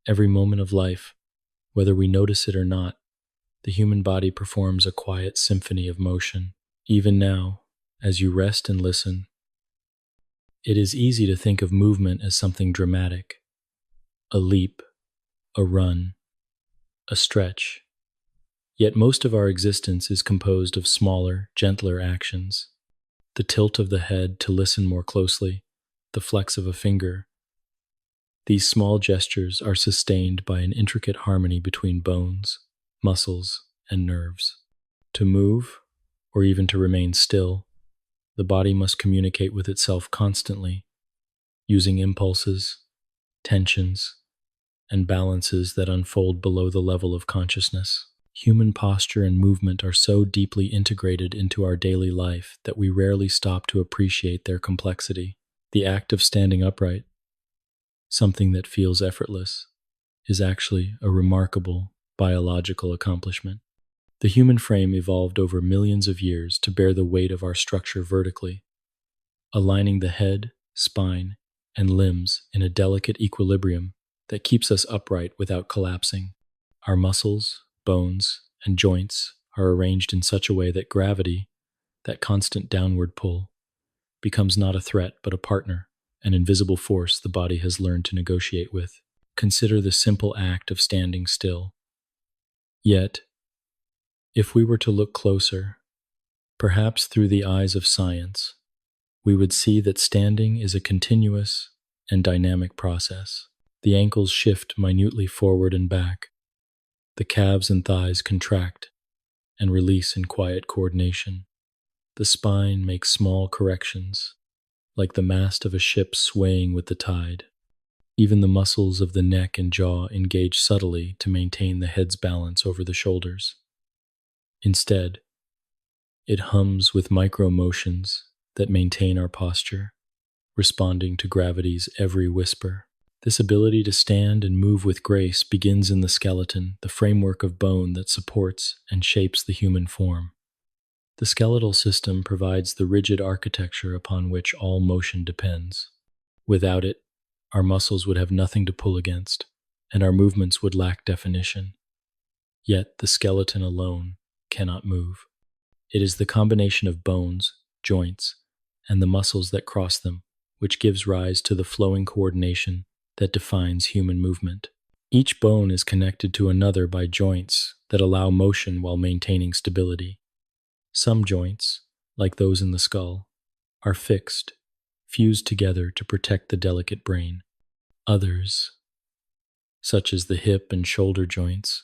Every moment of life, whether we notice it or not, the human body performs a quiet symphony of motion. Even now, as you rest and listen, it is easy to think of movement as something dramatic: a leap, a run, a stretch. Yet most of our existence is composed of smaller, gentler actions. The tilt of the head to listen more closely, the flex of a finger. These small gestures are sustained by an intricate harmony between bones, muscles, and nerves. To move, or even to remain still, the body must communicate with itself constantly, using impulses, tensions, and balances that unfold below the level of consciousness. Human posture and movement are so deeply integrated into our daily life that we rarely stop to appreciate their complexity. The act of standing upright, something that feels effortless, is actually a remarkable biological accomplishment. The human frame evolved over millions of years to bear the weight of our structure vertically, aligning the head, spine, and limbs in a delicate equilibrium that keeps us upright without collapsing. Our muscles, bones, and joints are arranged in such a way that gravity, that constant downward pull, becomes not a threat but a partner, an invisible force the body has learned to negotiate with. Consider the simple act of standing still. Yet, if we were to look closer, perhaps through the eyes of science, we would see that standing is a continuous and dynamic process. The ankles shift minutely forward and back. The calves and thighs contract and release in quiet coordination. The spine makes small corrections, like the mast of a ship swaying with the tide. Even the muscles of the neck and jaw engage subtly to maintain the head's balance over the shoulders. Instead, it hums with micro motions that maintain our posture, responding to gravity's every whisper. This ability to stand and move with grace begins in the skeleton, the framework of bone that supports and shapes the human form. The skeletal system provides the rigid architecture upon which all motion depends. Without it, our muscles would have nothing to pull against, and our movements would lack definition. Yet the skeleton alone cannot move. It is the combination of bones, joints, and the muscles that cross them, which gives rise to the flowing coordination that defines human movement. Each bone is connected to another by joints that allow motion while maintaining stability. Some joints, like those in the skull, are fixed, fused together to protect the delicate brain. Others, such as the hip and shoulder joints,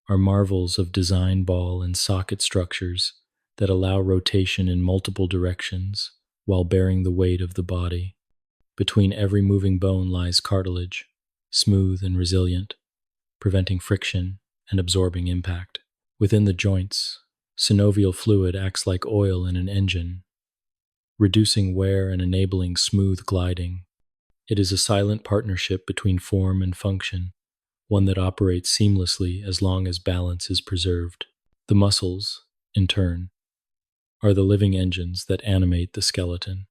are marvels of design ball and socket structures that allow rotation in multiple directions while bearing the weight of the body. Between every moving bone lies cartilage, smooth and resilient, preventing friction and absorbing impact. Within the joints, synovial fluid acts like oil in an engine, reducing wear and enabling smooth gliding. It is a silent partnership between form and function, one that operates seamlessly as long as balance is preserved. The muscles, in turn, are the living engines that animate the skeleton.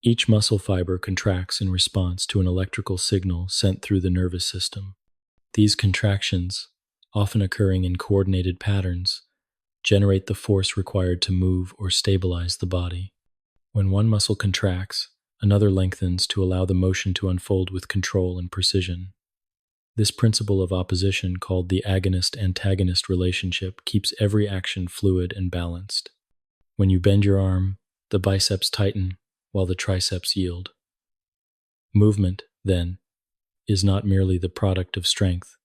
Each muscle fiber contracts in response to an electrical signal sent through the nervous system. These contractions, often occurring in coordinated patterns, generate the force required to move or stabilize the body. When one muscle contracts, another lengthens to allow the motion to unfold with control and precision. This principle of opposition, called the agonist-antagonist relationship, keeps every action fluid and balanced. When you bend your arm, the biceps tighten while the triceps yield. Movement, then, is not merely the product of strength,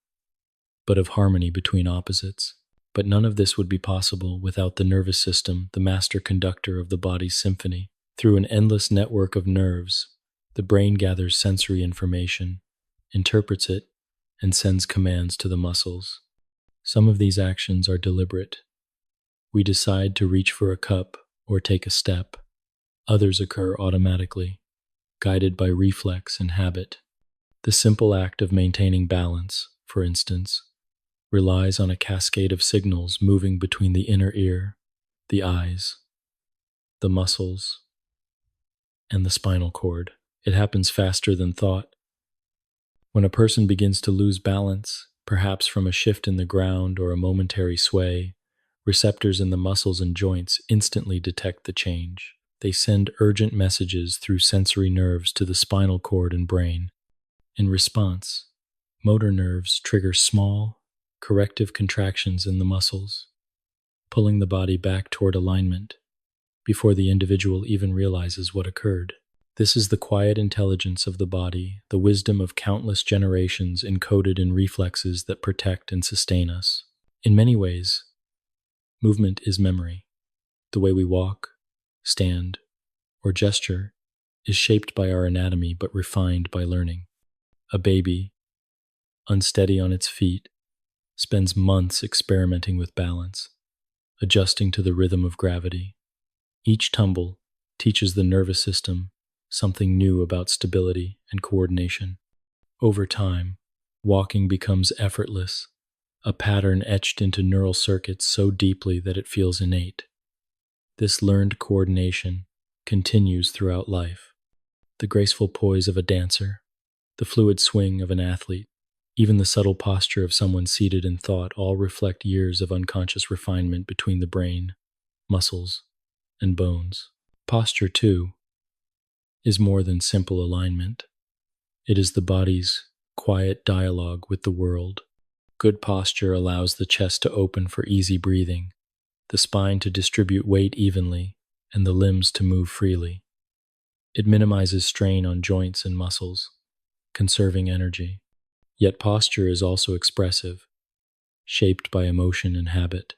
but of harmony between opposites. But none of this would be possible without the nervous system, the master conductor of the body's symphony. Through an endless network of nerves, the brain gathers sensory information, interprets it, and sends commands to the muscles. Some of these actions are deliberate. We decide to reach for a cup or take a step. Others occur automatically, guided by reflex and habit. The simple act of maintaining balance, for instance, relies on a cascade of signals moving between the inner ear, the eyes, the muscles, and the spinal cord. It happens faster than thought, When a person begins to lose balance, perhaps from a shift in the ground or a momentary sway, receptors in the muscles and joints instantly detect the change. They send urgent messages through sensory nerves to the spinal cord and brain. In response, motor nerves trigger small, corrective contractions in the muscles, pulling the body back toward alignment before the individual even realizes what occurred. This is the quiet intelligence of the body, the wisdom of countless generations encoded in reflexes that protect and sustain us. In many ways, movement is memory. The way we walk, stand, or gesture is shaped by our anatomy but refined by learning. A baby, unsteady on its feet, spends months experimenting with balance, adjusting to the rhythm of gravity. Each tumble teaches the nervous system something new about stability and coordination. Over time, walking becomes effortless, a pattern etched into neural circuits so deeply that it feels innate. This learned coordination continues throughout life. The graceful poise of a dancer, the fluid swing of an athlete, even the subtle posture of someone seated in thought all reflect years of unconscious refinement between the brain, muscles, and bones. Posture, too, is more than simple alignment. It is the body's quiet dialogue with the world. Good posture allows the chest to open for easy breathing, the spine to distribute weight evenly, and the limbs to move freely. It minimizes strain on joints and muscles, conserving energy. Yet posture is also expressive, shaped by emotion and habit.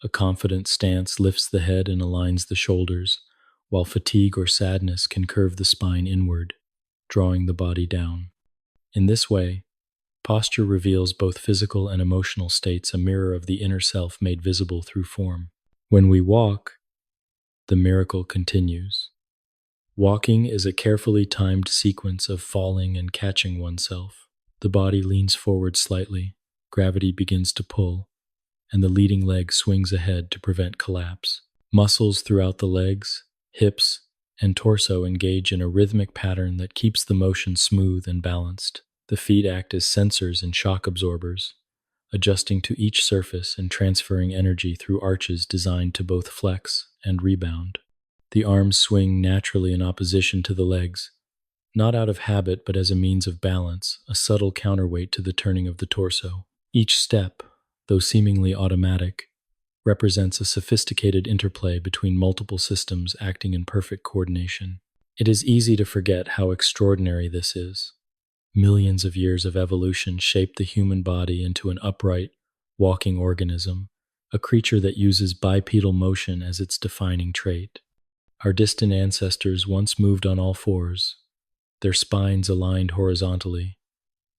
A confident stance lifts the head and aligns the shoulders, while fatigue or sadness can curve the spine inward, drawing the body down. In this way, posture reveals both physical and emotional states, a mirror of the inner self made visible through form. When we walk, the miracle continues. Walking is a carefully timed sequence of falling and catching oneself. The body leans forward slightly, gravity begins to pull, and the leading leg swings ahead to prevent collapse. Muscles throughout the legs, hips, and torso engage in a rhythmic pattern that keeps the motion smooth and balanced. The feet act as sensors and shock absorbers, adjusting to each surface and transferring energy through arches designed to both flex and rebound. The arms swing naturally in opposition to the legs, not out of habit but as a means of balance, a subtle counterweight to the turning of the torso. Each step, though seemingly automatic, represents a sophisticated interplay between multiple systems acting in perfect coordination. It is easy to forget how extraordinary this is. Millions of years of evolution shaped the human body into an upright, walking organism, a creature that uses bipedal motion as its defining trait. Our distant ancestors once moved on all fours, their spines aligned horizontally,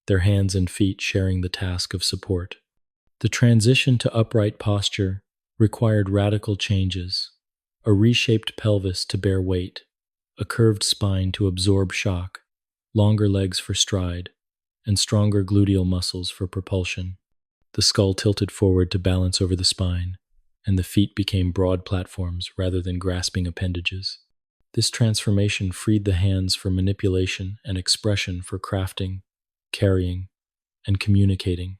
their hands and feet sharing the task of support. The transition to upright posture required radical changes: a reshaped pelvis to bear weight, a curved spine to absorb shock, longer legs for stride, and stronger gluteal muscles for propulsion. The skull tilted forward to balance over the spine, and the feet became broad platforms rather than grasping appendages. This transformation freed the hands for manipulation and expression for crafting, carrying, and communicating,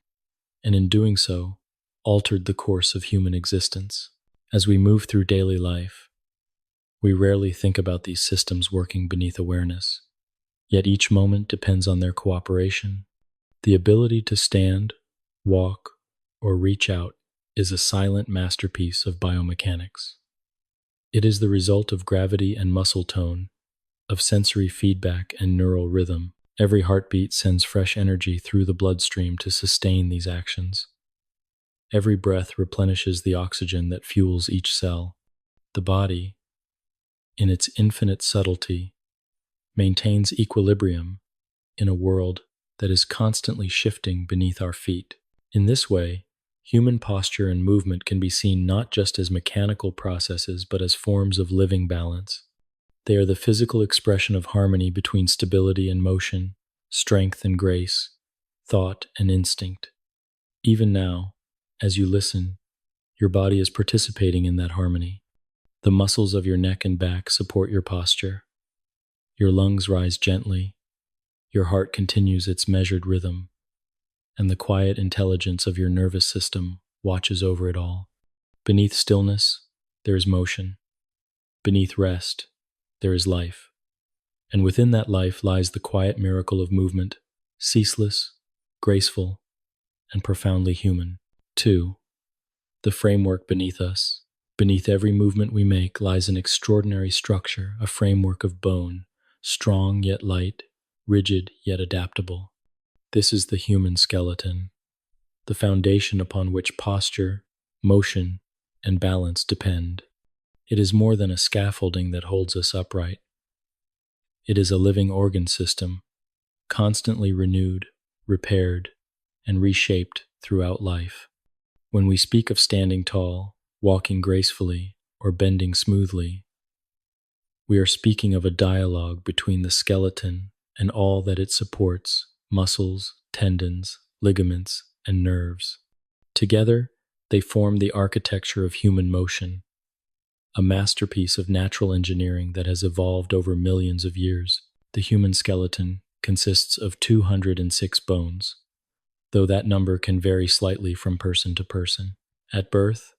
and in doing so, altered the course of human existence. As we move through daily life, we rarely think about these systems working beneath awareness, yet each moment depends on their cooperation. The ability to stand, walk, or reach out is a silent masterpiece of biomechanics. It is the result of gravity and muscle tone, of sensory feedback and neural rhythm. Every heartbeat sends fresh energy through the bloodstream to sustain these actions. Every breath replenishes the oxygen that fuels each cell. The body, in its infinite subtlety, maintains equilibrium in a world that is constantly shifting beneath our feet. In this way, human posture and movement can be seen not just as mechanical processes but as forms of living balance. They are the physical expression of harmony between stability and motion, strength and grace, thought and instinct. Even now, as you listen, your body is participating in that harmony. The muscles of your neck and back support your posture. Your lungs rise gently, Your heart continues its measured rhythm, and the quiet intelligence of your nervous system watches over it all. Beneath stillness, there is motion. Beneath rest, there is life. And within that life lies the quiet miracle of movement, ceaseless, graceful, and profoundly human. 2. The framework beneath us. Beneath every movement we make lies an extraordinary structure, a framework of bone, strong yet light, rigid yet adaptable. This is the human skeleton, the foundation upon which posture, motion, and balance depend. It is more than a scaffolding that holds us upright. It is a living organ system, constantly renewed, repaired, and reshaped throughout life. When we speak of standing tall, walking gracefully, or bending smoothly, we are speaking of a dialogue between the skeleton and all that it supports: muscles, tendons, ligaments, and nerves. Together, they form the architecture of human motion, a masterpiece of natural engineering that has evolved over millions of years. The human skeleton consists of 206 bones, though that number can vary slightly from person to person. At birth,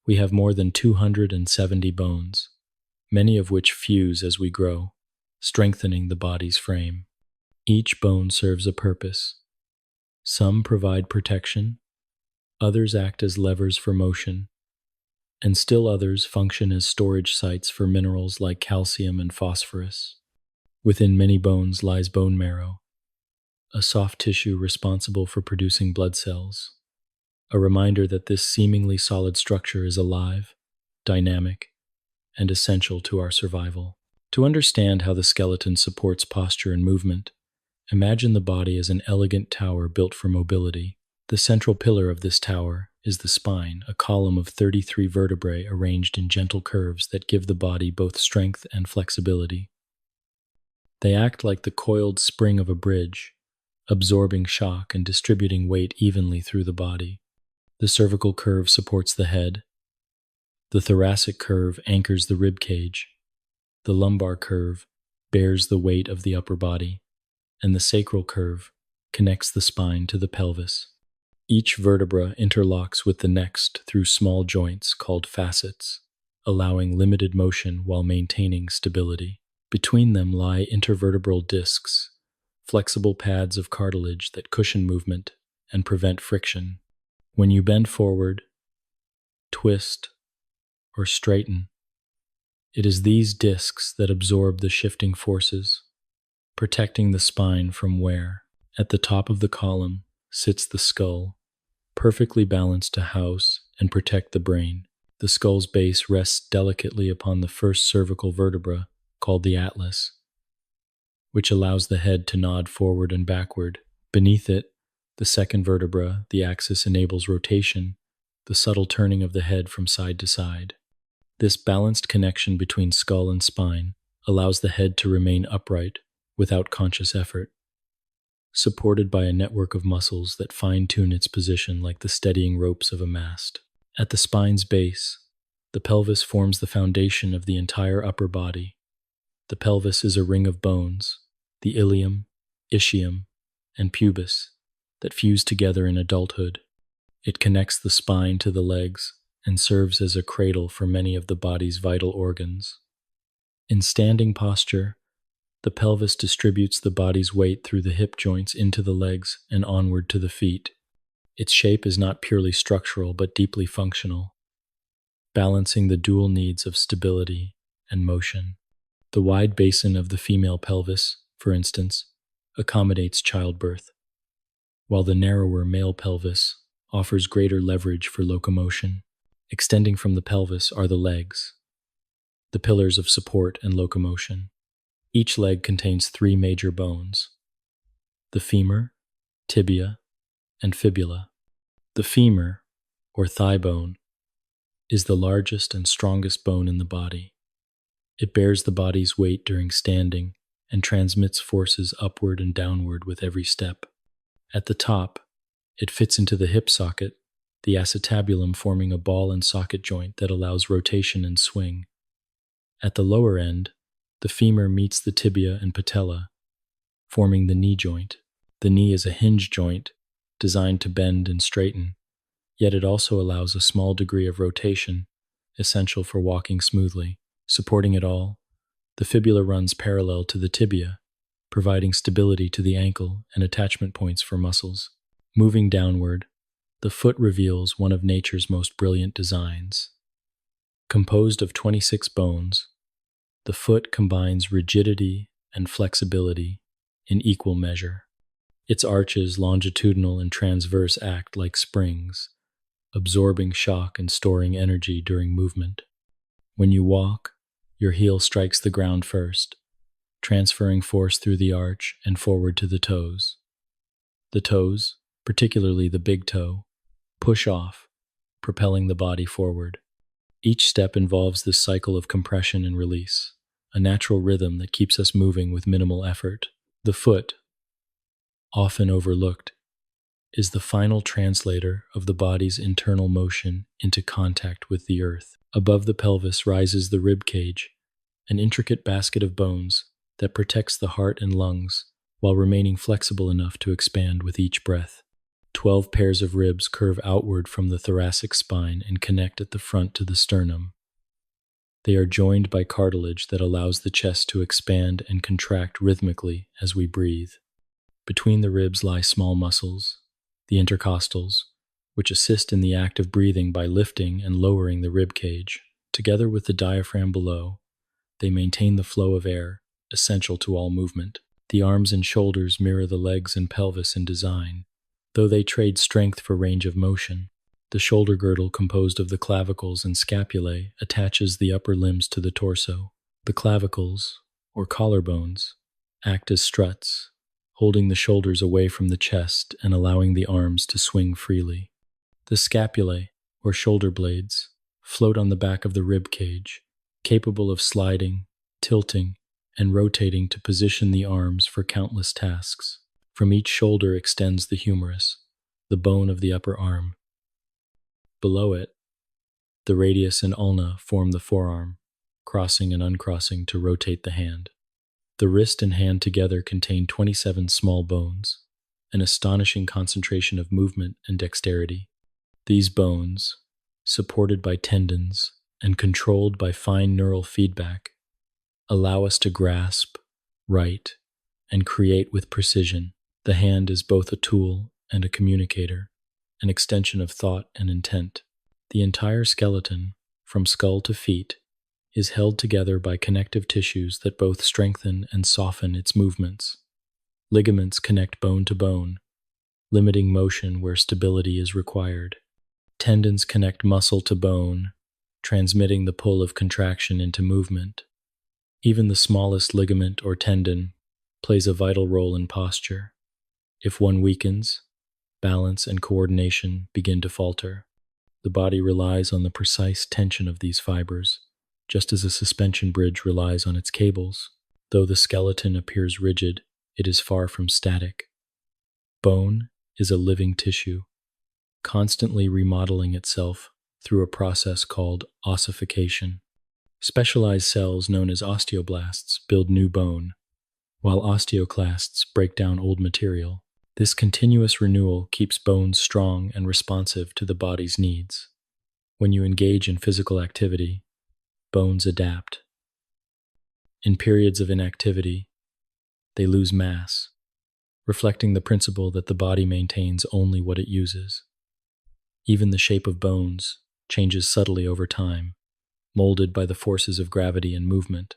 we have more than 270 bones, many of which fuse as we grow, strengthening the body's frame. Each bone serves a purpose. Some provide protection, others act as levers for motion, and still others function as storage sites for minerals like calcium and phosphorus. Within many bones lies bone marrow, a soft tissue responsible for producing blood cells, a reminder that this seemingly solid structure is alive, dynamic, and essential to our survival. To understand how the skeleton supports posture and movement, imagine the body as an elegant tower built for mobility. The central pillar of this tower is the spine, a column of 33 vertebrae arranged in gentle curves that give the body both strength and flexibility. They act like the coiled spring of a bridge, absorbing shock and distributing weight evenly through the body. The cervical curve supports the head. The thoracic curve anchors the rib cage. The lumbar curve bears the weight of the upper body, and the sacral curve connects the spine to the pelvis. Each vertebra interlocks with the next through small joints called facets, allowing limited motion while maintaining stability. Between them lie intervertebral discs, flexible pads of cartilage that cushion movement and prevent friction. When you bend forward, twist, or straighten, it is these discs that absorb the shifting forces, protecting the spine from wear. At the top of the column sits the skull, perfectly balanced to house and protect the brain. The skull's base rests delicately upon the first cervical vertebra, called the atlas, which allows the head to nod forward and backward. Beneath it, the second vertebra, the axis, enables rotation, the subtle turning of the head from side to side. This balanced connection between skull and spine allows the head to remain upright without conscious effort, supported by a network of muscles that fine-tune its position like the steadying ropes of a mast. At the spine's base, the pelvis forms the foundation of the entire upper body. The pelvis is a ring of bones, the ilium, ischium, and pubis, that fuse together in adulthood. It connects the spine to the legs and serves as a cradle for many of the body's vital organs. In standing posture, the pelvis distributes the body's weight through the hip joints into the legs and onward to the feet. Its shape is not purely structural but deeply functional, balancing the dual needs of stability and motion. The wide basin of the female pelvis, for instance, accommodates childbirth, while the narrower male pelvis offers greater leverage for locomotion. Extending from the pelvis are the legs, the pillars of support and locomotion. Each leg contains 3 major bones: the femur, tibia, and fibula. The femur, or thigh bone, is the largest and strongest bone in the body. It bears the body's weight during standing and transmits forces upward and downward with every step. At the top, it fits into the hip socket, the acetabulum forming a ball and socket joint that allows rotation and swing. At the lower end, the femur meets the tibia and patella, forming the knee joint. The knee is a hinge joint designed to bend and straighten, yet it also allows a small degree of rotation, essential for walking smoothly. Supporting it all, the fibula runs parallel to the tibia, providing stability to the ankle and attachment points for muscles. Moving downward, the foot reveals one of nature's most brilliant designs. Composed of 26 bones, the foot combines rigidity and flexibility in equal measure. Its arches, longitudinal and transverse, act like springs, absorbing shock and storing energy during movement. When you walk, your heel strikes the ground first, transferring force through the arch and forward to the toes. The toes, particularly the big toe, push off, propelling the body forward. Each step involves this cycle of compression and release, a natural rhythm that keeps us moving with minimal effort. The foot, often overlooked, is the final translator of the body's internal motion into contact with the earth. Above the pelvis rises the rib cage, an intricate basket of bones that protects the heart and lungs while remaining flexible enough to expand with each breath. 12 pairs of ribs curve outward from the thoracic spine and connect at the front to the sternum. They are joined by cartilage that allows the chest to expand and contract rhythmically as we breathe. Between the ribs lie small muscles, the intercostals, which assist in the act of breathing by lifting and lowering the rib cage. Together with the diaphragm below, they maintain the flow of air, essential to all movement. The arms and shoulders mirror the legs and pelvis in design, though they trade strength for range of motion. The shoulder girdle, composed of the clavicles and scapulae, attaches the upper limbs to the torso. The clavicles, or collarbones, act as struts, holding the shoulders away from the chest and allowing the arms to swing freely. The scapulae, or shoulder blades, float on the back of the rib cage, capable of sliding, tilting, and rotating to position the arms for countless tasks. From each shoulder extends the humerus, the bone of the upper arm. Below it, the radius and ulna form the forearm, crossing and uncrossing to rotate the hand. The wrist and hand together contain 27 small bones, an astonishing concentration of movement and dexterity. These bones, supported by tendons and controlled by fine neural feedback, allow us to grasp, write, and create with precision. The hand is both a tool and a communicator, an extension of thought and intent. The entire skeleton, from skull to feet, is held together by connective tissues that both strengthen and soften its movements. Ligaments connect bone to bone, limiting motion where stability is required. Tendons connect muscle to bone, transmitting the pull of contraction into movement. Even the smallest ligament or tendon plays a vital role in posture. If one weakens, balance and coordination begin to falter. The body relies on the precise tension of these fibers, just as a suspension bridge relies on its cables. Though the skeleton appears rigid, it is far from static. Bone is a living tissue, constantly remodeling itself through a process called ossification. Specialized cells known as osteoblasts build new bone, while osteoclasts break down old material. This continuous renewal keeps bones strong and responsive to the body's needs. When you engage in physical activity, bones adapt. In periods of inactivity, they lose mass, reflecting the principle that the body maintains only what it uses. Even the shape of bones changes subtly over time, molded by the forces of gravity and movement.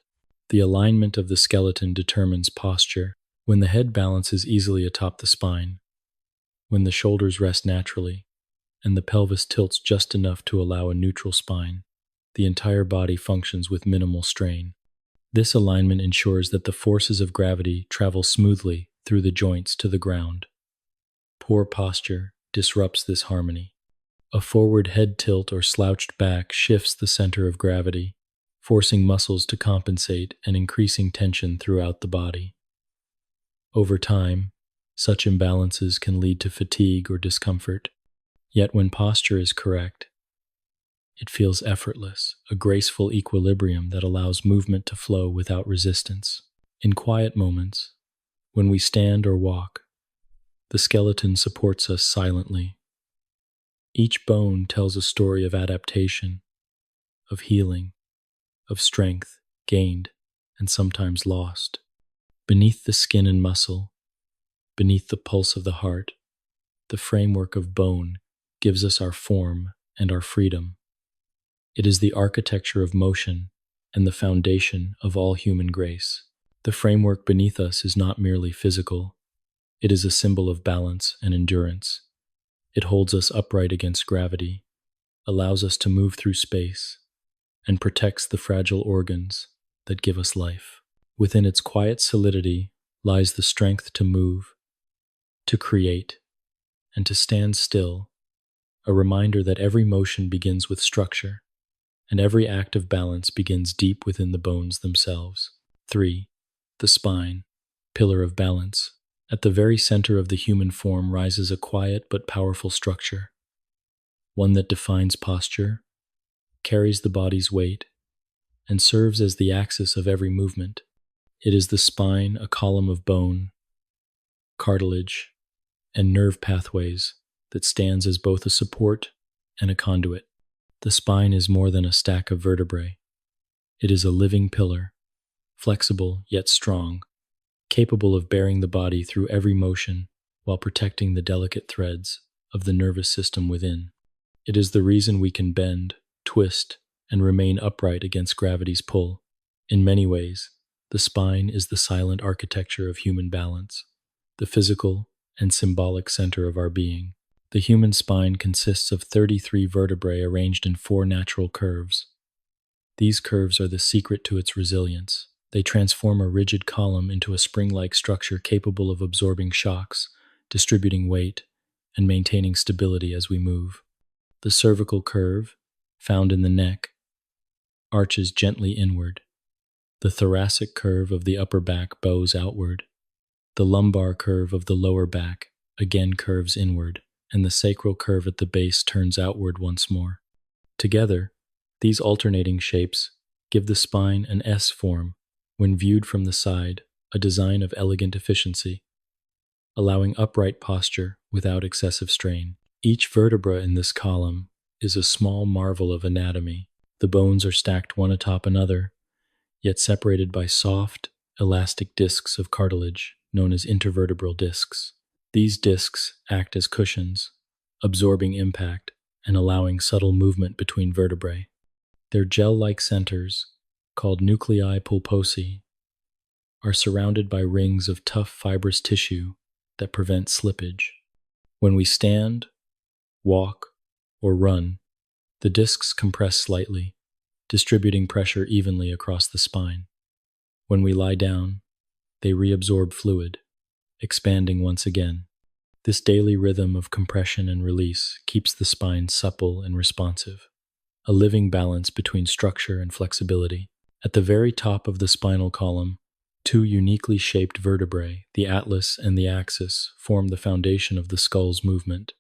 The alignment of the skeleton determines posture. When the head balances easily atop the spine, when the shoulders rest naturally, and the pelvis tilts just enough to allow a neutral spine, the entire body functions with minimal strain. This alignment ensures that the forces of gravity travel smoothly through the joints to the ground. Poor posture disrupts this harmony. A forward head tilt or slouched back shifts the center of gravity, forcing muscles to compensate and increasing tension throughout the body. Over time, such imbalances can lead to fatigue or discomfort. Yet when posture is correct, it feels effortless, a graceful equilibrium that allows movement to flow without resistance. In quiet moments, When we stand or walk, the skeleton supports us silently. Each bone tells a story of adaptation, of healing, of strength gained and sometimes lost. Beneath the skin and muscle, beneath the pulse of the heart, the framework of bone gives us our form and our freedom. It is the architecture of motion and the foundation of all human grace. The framework beneath us is not merely physical, it is a symbol of balance and endurance. It holds us upright against gravity, allows us to move through space, and protects the fragile organs that give us life. Within its quiet solidity lies the strength to move, to create, and to stand still, a reminder that every motion begins with structure, and every act of balance begins deep within the bones themselves. 3. The spine, pillar of balance. At the very center of the human form rises a quiet but powerful structure, one that defines posture, carries the body's weight, and serves as the axis of every movement. It is the spine, a column of bone, cartilage, and nerve pathways that stands as both a support and a conduit. The spine is more than a stack of vertebrae. It is a living pillar, flexible yet strong, capable of bearing the body through every motion while protecting the delicate threads of the nervous system within. It is the reason we can bend, twist, and remain upright against gravity's pull. In many ways, the spine is the silent architecture of human balance, the physical and symbolic center of our being. The human spine consists of 33 vertebrae arranged in 4 natural curves. These curves are the secret to its resilience. They transform a rigid column into a spring-like structure capable of absorbing shocks, distributing weight, and maintaining stability as we move. The cervical curve, found in the neck, arches gently inward. The thoracic curve of the upper back bows outward. The lumbar curve of the lower back again curves inward, and the sacral curve at the base turns outward once more. Together, these alternating shapes give the spine an S form, when viewed from the side, a design of elegant efficiency, allowing upright posture without excessive strain. Each vertebra in this column is a small marvel of anatomy. The bones are stacked one atop another, yet separated by soft, elastic discs of cartilage known as intervertebral discs. These discs act as cushions, absorbing impact and allowing subtle movement between vertebrae. Their gel-like centers, called nuclei pulposi, are surrounded by rings of tough fibrous tissue that prevent slippage. When we stand, walk, or run, the discs compress slightly, distributing pressure evenly across the spine. When we lie down, they reabsorb fluid, expanding once again. This daily rhythm of compression and release keeps the spine supple and responsive, a living balance between structure and flexibility. At the very top of the spinal column, 2 uniquely shaped vertebrae, the atlas and the axis, form the foundation of the skull's movement.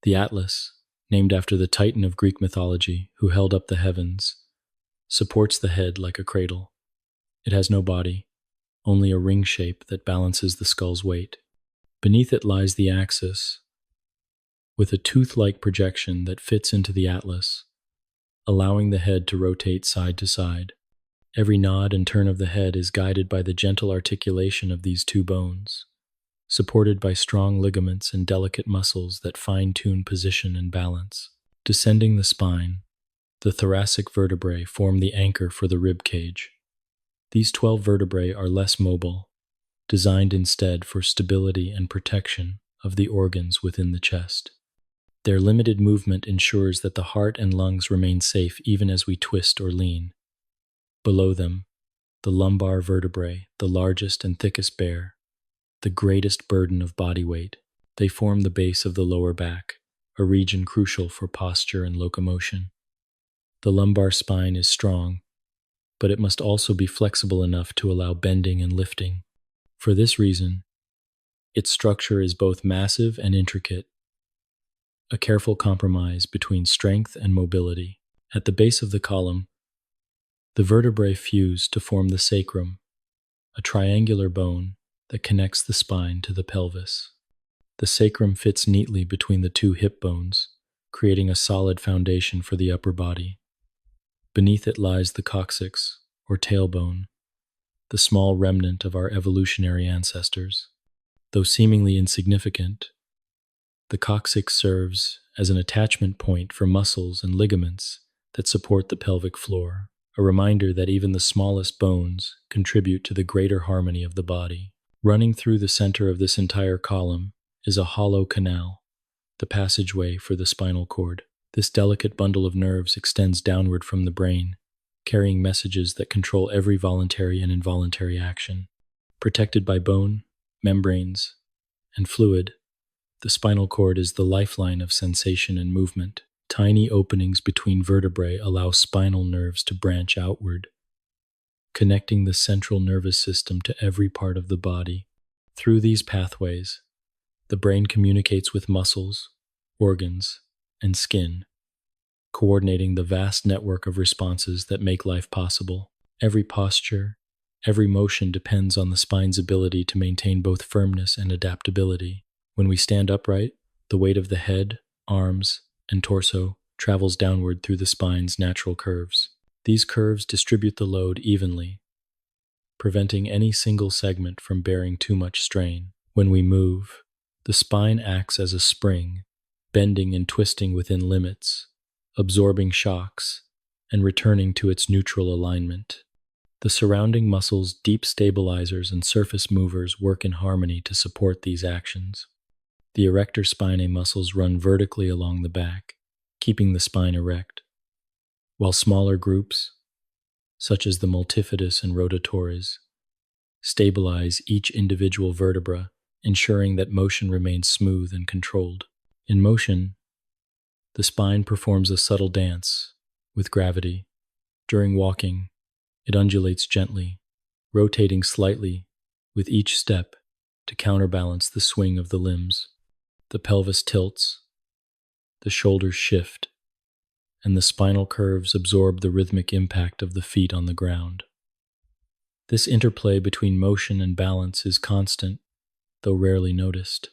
The atlas, named after the Titan of Greek mythology who held up the heavens, supports the head like a cradle. It has no body, only a ring shape that balances the skull's weight. Beneath it lies the axis, with a tooth-like projection that fits into the atlas, allowing the head to rotate side to side. Every nod and turn of the head is guided by the gentle articulation of these 2 bones, supported by strong ligaments and delicate muscles that fine-tune position and balance. Descending the spine, the thoracic vertebrae form the anchor for the rib cage. These 12 vertebrae are less mobile, designed instead for stability and protection of the organs within the chest. Their limited movement ensures that the heart and lungs remain safe even as we twist or lean. Below them, the lumbar vertebrae, the largest and thickest, bear the greatest burden of body weight. They form the base of the lower back, a region crucial for posture and locomotion. The lumbar spine is strong, but it must also be flexible enough to allow bending and lifting. For this reason, its structure is both massive and intricate, a careful compromise between strength and mobility. At the base of the column, the vertebrae fuse to form the sacrum, a triangular bone that connects the spine to the pelvis. The sacrum fits neatly between the two hip bones, creating a solid foundation for the upper body. Beneath it lies the coccyx, or tailbone, the small remnant of our evolutionary ancestors. Though seemingly insignificant, the coccyx serves as an attachment point for muscles and ligaments that support the pelvic floor, a reminder that even the smallest bones contribute to the greater harmony of the body. Running through the center of this entire column is a hollow canal, the passageway for the spinal cord. This delicate bundle of nerves extends downward from the brain, carrying messages that control every voluntary and involuntary action. Protected by bone, membranes, and fluid, the spinal cord is the lifeline of sensation and movement. Tiny openings between vertebrae allow spinal nerves to branch outward, connecting the central nervous system to every part of the body. Through these pathways, the brain communicates with muscles, organs, and skin, coordinating the vast network of responses that make life possible. Every posture, every motion depends on the spine's ability to maintain both firmness and adaptability. When we stand upright, the weight of the head, arms, and torso travels downward through the spine's natural curves. These curves distribute the load evenly, preventing any single segment from bearing too much strain. When we move, the spine acts as a spring, bending and twisting within limits, absorbing shocks, and returning to its neutral alignment. The surrounding muscles, deep stabilizers, and surface movers work in harmony to support these actions. The erector spinae muscles run vertically along the back, keeping the spine erect, while smaller groups, such as the multifidus and rotatories, stabilize each individual vertebra, ensuring that motion remains smooth and controlled. In motion, the spine performs a subtle dance with gravity. During walking, it undulates gently, rotating slightly with each step to counterbalance the swing of the limbs. The pelvis tilts, the shoulders shift, and the spinal curves absorb the rhythmic impact of the feet on the ground. This interplay between motion and balance is constant, though rarely noticed.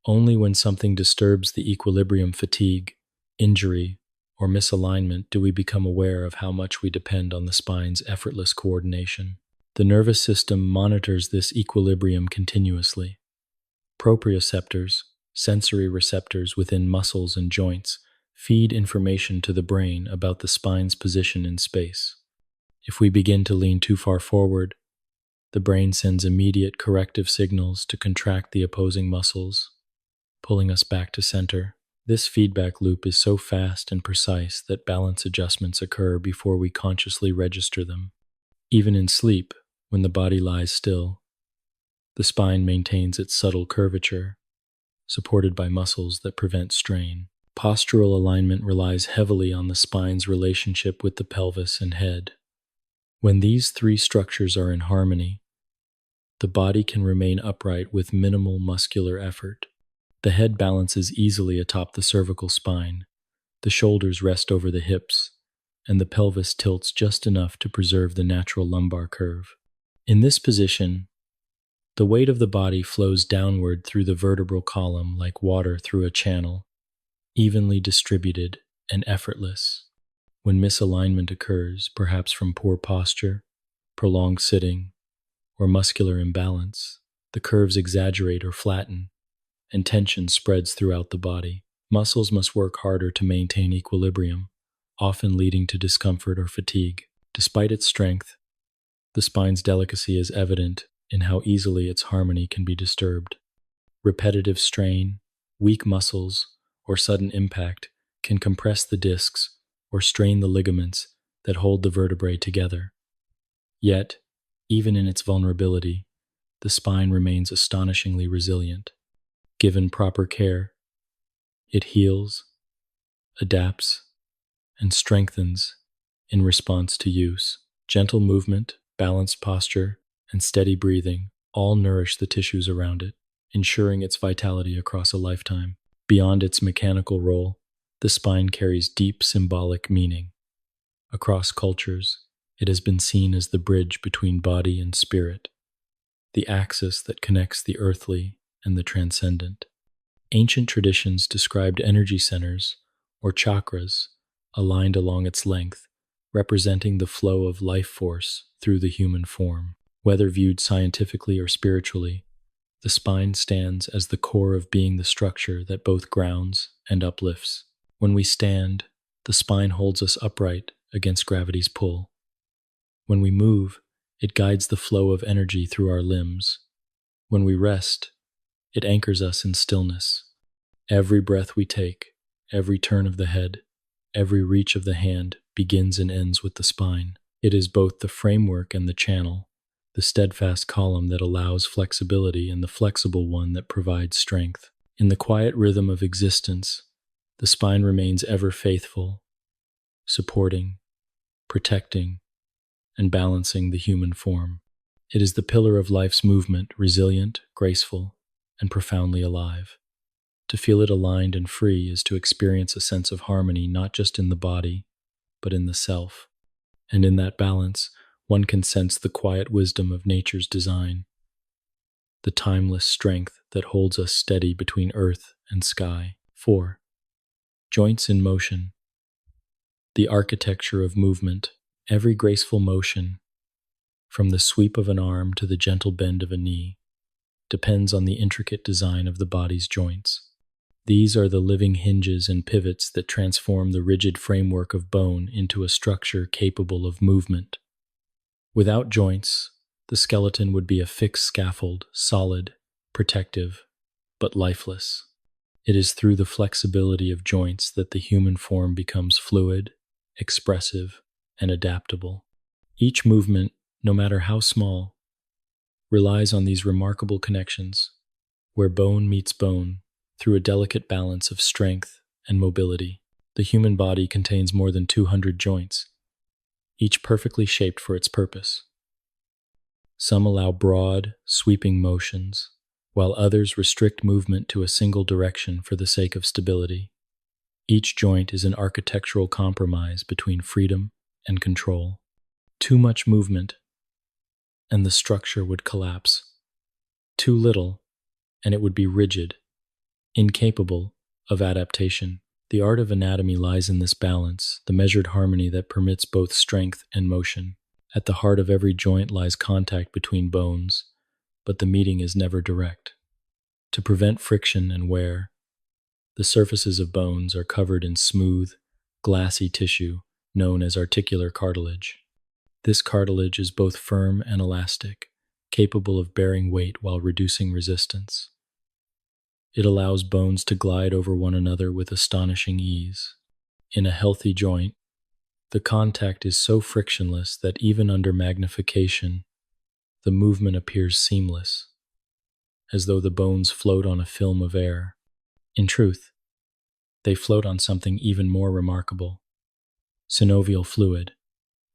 Only when something disturbs the equilibrium, fatigue, injury, or misalignment do we become aware of how much we depend on the spine's effortless coordination. The nervous system monitors this equilibrium continuously. Proprioceptors, sensory receptors within muscles and joints, feed information to the brain about the spine's position in space. If we begin to lean too far forward, the brain sends immediate corrective signals to contract the opposing muscles, pulling us back to center. This feedback loop is so fast and precise that balance adjustments occur before we consciously register them. Even in sleep, when the body lies still, the spine maintains its subtle curvature, supported by muscles that prevent strain. Postural alignment relies heavily on the spine's relationship with the pelvis and head. When these three structures are in harmony, the body can remain upright with minimal muscular effort. The head balances easily atop the cervical spine, the shoulders rest over the hips, and the pelvis tilts just enough to preserve the natural lumbar curve. In this position, the weight of the body flows downward through the vertebral column like water through a channel, evenly distributed and effortless. When misalignment occurs, perhaps from poor posture, prolonged sitting, or muscular imbalance, the curves exaggerate or flatten, and tension spreads throughout the body. Muscles must work harder to maintain equilibrium, often leading to discomfort or fatigue. Despite its strength, the spine's delicacy is evident in how easily its harmony can be disturbed. Repetitive strain, weak muscles, or sudden impact can compress the discs or strain the ligaments that hold the vertebrae together. Yet, even in its vulnerability, the spine remains astonishingly resilient. Given proper care, it heals, adapts, and strengthens in response to use. Gentle movement, balanced posture, and steady breathing all nourish the tissues around it, ensuring its vitality across a lifetime. Beyond its mechanical role, the spine carries deep symbolic meaning. Across cultures, it has been seen as the bridge between body and spirit, the axis that connects the earthly and the transcendent. Ancient traditions described energy centers, or chakras, aligned along its length, representing the flow of life force through the human form. Whether viewed scientifically or spiritually, the spine stands as the core of being, the structure that both grounds and uplifts. When we stand, the spine holds us upright against gravity's pull. When we move, it guides the flow of energy through our limbs. When we rest, it anchors us in stillness. Every breath we take, every turn of the head, every reach of the hand begins and ends with the spine. It is both the framework and the channel, the steadfast column that allows flexibility and the flexible one that provides strength. In the quiet rhythm of existence, the spine remains ever faithful, supporting, protecting, and balancing the human form. It is the pillar of life's movement, resilient, graceful, and profoundly alive. To feel it aligned and free is to experience a sense of harmony not just in the body, but in the self. And in that balance, one can sense the quiet wisdom of nature's design, the timeless strength that holds us steady between earth and sky. 4. Joints in motion. The architecture of movement. Every graceful motion, from the sweep of an arm to the gentle bend of a knee, depends on the intricate design of the body's joints. These are the living hinges and pivots that transform the rigid framework of bone into a structure capable of movement. Without joints, the skeleton would be a fixed scaffold, solid, protective, but lifeless. It is through the flexibility of joints that the human form becomes fluid, expressive, and adaptable. Each movement, no matter how small, relies on these remarkable connections, where bone meets bone, through a delicate balance of strength and mobility. The human body contains more than 200 joints, each perfectly shaped for its purpose. Some allow broad, sweeping motions, while others restrict movement to a single direction for the sake of stability. Each joint is an architectural compromise between freedom and control. Too much movement, and the structure would collapse. Too little, and it would be rigid, incapable of adaptation. The art of anatomy lies in this balance, the measured harmony that permits both strength and motion. At the heart of every joint lies contact between bones, but the meeting is never direct. To prevent friction and wear, the surfaces of bones are covered in smooth, glassy tissue known as articular cartilage. This cartilage is both firm and elastic, capable of bearing weight while reducing resistance. It allows bones to glide over one another with astonishing ease. In a healthy joint, the contact is so frictionless that even under magnification, the movement appears seamless, as though the bones float on a film of air. In truth, they float on something even more remarkable: synovial fluid,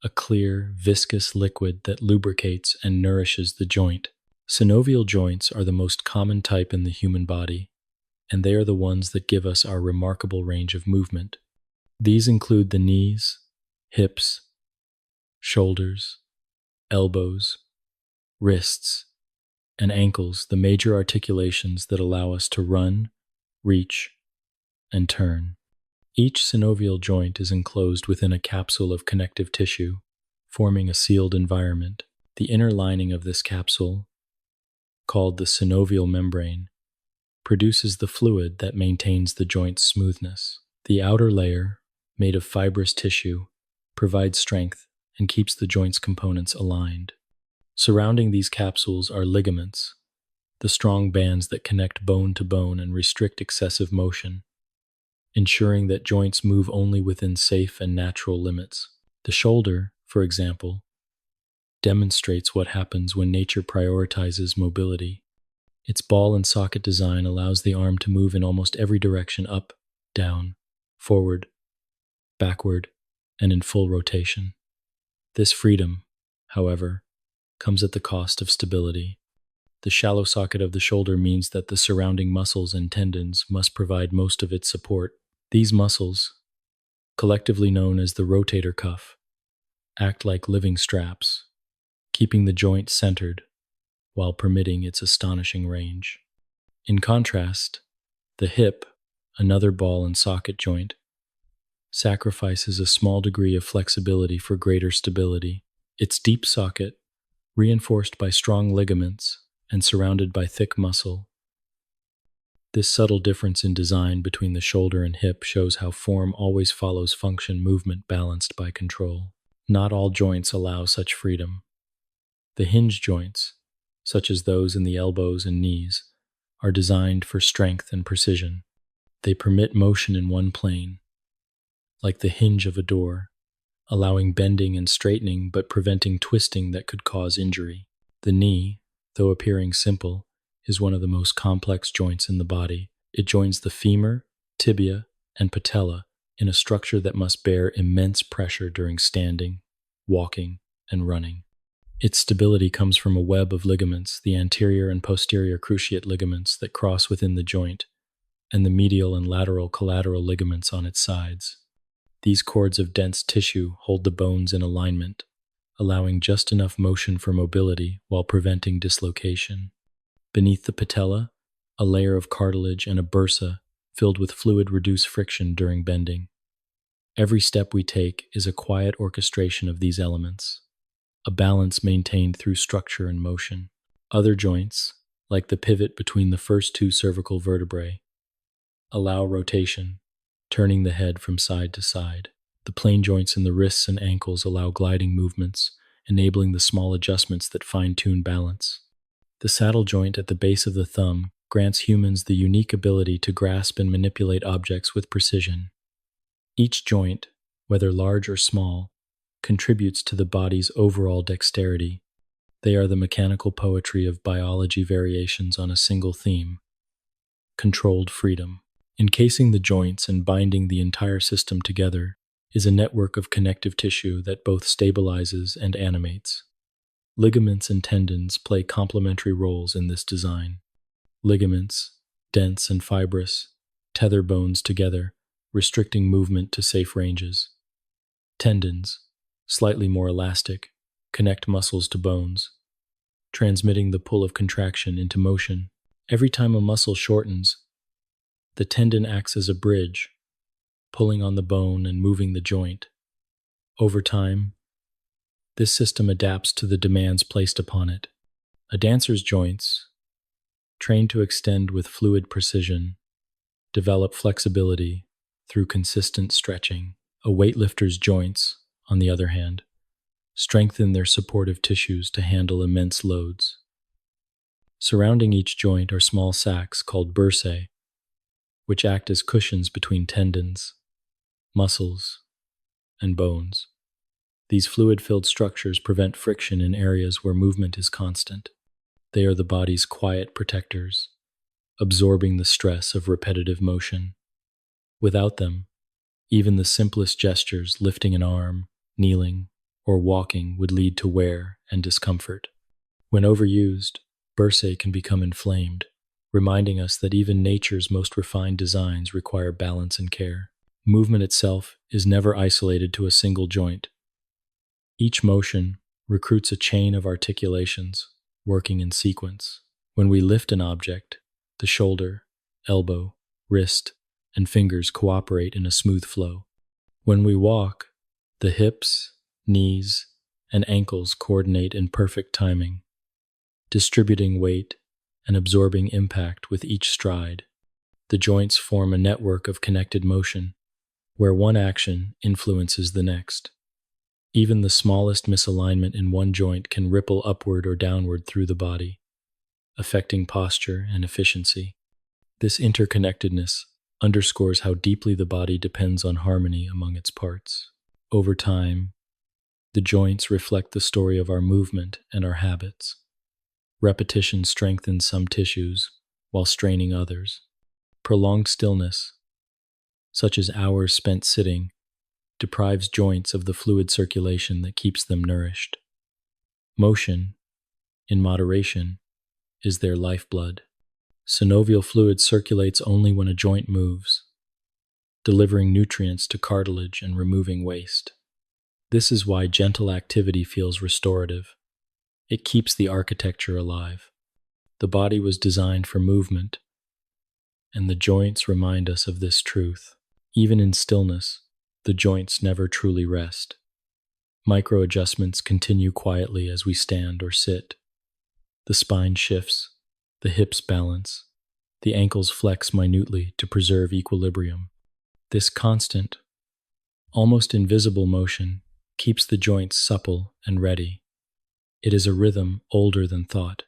a clear, viscous liquid that lubricates and nourishes the joint. Synovial joints are the most common type in the human body, and they are the ones that give us our remarkable range of movement. These include the knees, hips, shoulders, elbows, wrists, and ankles, the major articulations that allow us to run, reach, and turn. Each synovial joint is enclosed within a capsule of connective tissue, forming a sealed environment. The inner lining of this capsule, called the synovial membrane, produces the fluid that maintains the joint's smoothness. The outer layer, made of fibrous tissue, provides strength and keeps the joint's components aligned. Surrounding these capsules are ligaments, the strong bands that connect bone to bone and restrict excessive motion, ensuring that joints move only within safe and natural limits. The shoulder, for example, demonstrates what happens when nature prioritizes mobility. Its ball and socket design allows the arm to move in almost every direction: up, down, forward, backward, and in full rotation. This freedom, however, comes at the cost of stability. The shallow socket of the shoulder means that the surrounding muscles and tendons must provide most of its support. These muscles, collectively known as the rotator cuff, act like living straps, keeping the joint centered while permitting its astonishing range. In contrast, the hip, another ball and socket joint, sacrifices a small degree of flexibility for greater stability. Its deep socket, reinforced by strong ligaments and surrounded by thick muscle. This subtle difference in design between the shoulder and hip shows how form always follows function, movement balanced by control. Not all joints allow such freedom. The hinge joints, such as those in the elbows and knees, are designed for strength and precision. They permit motion in one plane, like the hinge of a door, allowing bending and straightening but preventing twisting that could cause injury. The knee, though appearing simple, is one of the most complex joints in the body. It joins the femur, tibia, and patella in a structure that must bear immense pressure during standing, walking, and running. Its stability comes from a web of ligaments, the anterior and posterior cruciate ligaments that cross within the joint, and the medial and lateral collateral ligaments on its sides. These cords of dense tissue hold the bones in alignment, allowing just enough motion for mobility while preventing dislocation. Beneath the patella, a layer of cartilage and a bursa filled with fluid reduce friction during bending. Every step we take is a quiet orchestration of these elements, a balance maintained through structure and motion. Other joints, like the pivot between the first two cervical vertebrae, allow rotation, turning the head from side to side. The plane joints in the wrists and ankles allow gliding movements, enabling the small adjustments that fine-tune balance. The saddle joint at the base of the thumb grants humans the unique ability to grasp and manipulate objects with precision. Each joint, whether large or small, contributes to the body's overall dexterity. They are the mechanical poetry of biology variations on a single theme: controlled freedom. Encasing the joints and binding the entire system together is a network of connective tissue that both stabilizes and animates. Ligaments and tendons play complementary roles in this design. Ligaments, dense and fibrous, tether bones together, restricting movement to safe ranges. Tendons, slightly more elastic, connect muscles to bones, transmitting the pull of contraction into motion. Every time a muscle shortens, the tendon acts as a bridge, pulling on the bone and moving the joint. Over time, this system adapts to the demands placed upon it. A dancer's joints, trained to extend with fluid precision, develop flexibility through consistent stretching. A weightlifter's joints, on the other hand, strengthen their supportive tissues to handle immense loads. Surrounding each joint are small sacs called bursae, which act as cushions between tendons, muscles, and bones. These fluid-filled structures prevent friction in areas where movement is constant. They are the body's quiet protectors, absorbing the stress of repetitive motion. Without them, even the simplest gestures, lifting an arm, kneeling, or walking, would lead to wear and discomfort. When overused, bursae can become inflamed, reminding us that even nature's most refined designs require balance and care. Movement itself is never isolated to a single joint. Each motion recruits a chain of articulations, working in sequence. When we lift an object, the shoulder, elbow, wrist, and fingers cooperate in a smooth flow. When we walk, the hips, knees, and ankles coordinate in perfect timing, distributing weight and absorbing impact with each stride. The joints form a network of connected motion, where one action influences the next. Even the smallest misalignment in one joint can ripple upward or downward through the body, affecting posture and efficiency. This interconnectedness underscores how deeply the body depends on harmony among its parts. Over time, the joints reflect the story of our movement and our habits. Repetition strengthens some tissues while straining others. Prolonged stillness, such as hours spent sitting, deprives joints of the fluid circulation that keeps them nourished. Motion, in moderation, is their lifeblood. Synovial fluid circulates only when a joint moves, delivering nutrients to cartilage and removing waste. This is why gentle activity feels restorative. It keeps the architecture alive. The body was designed for movement, and the joints remind us of this truth. Even in stillness, the joints never truly rest. Micro adjustments continue quietly as we stand or sit. The spine shifts, the hips balance, the ankles flex minutely to preserve equilibrium. This constant, almost invisible motion keeps the joints supple and ready. It is a rhythm older than thought,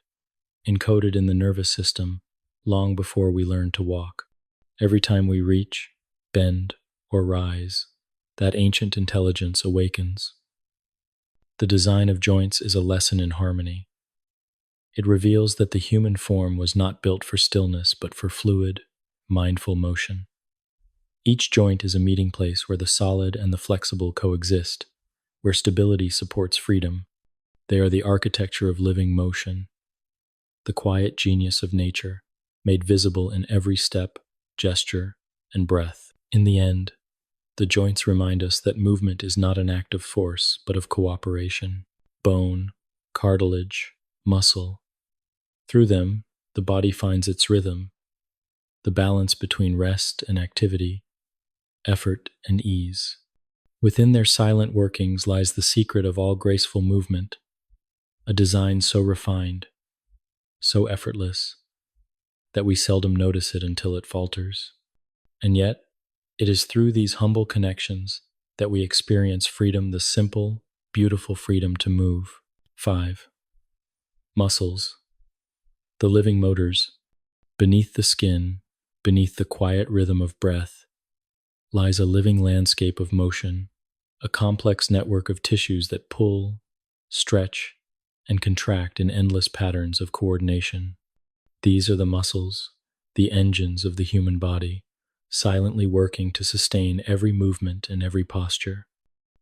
encoded in the nervous system long before we learn to walk. Every time we reach, bend, or rise, that ancient intelligence awakens. The design of joints is a lesson in harmony. It reveals that the human form was not built for stillness, but for fluid, mindful motion. Each joint is a meeting place where the solid and the flexible coexist, where stability supports freedom. They are the architecture of living motion, the quiet genius of nature, made visible in every step, gesture, and breath. In the end, the joints remind us that movement is not an act of force, but of cooperation. Bone, cartilage, muscle. Through them, the body finds its rhythm, the balance between rest and activity, effort and ease. Within their silent workings lies the secret of all graceful movement, a design so refined, so effortless, that we seldom notice it until it falters. And yet, it is through these humble connections that we experience freedom, the simple, beautiful freedom to move. 5. Muscles, the living motors. Beneath the skin, beneath the quiet rhythm of breath, lies a living landscape of motion, a complex network of tissues that pull, stretch, and contract in endless patterns of coordination. These are the muscles, the engines of the human body, silently working to sustain every movement and every posture.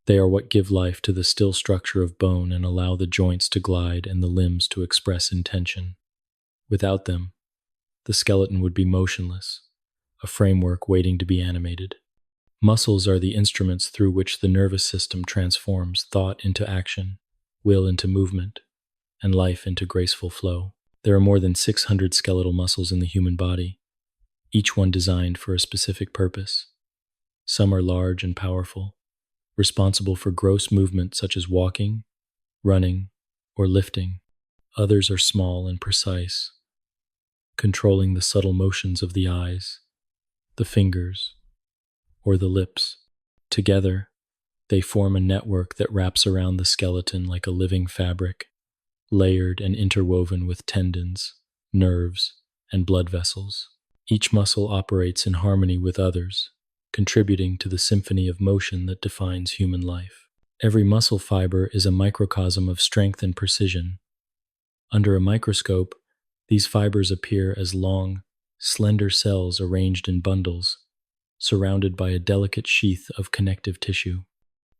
They are what give life to the still structure of bone and allow the joints to glide and the limbs to express intention. Without them, the skeleton would be motionless, a framework waiting to be animated. Muscles are the instruments through which the nervous system transforms thought into action, will into movement, and life into graceful flow. There are more than 600 skeletal muscles in the human body, each one designed for a specific purpose. Some are large and powerful, responsible for gross movements such as walking, running, or lifting. Others are small and precise, controlling the subtle motions of the eyes, the fingers, or the lips. Together, they form a network that wraps around the skeleton like a living fabric, layered and interwoven with tendons, nerves, and blood vessels. Each muscle operates in harmony with others, contributing to the symphony of motion that defines human life. Every muscle fiber is a microcosm of strength and precision. Under a microscope, these fibers appear as long, slender cells arranged in bundles, surrounded by a delicate sheath of connective tissue.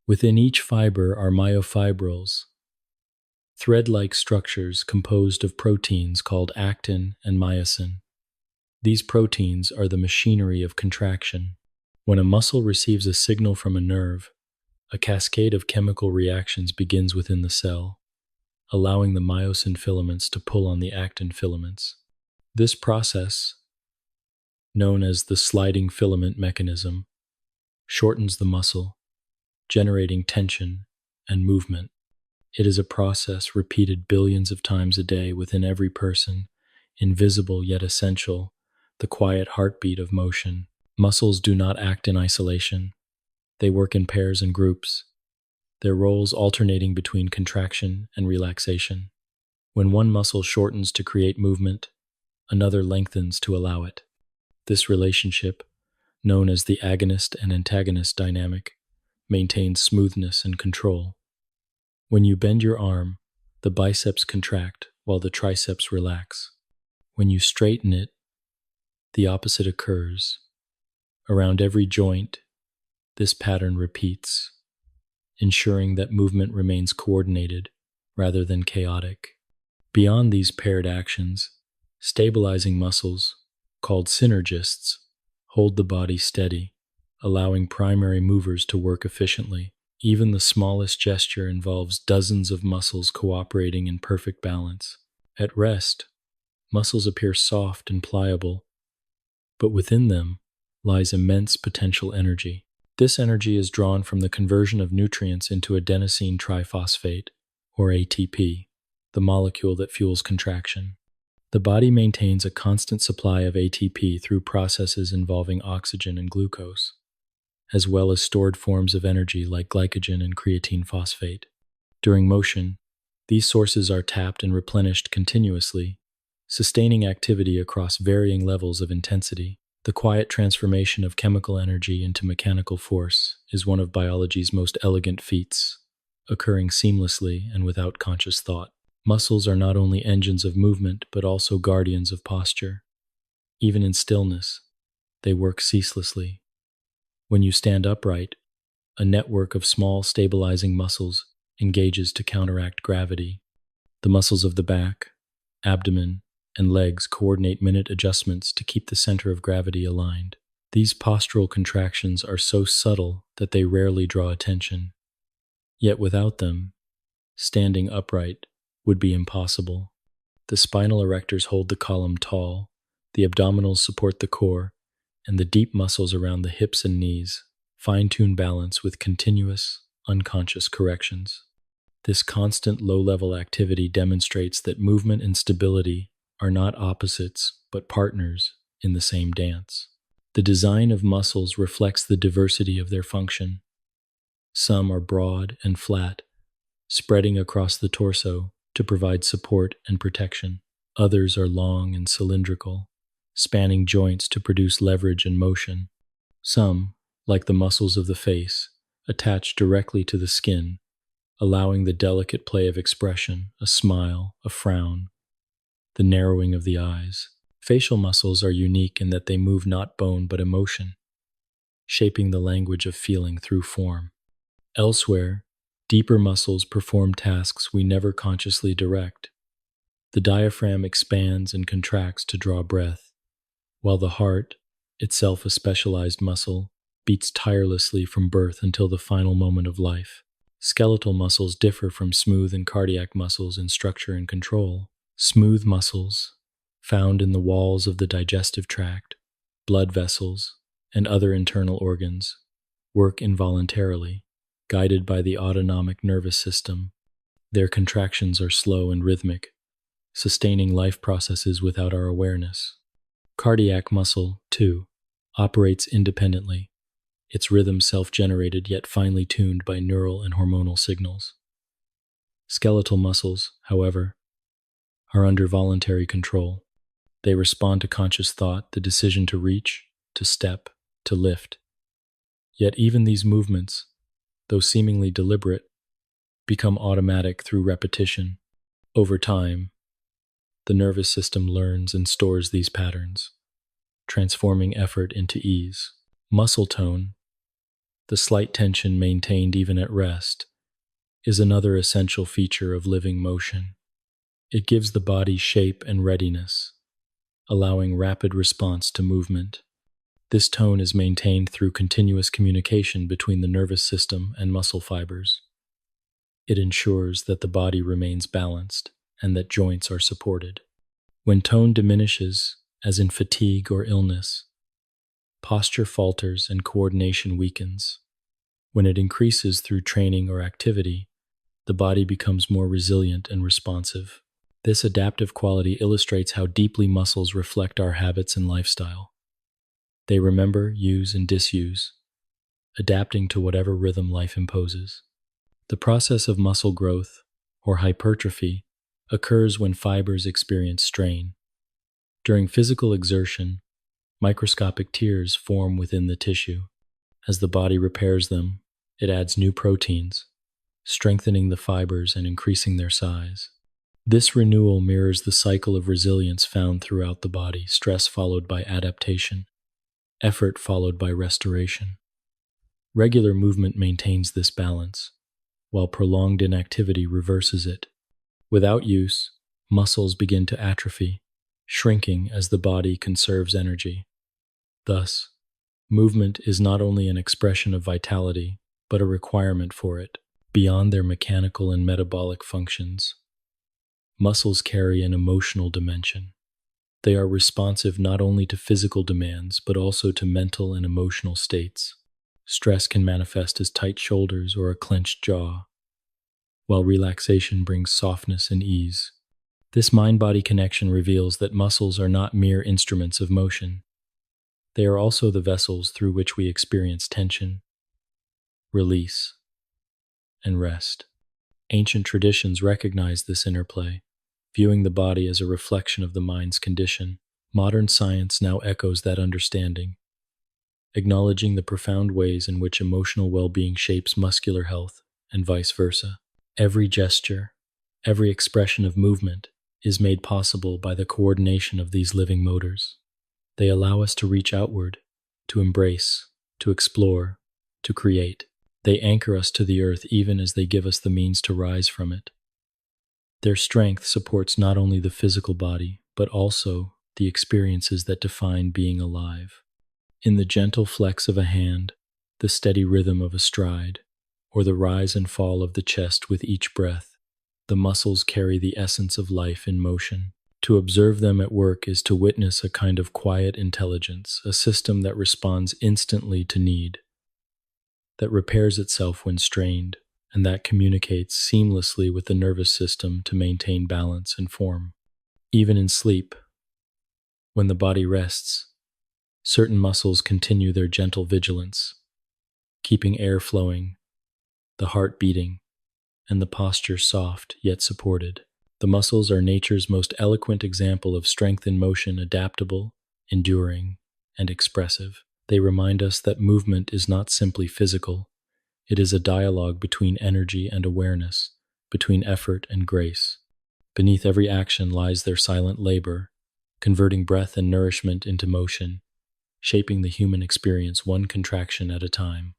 Within each fiber are myofibrils, thread-like structures composed of proteins called actin and myosin. These proteins are the machinery of contraction. When a muscle receives a signal from a nerve, a cascade of chemical reactions begins within the cell, allowing the myosin filaments to pull on the actin filaments. This process, known as the sliding filament mechanism, shortens the muscle, generating tension and movement. It is a process repeated billions of times a day within every person, invisible yet essential, the quiet heartbeat of motion. Muscles do not act in isolation. They work in pairs and groups, their roles alternating between contraction and relaxation. When one muscle shortens to create movement, another lengthens to allow it. This relationship, known as the agonist and antagonist dynamic, maintains smoothness and control. When you bend your arm, the biceps contract while the triceps relax. When you straighten it, the opposite occurs. Around every joint, this pattern repeats, ensuring that movement remains coordinated rather than chaotic. Beyond these paired actions, stabilizing muscles, called synergists, hold the body steady, allowing primary movers to work efficiently. Even the smallest gesture involves dozens of muscles cooperating in perfect balance. At rest, muscles appear soft and pliable, but within them lies immense potential energy. This energy is drawn from the conversion of nutrients into adenosine triphosphate, or ATP, the molecule that fuels contraction. The body maintains a constant supply of ATP through processes involving oxygen and glucose, as well as stored forms of energy like glycogen and creatine phosphate. During motion, these sources are tapped and replenished continuously, sustaining activity across varying levels of intensity. The quiet transformation of chemical energy into mechanical force is one of biology's most elegant feats, occurring seamlessly and without conscious thought. Muscles are not only engines of movement, but also guardians of posture. Even in stillness, they work ceaselessly. When you stand upright, a network of small stabilizing muscles engages to counteract gravity. The muscles of the back, abdomen, and legs coordinate minute adjustments to keep the center of gravity aligned. These postural contractions are so subtle that they rarely draw attention. Yet without them, standing upright would be impossible. The spinal erectors hold the column tall, the abdominals support the core, and the deep muscles around the hips and knees fine-tune balance with continuous, unconscious corrections. This constant low-level activity demonstrates that movement and stability are not opposites, but partners in the same dance. The design of muscles reflects the diversity of their function. Some are broad and flat, spreading across the torso to provide support and protection. Others are long and cylindrical, spanning joints to produce leverage and motion. Some, like the muscles of the face, attach directly to the skin, allowing the delicate play of expression, a smile, a frown, the narrowing of the eyes. Facial muscles are unique in that they move not bone but emotion, shaping the language of feeling through form. Elsewhere, deeper muscles perform tasks we never consciously direct. The diaphragm expands and contracts to draw breath, while the heart, itself a specialized muscle, beats tirelessly from birth until the final moment of life. Skeletal muscles differ from smooth and cardiac muscles in structure and control. Smooth muscles, found in the walls of the digestive tract, blood vessels, and other internal organs, work involuntarily, guided by the autonomic nervous system. Their contractions are slow and rhythmic, sustaining life processes without our awareness. Cardiac muscle, too, operates independently, its rhythm self-generated yet finely tuned by neural and hormonal signals. Skeletal muscles, however, are under voluntary control. They respond to conscious thought, the decision to reach, to step, to lift. Yet even these movements, though seemingly deliberate, become automatic through repetition. Over time, the nervous system learns and stores these patterns, transforming effort into ease. Muscle tone, the slight tension maintained even at rest, is another essential feature of living motion. It gives the body shape and readiness, allowing rapid response to movement. This tone is maintained through continuous communication between the nervous system and muscle fibers. It ensures that the body remains balanced and that joints are supported. When tone diminishes, as in fatigue or illness, posture falters and coordination weakens. When it increases through training or activity, the body becomes more resilient and responsive. This adaptive quality illustrates how deeply muscles reflect our habits and lifestyle. They remember, use, and disuse, adapting to whatever rhythm life imposes. The process of muscle growth, or hypertrophy, occurs when fibers experience strain. During physical exertion, microscopic tears form within the tissue. As the body repairs them, it adds new proteins, strengthening the fibers and increasing their size. This renewal mirrors the cycle of resilience found throughout the body: stress followed by adaptation, effort followed by restoration. Regular movement maintains this balance, while prolonged inactivity reverses it. Without use, muscles begin to atrophy, shrinking as the body conserves energy. Thus, movement is not only an expression of vitality, but a requirement for it. Beyond their mechanical and metabolic functions, muscles carry an emotional dimension. They are responsive not only to physical demands, but also to mental and emotional states. Stress can manifest as tight shoulders or a clenched jaw, while relaxation brings softness and ease. This mind-body connection reveals that muscles are not mere instruments of motion. They are also the vessels through which we experience tension, release, and rest. Ancient traditions recognize this interplay, viewing the body as a reflection of the mind's condition. Modern science now echoes that understanding, acknowledging the profound ways in which emotional well-being shapes muscular health and vice versa. Every gesture, every expression of movement is made possible by the coordination of these living motors. They allow us to reach outward, to embrace, to explore, to create. They anchor us to the earth even as they give us the means to rise from it. Their strength supports not only the physical body, but also the experiences that define being alive. In the gentle flex of a hand, the steady rhythm of a stride, or the rise and fall of the chest with each breath, the muscles carry the essence of life in motion. To observe them at work is to witness a kind of quiet intelligence, a system that responds instantly to need, that repairs itself when strained, and that communicates seamlessly with the nervous system to maintain balance and form. Even in sleep, when the body rests, certain muscles continue their gentle vigilance, keeping air flowing, the heart beating, and the posture soft yet supported. The muscles are nature's most eloquent example of strength in motion, adaptable, enduring, and expressive. They remind us that movement is not simply physical. It is a dialogue between energy and awareness, between effort and grace. Beneath every action lies their silent labor, converting breath and nourishment into motion, shaping the human experience one contraction at a time.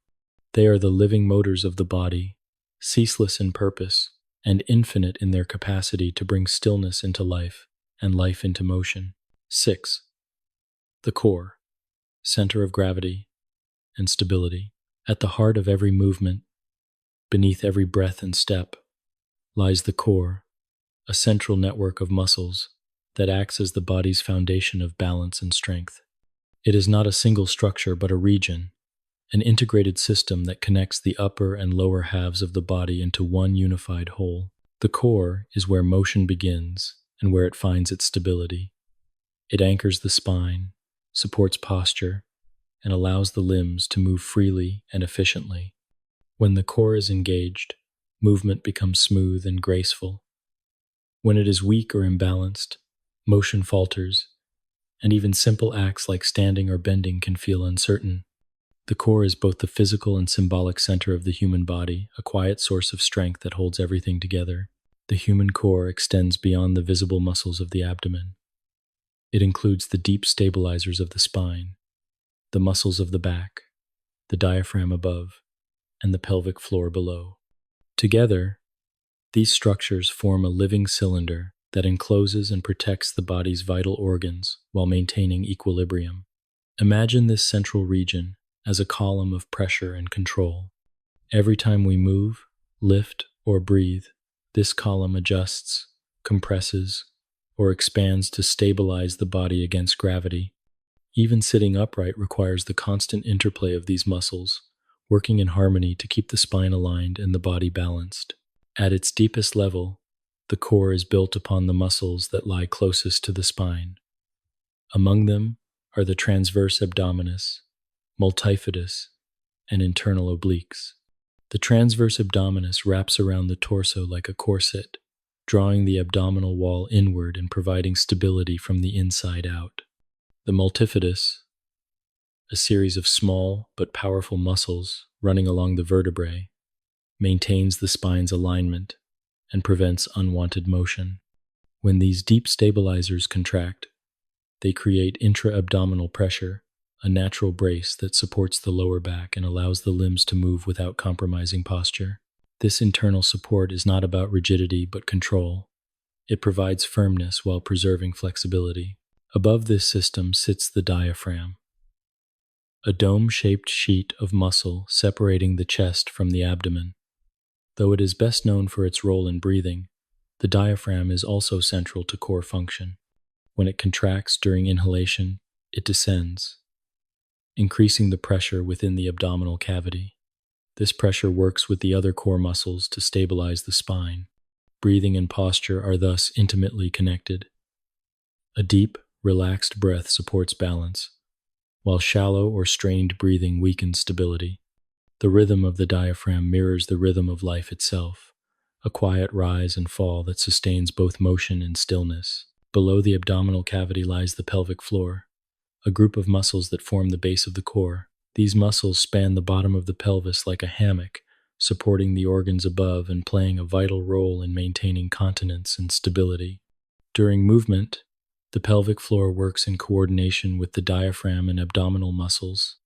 They are the living motors of the body, ceaseless in purpose, and infinite in their capacity to bring stillness into life and life into motion. 6. The core, center of gravity and stability. At the heart of every movement, beneath every breath and step, lies the core, a central network of muscles that acts as the body's foundation of balance and strength. It is not a single structure but a region, an integrated system that connects the upper and lower halves of the body into one unified whole. The core is where motion begins and where it finds its stability. It anchors the spine, supports posture, and allows the limbs to move freely and efficiently. When the core is engaged, movement becomes smooth and graceful. When it is weak or imbalanced, motion falters, and even simple acts like standing or bending can feel uncertain. The core is both the physical and symbolic center of the human body, a quiet source of strength that holds everything together. The human core extends beyond the visible muscles of the abdomen. It includes the deep stabilizers of the spine, the muscles of the back, the diaphragm above, and the pelvic floor below. Together, these structures form a living cylinder that encloses and protects the body's vital organs while maintaining equilibrium. Imagine this central region as a column of pressure and control. Every time we move, lift, or breathe, this column adjusts, compresses, or expands to stabilize the body against gravity. Even sitting upright requires the constant interplay of these muscles, working in harmony to keep the spine aligned and the body balanced. At its deepest level, the core is built upon the muscles that lie closest to the spine. Among them are the transverse abdominis, multifidus, and internal obliques. The transverse abdominis wraps around the torso like a corset, drawing the abdominal wall inward and providing stability from the inside out. The multifidus, a series of small but powerful muscles running along the vertebrae, maintains the spine's alignment and prevents unwanted motion. When these deep stabilizers contract, they create intra-abdominal pressure, a natural brace that supports the lower back and allows the limbs to move without compromising posture. This internal support is not about rigidity but control. It provides firmness while preserving flexibility. Above this system sits the diaphragm, a dome-shaped sheet of muscle separating the chest from the abdomen. Though it is best known for its role in breathing, the diaphragm is also central to core function. When it contracts during inhalation, it descends, increasing the pressure within the abdominal cavity. This pressure works with the other core muscles to stabilize the spine. Breathing and posture are thus intimately connected. A deep, relaxed breath supports balance, while shallow or strained breathing weakens stability. The rhythm of the diaphragm mirrors the rhythm of life itself, a quiet rise and fall that sustains both motion and stillness. Below the abdominal cavity lies the pelvic floor, a group of muscles that form the base of the core. These muscles span the bottom of the pelvis like a hammock, supporting the organs above and playing a vital role in maintaining continence and stability. During movement, the pelvic floor works in coordination with the diaphragm and abdominal muscles,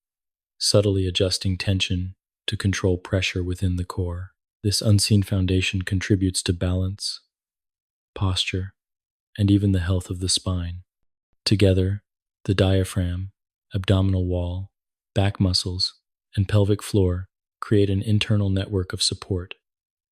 subtly adjusting tension to control pressure within the core. This unseen foundation contributes to balance, posture, and even the health of the spine. Together, the diaphragm, abdominal wall, back muscles, and pelvic floor create an internal network of support,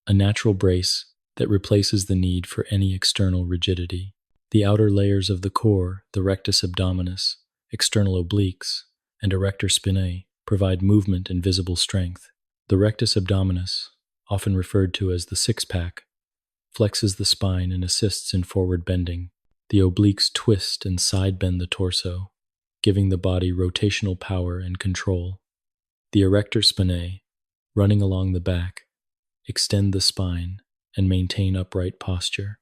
a natural brace that replaces the need for any external rigidity. The outer layers of the core, the rectus abdominis, external obliques, and erector spinae, provide movement and visible strength. The rectus abdominis, often referred to as the six-pack, flexes the spine and assists in forward bending. The obliques twist and side bend the torso, giving the body rotational power and control. The erector spinae, running along the back, extend the spine and maintain upright posture.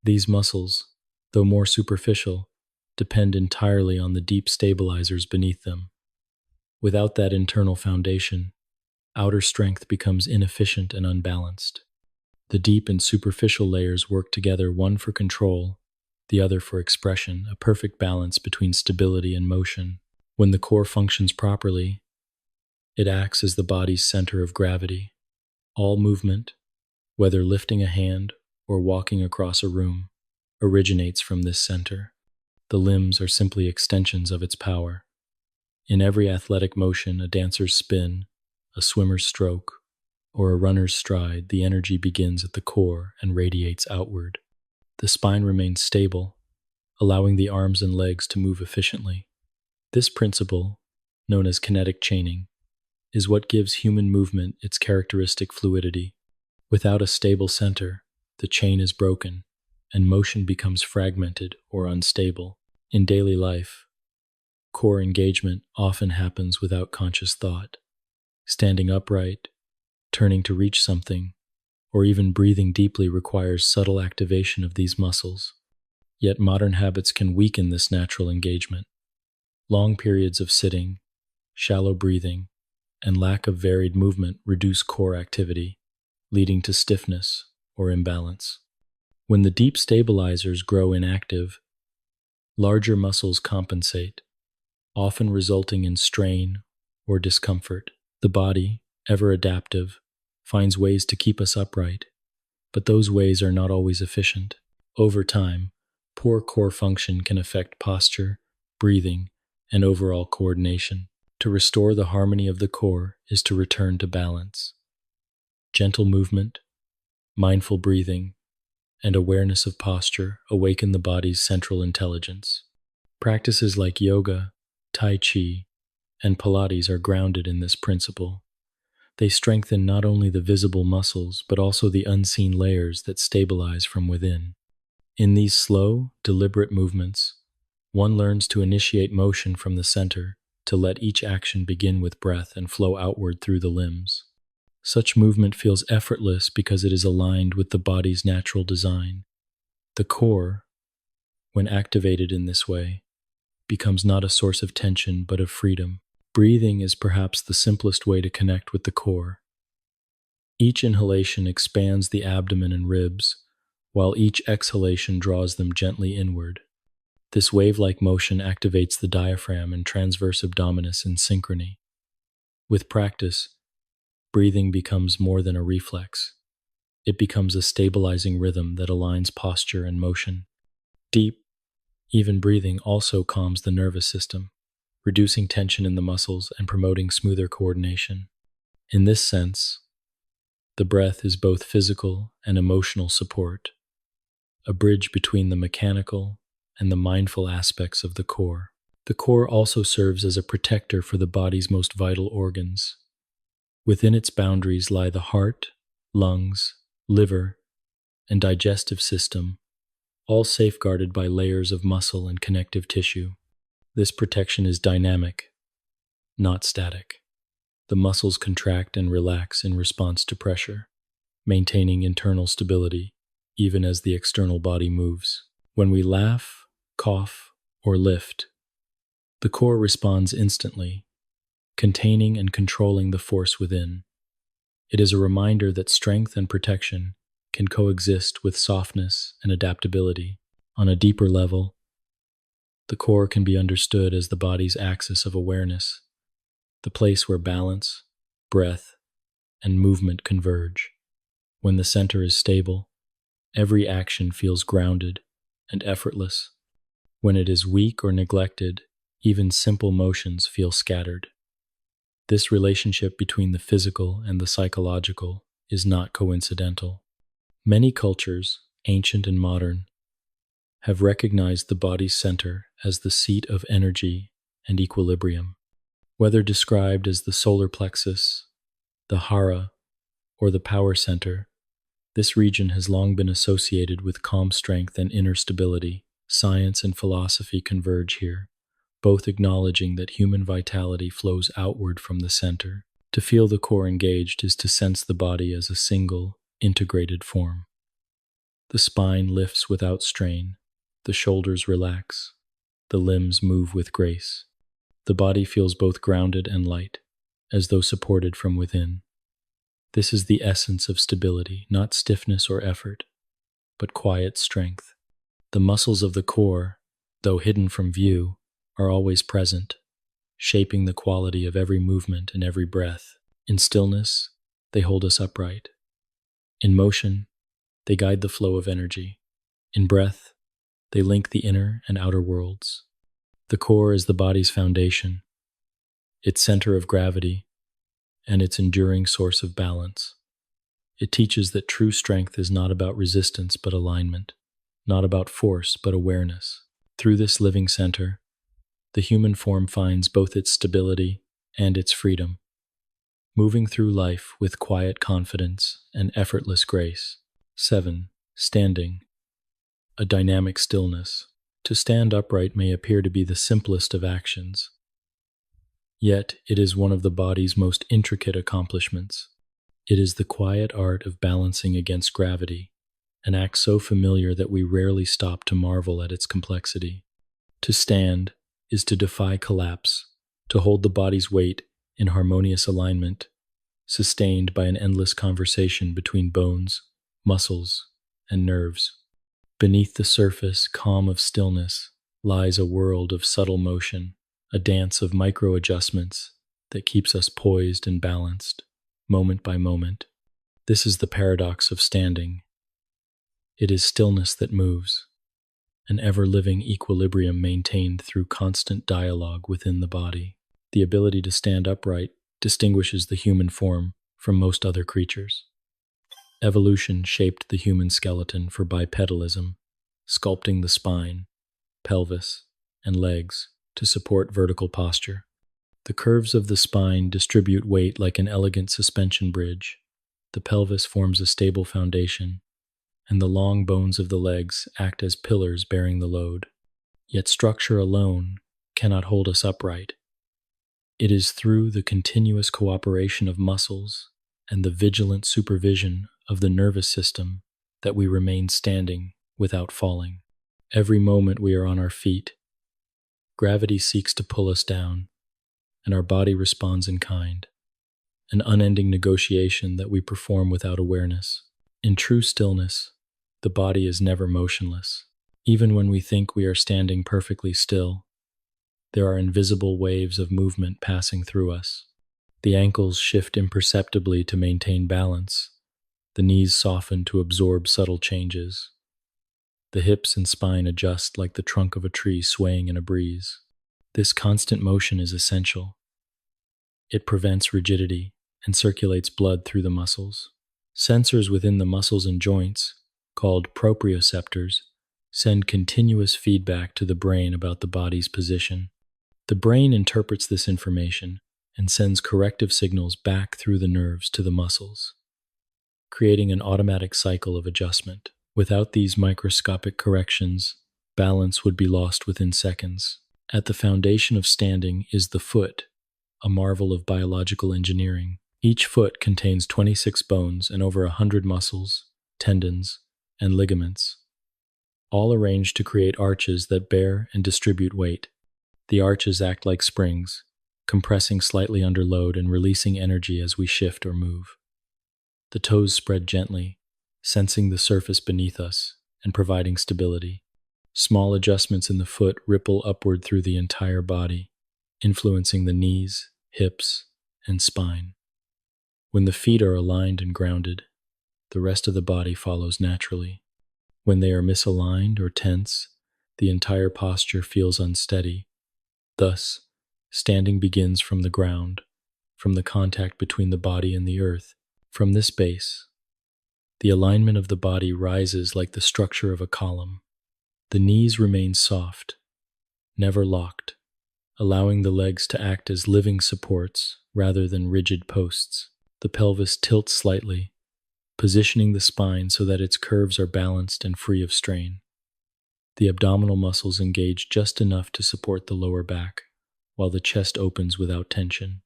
These muscles, though more superficial, depend entirely on the deep stabilizers beneath them. Without that internal foundation, outer strength becomes inefficient and unbalanced. The deep and superficial layers work together, one for control, the other for expression, a perfect balance between stability and motion. When the core functions properly, it acts as the body's center of gravity. All movement, whether lifting a hand or walking across a room, originates from this center. The limbs are simply extensions of its power. In every athletic motion, a dancer's spin, a swimmer's stroke, or a runner's stride, the energy begins at the core and radiates outward. The spine remains stable, allowing the arms and legs to move efficiently. This principle, known as kinetic chaining, is what gives human movement its characteristic fluidity. Without a stable center, the chain is broken, and motion becomes fragmented or unstable. In daily life, core engagement often happens without conscious thought. Standing upright, turning to reach something, or even breathing deeply requires subtle activation of these muscles. Yet modern habits can weaken this natural engagement. Long periods of sitting, shallow breathing, and lack of varied movement reduce core activity, leading to stiffness or imbalance. When the deep stabilizers grow inactive, larger muscles compensate, often resulting in strain or discomfort. The body, ever adaptive, finds ways to keep us upright, but those ways are not always efficient. Over time, poor core function can affect posture, breathing, and overall coordination. To restore the harmony of the core is to return to balance. Gentle movement, mindful breathing, and awareness of posture awaken the body's central intelligence. Practices like yoga, tai chi, and Pilates are grounded in this principle. They strengthen not only the visible muscles, but also the unseen layers that stabilize from within. In these slow, deliberate movements, one learns to initiate motion from the center, to let each action begin with breath and flow outward through the limbs. Such movement feels effortless because it is aligned with the body's natural design. The core, when activated in this way, becomes not a source of tension but of freedom. Breathing is perhaps the simplest way to connect with the core. Each inhalation expands the abdomen and ribs, while each exhalation draws them gently inward. This wave-like motion activates the diaphragm and transverse abdominis in synchrony. With practice, breathing becomes more than a reflex. It becomes a stabilizing rhythm that aligns posture and motion. Deep, even breathing also calms the nervous system. reducing tension in the muscles and promoting smoother coordination. In this sense, the breath is both physical and emotional support, a bridge between the mechanical and the mindful aspects of the core. The core also serves as a protector for the body's most vital organs. Within its boundaries lie the heart, lungs, liver, and digestive system, all safeguarded by layers of muscle and connective tissue. This protection is dynamic, not static. The muscles contract and relax in response to pressure, maintaining internal stability even as the external body moves. When we laugh, cough, or lift, the core responds instantly, containing and controlling the force within. It is a reminder that strength and protection can coexist with softness and adaptability. On a deeper level, the core can be understood as the body's axis of awareness, the place where balance, breath, and movement converge. When the center is stable, every action feels grounded and effortless. When it is weak or neglected, even simple motions feel scattered. This relationship between the physical and the psychological is not coincidental. Many cultures, ancient and modern, have recognized the body's center as the seat of energy and equilibrium. Whether described as the solar plexus, the hara, or the power center, this region has long been associated with calm strength and inner stability. Science and philosophy converge here, both acknowledging that human vitality flows outward from the center. To feel the core engaged is to sense the body as a single, integrated form. The spine lifts without strain, the shoulders relax, the limbs move with grace. The body feels both grounded and light, as though supported from within. This is the essence of stability, not stiffness or effort, but quiet strength. The muscles of the core, though hidden from view, are always present, shaping the quality of every movement and every breath. In stillness, they hold us upright. In motion, they guide the flow of energy. In breath, they link the inner and outer worlds. The core is the body's foundation, its center of gravity, and its enduring source of balance. It teaches that true strength is not about resistance but alignment, not about force but awareness. Through this living center, the human form finds both its stability and its freedom, moving through life with quiet confidence and effortless grace. 7. Standing. A dynamic stillness. To stand upright may appear to be the simplest of actions, yet it is one of the body's most intricate accomplishments. It is the quiet art of balancing against gravity, an act so familiar that we rarely stop to marvel at its complexity. To stand is to defy collapse, to hold the body's weight in harmonious alignment, sustained by an endless conversation between bones, muscles, and nerves. Beneath the surface calm of stillness lies a world of subtle motion, a dance of micro-adjustments that keeps us poised and balanced, moment by moment. This is the paradox of standing. It is stillness that moves, an ever-living equilibrium maintained through constant dialogue within the body. The ability to stand upright distinguishes the human form from most other creatures. Evolution shaped the human skeleton for bipedalism, sculpting the spine, pelvis, and legs to support vertical posture. The curves of the spine distribute weight like an elegant suspension bridge. The pelvis forms a stable foundation, and the long bones of the legs act as pillars bearing the load. Yet structure alone cannot hold us upright. It is through the continuous cooperation of muscles and the vigilant supervision of the nervous system that we remain standing without falling. Every moment we are on our feet, gravity seeks to pull us down, and our body responds in kind, an unending negotiation that we perform without awareness. In true stillness, the body is never motionless. Even when we think we are standing perfectly still, there are invisible waves of movement passing through us. The ankles shift imperceptibly to maintain balance. The knees soften to absorb subtle changes. The hips and spine adjust like the trunk of a tree swaying in a breeze. This constant motion is essential. It prevents rigidity and circulates blood through the muscles. Sensors within the muscles and joints, called proprioceptors, send continuous feedback to the brain about the body's position. The brain interprets this information and sends corrective signals back through the nerves to the muscles, creating an automatic cycle of adjustment. Without these microscopic corrections, balance would be lost within seconds. At the foundation of standing is the foot, a marvel of biological engineering. Each foot contains 26 bones and over 100 muscles, tendons, and ligaments, all arranged to create arches that bear and distribute weight. The arches act like springs, compressing slightly under load and releasing energy as we shift or move. The toes spread gently, sensing the surface beneath us and providing stability. Small adjustments in the foot ripple upward through the entire body, influencing the knees, hips, and spine. When the feet are aligned and grounded, the rest of the body follows naturally. When they are misaligned or tense, the entire posture feels unsteady. Thus, standing begins from the ground, from the contact between the body and the earth. From this base, the alignment of the body rises like the structure of a column. The knees remain soft, never locked, allowing the legs to act as living supports rather than rigid posts. The pelvis tilts slightly, positioning the spine so that its curves are balanced and free of strain. The abdominal muscles engage just enough to support the lower back, while the chest opens without tension.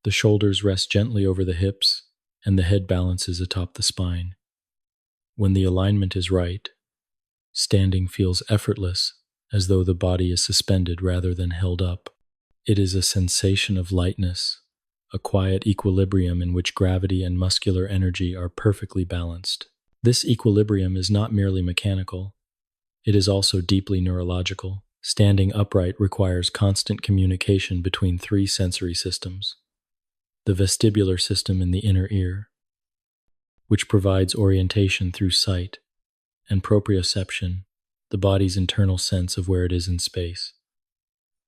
The shoulders rest gently over the hips, and the head balances atop the spine. When the alignment is right, standing feels effortless, as though the body is suspended rather than held up. It is a sensation of lightness, a quiet equilibrium in which gravity and muscular energy are perfectly balanced. This equilibrium is not merely mechanical, it is also deeply neurological. Standing upright requires constant communication between three sensory systems: the vestibular system in the inner ear, which provides orientation through sight, and proprioception, the body's internal sense of where it is in space.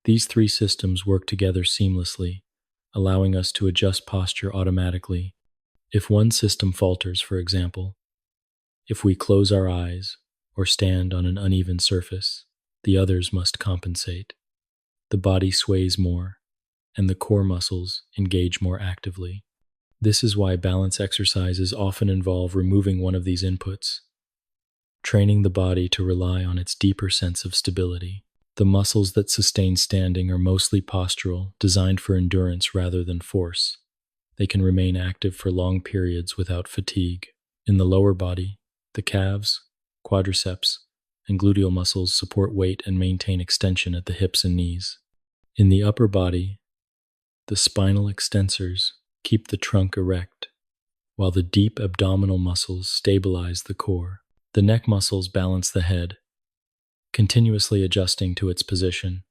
These three systems work together seamlessly, allowing us to adjust posture automatically. If one system falters, for example, if we close our eyes or stand on an uneven surface, the others must compensate. The body sways more, and the core muscles engage more actively. This is why balance exercises often involve removing one of these inputs, training the body to rely on its deeper sense of stability. The muscles that sustain standing are mostly postural, designed for endurance rather than force. They can remain active for long periods without fatigue. In the lower body, the calves, quadriceps, and gluteal muscles support weight and maintain extension at the hips and knees. In the upper body, the spinal extensors keep the trunk erect, while the deep abdominal muscles stabilize the core. The neck muscles balance the head, continuously adjusting to its position.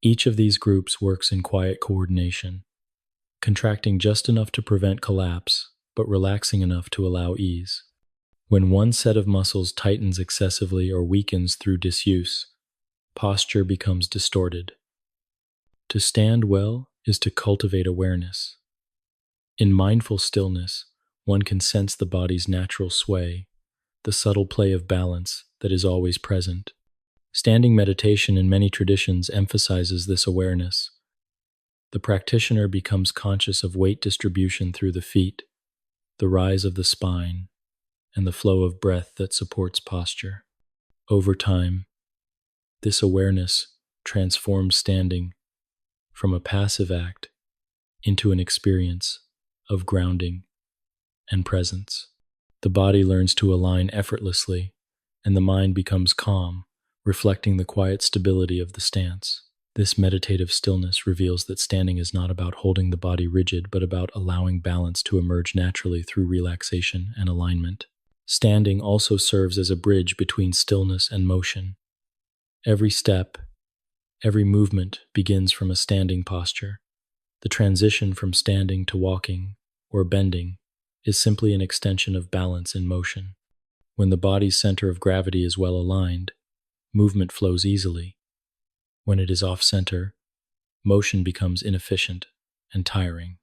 Each of these groups works in quiet coordination, contracting just enough to prevent collapse, but relaxing enough to allow ease. When one set of muscles tightens excessively or weakens through disuse, posture becomes distorted. To stand well is to cultivate awareness. In mindful stillness, one can sense the body's natural sway, the subtle play of balance that is always present. Standing meditation in many traditions emphasizes this awareness. The practitioner becomes conscious of weight distribution through the feet, the rise of the spine, and the flow of breath that supports posture. Over time, this awareness transforms standing from a passive act into an experience of grounding and presence. The body learns to align effortlessly, and the mind becomes calm, reflecting the quiet stability of the stance. This meditative stillness reveals that standing is not about holding the body rigid, but about allowing balance to emerge naturally through relaxation and alignment. Standing also serves as a bridge between stillness and motion. Every step, every movement begins from a standing posture. The transition from standing to walking or bending is simply an extension of balance in motion. When the body's center of gravity is well aligned, movement flows easily. When it is off-center, motion becomes inefficient and tiring.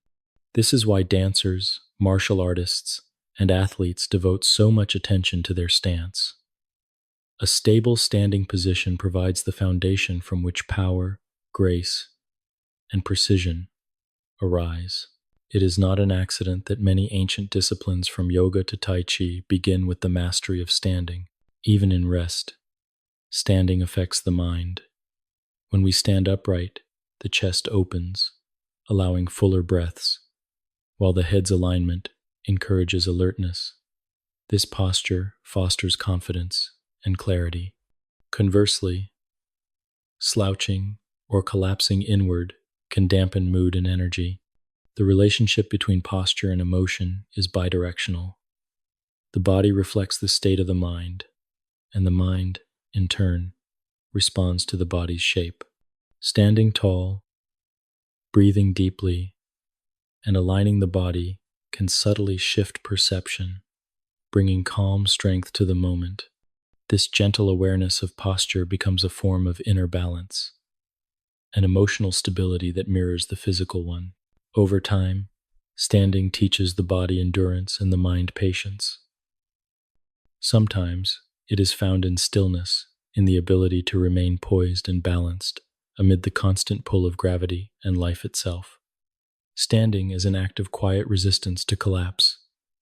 This is why dancers, martial artists, and athletes devote so much attention to their stance. A stable standing position provides the foundation from which power, grace, and precision arise. It is not an accident that many ancient disciplines from yoga to Tai Chi begin with the mastery of standing. Even in rest, standing affects the mind. When we stand upright, the chest opens, allowing fuller breaths, while the head's alignment encourages alertness. This posture fosters confidence and clarity. Conversely, slouching or collapsing inward can dampen mood and energy. The relationship between posture and emotion is bidirectional. The body reflects the state of the mind, and the mind, in turn, responds to the body's shape. Standing tall, breathing deeply, and aligning the body can subtly shift perception, bringing calm strength to the moment. This gentle awareness of posture becomes a form of inner balance, an emotional stability that mirrors the physical one. Over time, standing teaches the body endurance and the mind patience. Sometimes, it is found in stillness, in the ability to remain poised and balanced amid the constant pull of gravity and life itself. Standing is an act of quiet resistance to collapse,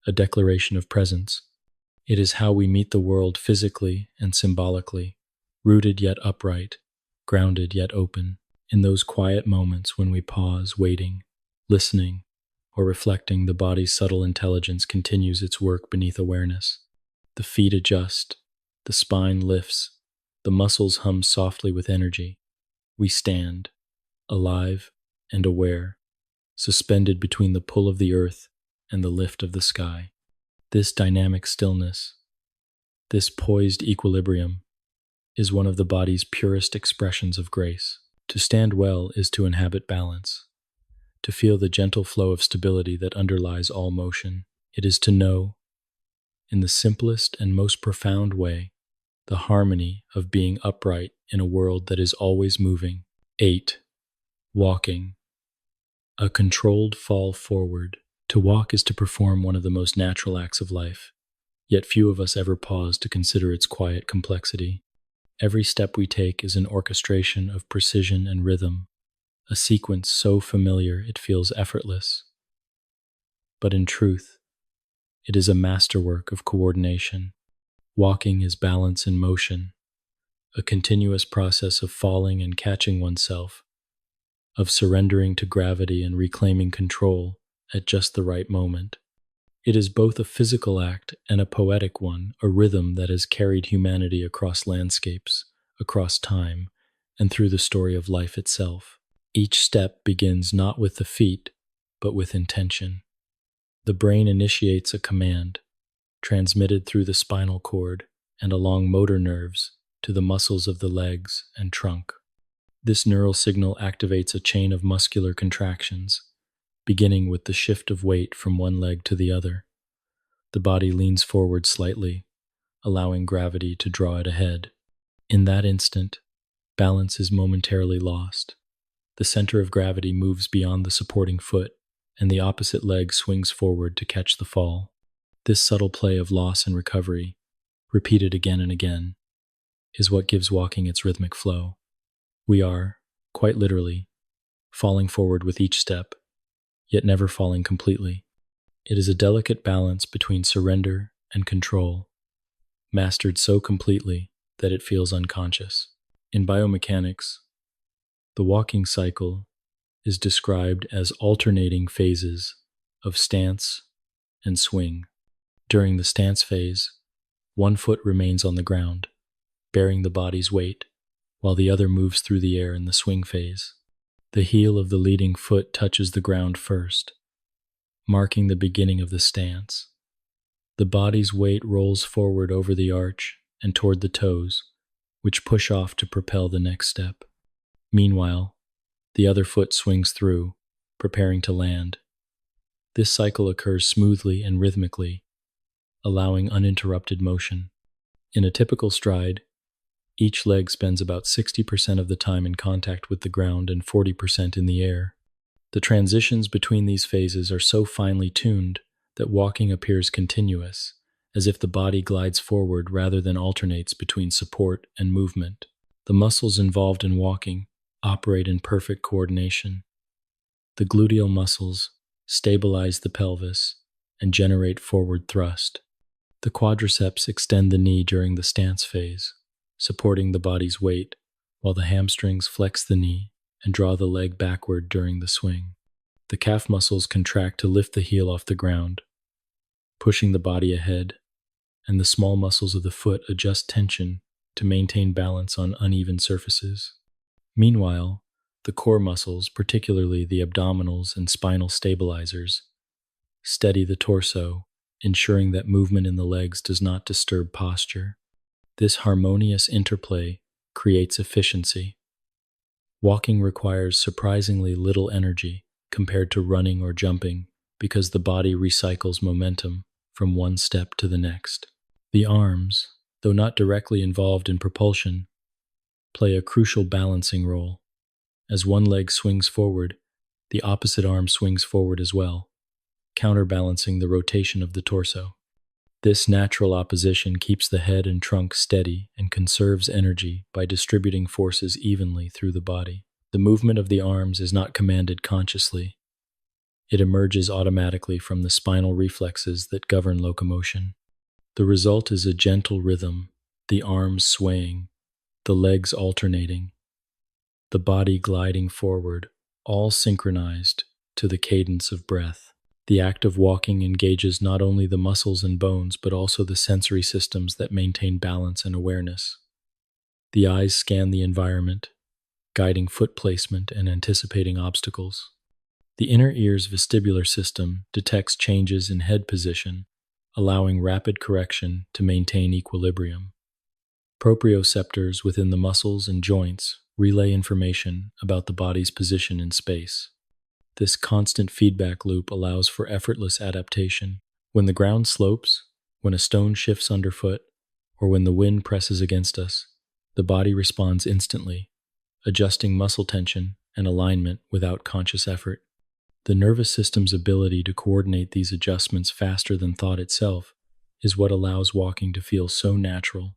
a declaration of presence. It is how we meet the world physically and symbolically, rooted yet upright, grounded yet open. In those quiet moments when we pause, waiting, listening, or reflecting, the body's subtle intelligence continues its work beneath awareness. The feet adjust, the spine lifts, the muscles hum softly with energy. We stand, alive and aware, suspended between the pull of the earth and the lift of the sky. This dynamic stillness, this poised equilibrium, is one of the body's purest expressions of grace. To stand well is to inhabit balance, to feel the gentle flow of stability that underlies all motion. It is to know, in the simplest and most profound way, the harmony of being upright in a world that is always moving. 8. Walking. A controlled fall forward. To walk is to perform one of the most natural acts of life, yet few of us ever pause to consider its quiet complexity. Every step we take is an orchestration of precision and rhythm, a sequence so familiar it feels effortless. But in truth, it is a masterwork of coordination. Walking is balance in motion, a continuous process of falling and catching oneself, of surrendering to gravity and reclaiming control at just the right moment. It is both a physical act and a poetic one, a rhythm that has carried humanity across landscapes, across time, and through the story of life itself. Each step begins not with the feet, but with intention. The brain initiates a command, transmitted through the spinal cord and along motor nerves to the muscles of the legs and trunk. This neural signal activates a chain of muscular contractions, beginning with the shift of weight from one leg to the other. The body leans forward slightly, allowing gravity to draw it ahead. In that instant, balance is momentarily lost. The center of gravity moves beyond the supporting foot, and the opposite leg swings forward to catch the fall. This subtle play of loss and recovery, repeated again and again, is what gives walking its rhythmic flow. We are, quite literally, falling forward with each step, yet never falling completely. It is a delicate balance between surrender and control, mastered so completely that it feels unconscious. In biomechanics, the walking cycle is described as alternating phases of stance and swing. During the stance phase, one foot remains on the ground, bearing the body's weight, while the other moves through the air in the swing phase. The heel of the leading foot touches the ground first, marking the beginning of the stance. The body's weight rolls forward over the arch and toward the toes, which push off to propel the next step. Meanwhile, the other foot swings through, preparing to land. This cycle occurs smoothly and rhythmically, allowing uninterrupted motion. In a typical stride, Each leg spends about 60% of the time in contact with the ground and 40% in the air. The transitions between these phases are so finely tuned that walking appears continuous, as if the body glides forward rather than alternates between support and movement. The muscles involved in walking operate in perfect coordination. The gluteal muscles stabilize the pelvis and generate forward thrust. The quadriceps extend the knee during the stance phase, supporting the body's weight, while the hamstrings flex the knee and draw the leg backward during the swing. The calf muscles contract to lift the heel off the ground, pushing the body ahead, and the small muscles of the foot adjust tension to maintain balance on uneven surfaces. Meanwhile, the core muscles, particularly the abdominals and spinal stabilizers, steady the torso, ensuring that movement in the legs does not disturb posture. This harmonious interplay creates efficiency. Walking requires surprisingly little energy compared to running or jumping because the body recycles momentum from one step to the next. The arms, though not directly involved in propulsion, play a crucial balancing role. As one leg swings forward, the opposite arm swings forward as well, counterbalancing the rotation of the torso. This natural opposition keeps the head and trunk steady and conserves energy by distributing forces evenly through the body. The movement of the arms is not commanded consciously. It emerges automatically from the spinal reflexes that govern locomotion. The result is a gentle rhythm, the arms swaying, the legs alternating, the body gliding forward, all synchronized to the cadence of breath. The act of walking engages not only the muscles and bones, but also the sensory systems that maintain balance and awareness. The eyes scan the environment, guiding foot placement and anticipating obstacles. The inner ear's vestibular system detects changes in head position, allowing rapid correction to maintain equilibrium. Proprioceptors within the muscles and joints relay information about the body's position in space. This constant feedback loop allows for effortless adaptation. When the ground slopes, when a stone shifts underfoot, or when the wind presses against us, the body responds instantly, adjusting muscle tension and alignment without conscious effort. The nervous system's ability to coordinate these adjustments faster than thought itself is what allows walking to feel so natural.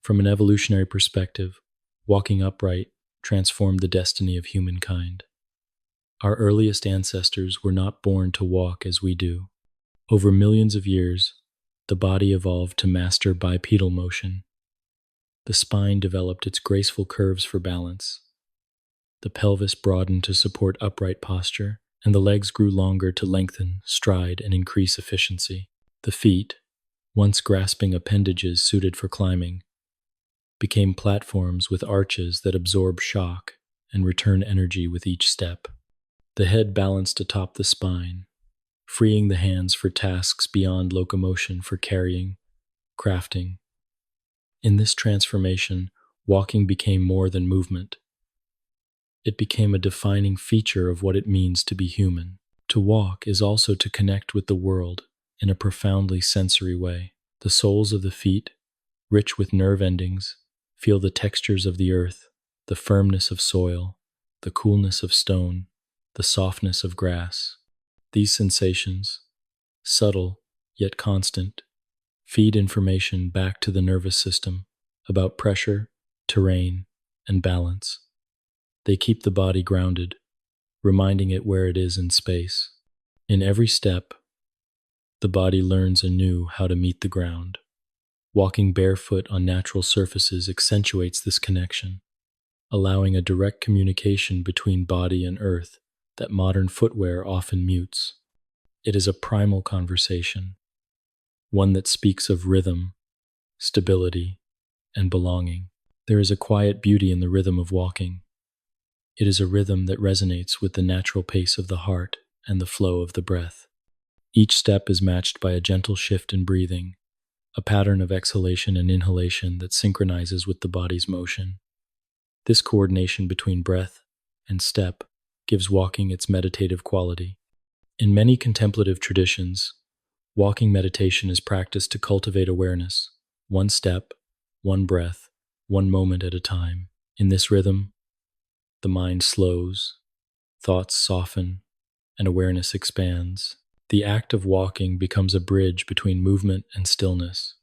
From an evolutionary perspective, walking upright transformed the destiny of humankind. Our earliest ancestors were not born to walk as we do. Over millions of years, the body evolved to master bipedal motion. The spine developed its graceful curves for balance. The pelvis broadened to support upright posture, and the legs grew longer to lengthen, stride, and increase efficiency. The feet, once grasping appendages suited for climbing, became platforms with arches that absorb shock and return energy with each step. The head balanced atop the spine, freeing the hands for tasks beyond locomotion for carrying, crafting. In this transformation, walking became more than movement. It became a defining feature of what it means to be human. To walk is also to connect with the world in a profoundly sensory way. The soles of the feet, rich with nerve endings, feel the textures of the earth, the firmness of soil, the coolness of stone, the softness of grass. These sensations, subtle yet constant, feed information back to the nervous system about pressure, terrain, and balance. They keep the body grounded, reminding it where it is in space. In every step, the body learns anew how to meet the ground. Walking barefoot on natural surfaces accentuates this connection, allowing a direct communication between body and earth that modern footwear often mutes. It is a primal conversation, one that speaks of rhythm, stability, and belonging. There is a quiet beauty in the rhythm of walking. It is a rhythm that resonates with the natural pace of the heart and the flow of the breath. Each step is matched by a gentle shift in breathing, a pattern of exhalation and inhalation that synchronizes with the body's motion. This coordination between breath and step gives walking its meditative quality. In many contemplative traditions, walking meditation is practiced to cultivate awareness, one step, one breath, one moment at a time. In this rhythm, the mind slows, thoughts soften, and awareness expands. The act of walking becomes a bridge between movement and stillness,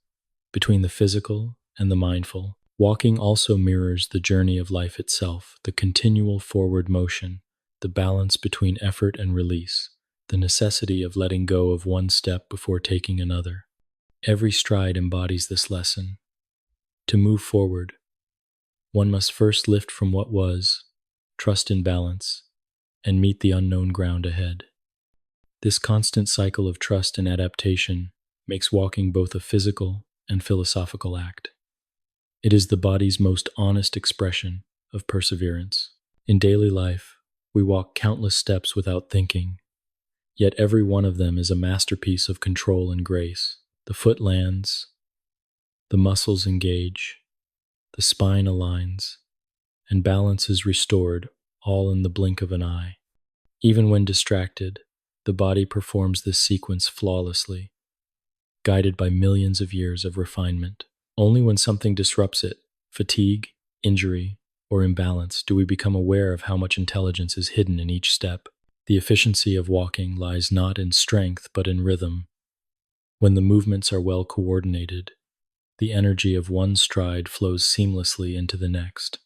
between the physical and the mindful. Walking also mirrors the journey of life itself, the continual forward motion, the balance between effort and release, the necessity of letting go of one step before taking another. Every stride embodies this lesson. To move forward, one must first lift from what was, trust in balance, and meet the unknown ground ahead. This constant cycle of trust and adaptation makes walking both a physical and philosophical act. It is the body's most honest expression of perseverance. In daily life, we walk countless steps without thinking, yet every one of them is a masterpiece of control and grace. The foot lands, the muscles engage, the spine aligns, and balance is restored, all in the blink of an eye. Even when distracted, the body performs this sequence flawlessly, guided by millions of years of refinement. Only when something disrupts it, fatigue, injury, or imbalance, do we become aware of how much intelligence is hidden in each step. The efficiency of walking lies not in strength but in rhythm. When the movements are well coordinated, the energy of one stride flows seamlessly into the next.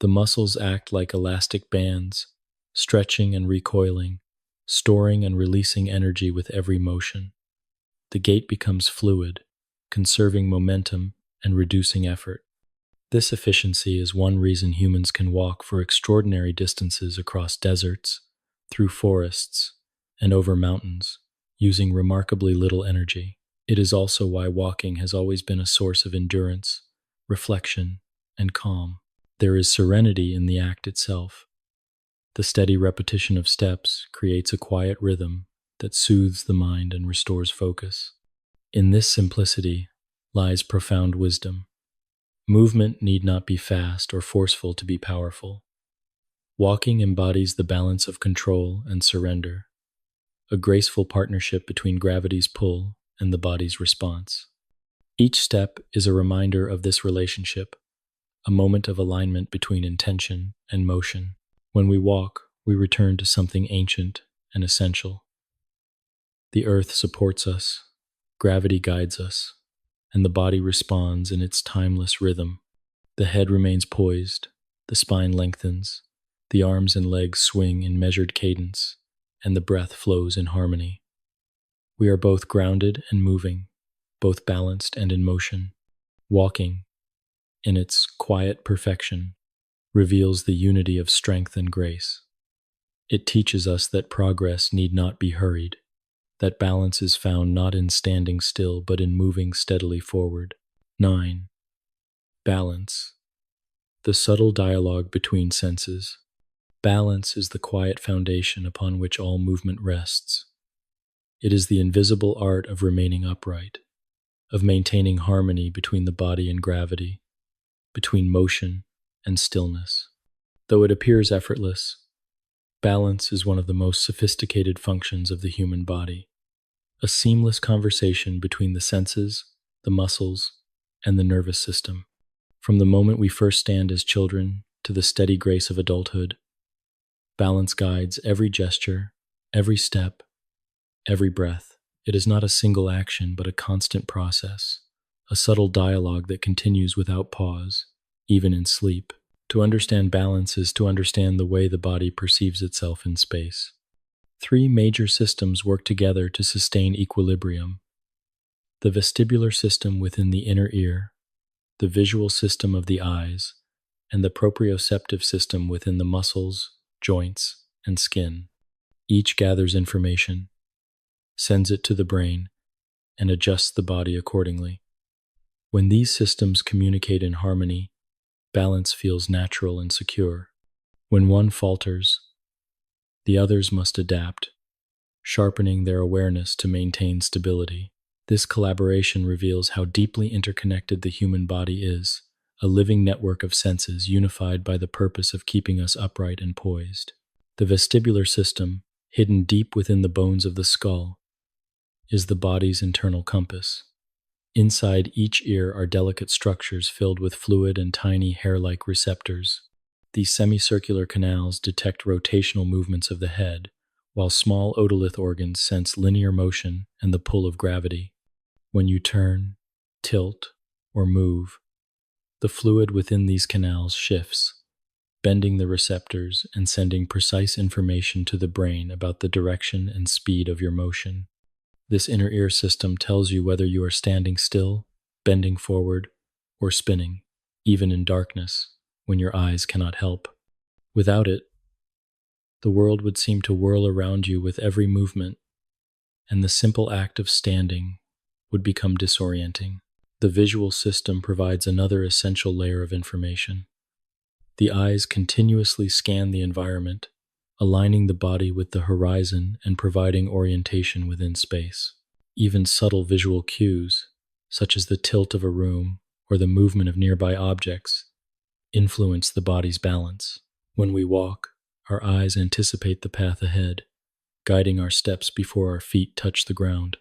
The muscles act like elastic bands, stretching and recoiling, storing and releasing energy with every motion. The gait becomes fluid, conserving momentum and reducing effort. This efficiency is one reason humans can walk for extraordinary distances across deserts, through forests, and over mountains, using remarkably little energy. It is also why walking has always been a source of endurance, reflection, and calm. There is serenity in the act itself. The steady repetition of steps creates a quiet rhythm that soothes the mind and restores focus. In this simplicity lies profound wisdom. Movement need not be fast or forceful to be powerful. Walking embodies the balance of control and surrender, a graceful partnership between gravity's pull and the body's response. Each step is a reminder of this relationship, a moment of alignment between intention and motion. When we walk, we return to something ancient and essential. The earth supports us, gravity guides us, and the body responds in its timeless rhythm. The head remains poised, the spine lengthens, the arms and legs swing in measured cadence, and the breath flows in harmony. We are both grounded and moving, both balanced and in motion. Walking, in its quiet perfection, reveals the unity of strength and grace. It teaches us that progress need not be hurried, that balance is found not in standing still but in moving steadily forward. 9. Balance. The subtle dialogue between senses. Balance is the quiet foundation upon which all movement rests. It is the invisible art of remaining upright, of maintaining harmony between the body and gravity, between motion and stillness. Though it appears effortless, balance is one of the most sophisticated functions of the human body, a seamless conversation between the senses, the muscles, and the nervous system. From the moment we first stand as children to the steady grace of adulthood, balance guides every gesture, every step, every breath. It is not a single action, but a constant process, a subtle dialogue that continues without pause, even in sleep. To understand balance is to understand the way the body perceives itself in space. 3 major systems work together to sustain equilibrium: the vestibular system within the inner ear, the visual system of the eyes, and the proprioceptive system within the muscles, joints, and skin. Each gathers information, sends it to the brain, and adjusts the body accordingly. When these systems communicate in harmony, balance feels natural and secure. When one falters, the others must adapt, sharpening their awareness to maintain stability. This collaboration reveals how deeply interconnected the human body is, a living network of senses unified by the purpose of keeping us upright and poised. The vestibular system, hidden deep within the bones of the skull, is the body's internal compass. Inside each ear are delicate structures filled with fluid and tiny hair-like receptors. These semicircular canals detect rotational movements of the head, while small otolith organs sense linear motion and the pull of gravity. When you turn, tilt, or move, the fluid within these canals shifts, bending the receptors and sending precise information to the brain about the direction and speed of your motion. This inner ear system tells you whether you are standing still, bending forward, or spinning, even in darkness, when your eyes cannot help. Without it, the world would seem to whirl around you with every movement, and the simple act of standing would become disorienting. The visual system provides another essential layer of information. The eyes continuously scan the environment, aligning the body with the horizon and providing orientation within space. Even subtle visual cues, such as the tilt of a room or the movement of nearby objects, influence the body's balance. When we walk, our eyes anticipate the path ahead, guiding our steps before our feet touch the ground.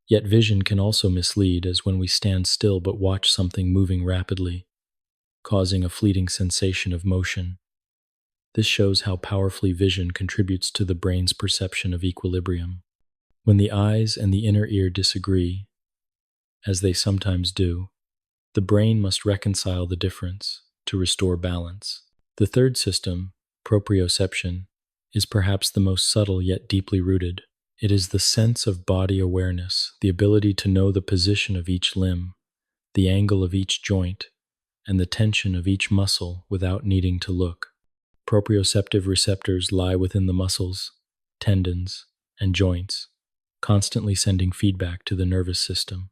Yet vision can also mislead, as when we stand still but watch something moving rapidly, causing a fleeting sensation of motion. This shows how powerfully vision contributes to the brain's perception of equilibrium. When the eyes and the inner ear disagree, as they sometimes do, the brain must reconcile the difference to restore balance. The third system, proprioception, is perhaps the most subtle yet deeply rooted. It is the sense of body awareness, the ability to know the position of each limb, the angle of each joint, and the tension of each muscle without needing to look. Proprioceptive receptors lie within the muscles, tendons, and joints, constantly sending feedback to the nervous system.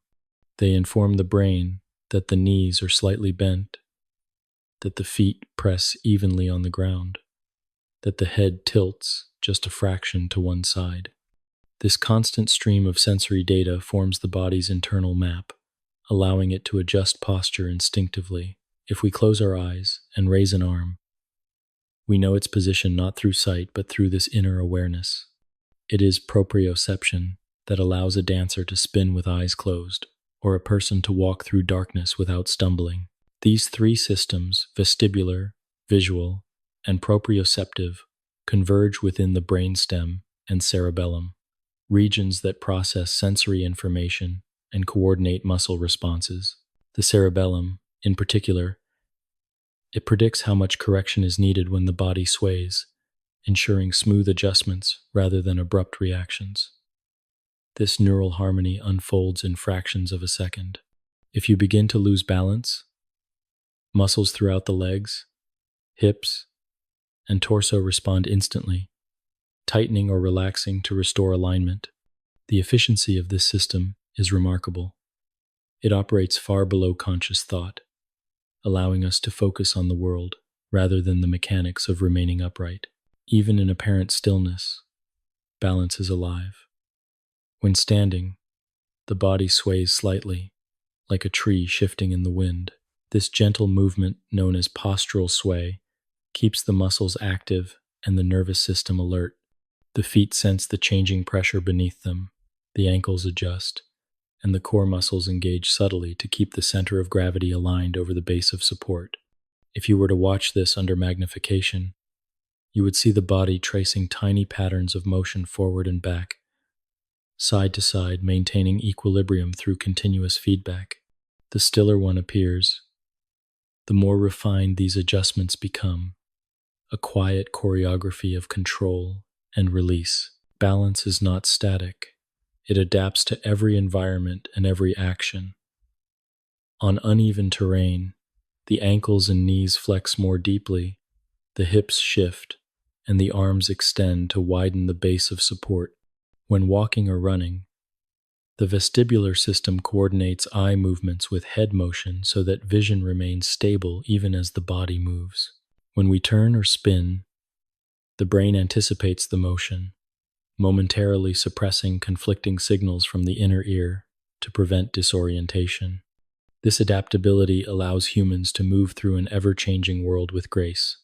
They inform the brain that the knees are slightly bent, that the feet press evenly on the ground, that the head tilts just a fraction to one side. This constant stream of sensory data forms the body's internal map, allowing it to adjust posture instinctively. If we close our eyes and raise an arm, we know its position not through sight but through this inner awareness. It is proprioception that allows a dancer to spin with eyes closed, or a person to walk through darkness without stumbling. These three systems, vestibular, visual, and proprioceptive, converge within the brainstem and cerebellum, regions that process sensory information and coordinate muscle responses. The cerebellum, in particular, it predicts how much correction is needed when the body sways, ensuring smooth adjustments rather than abrupt reactions. This neural harmony unfolds in fractions of a second. If you begin to lose balance, muscles throughout the legs, hips, and torso respond instantly, tightening or relaxing to restore alignment. The efficiency of this system is remarkable. It operates far below conscious thought, allowing us to focus on the world rather than the mechanics of remaining upright. Even in apparent stillness, balance is alive. When standing, the body sways slightly, like a tree shifting in the wind. This gentle movement, known as postural sway, keeps the muscles active and the nervous system alert. The feet sense the changing pressure beneath them, the ankles adjust, and the core muscles engage subtly to keep the center of gravity aligned over the base of support. If you were to watch this under magnification, you would see the body tracing tiny patterns of motion forward and back, side to side, maintaining equilibrium through continuous feedback. The stiller one appears, the more refined these adjustments become, a quiet choreography of control and release. Balance is not static. It adapts to every environment and every action. On uneven terrain, the ankles and knees flex more deeply, the hips shift, and the arms extend to widen the base of support. When walking or running, the vestibular system coordinates eye movements with head motion so that vision remains stable even as the body moves. When we turn or spin, the brain anticipates the motion, momentarily suppressing conflicting signals from the inner ear to prevent disorientation. This adaptability allows humans to move through an ever-changing world with grace.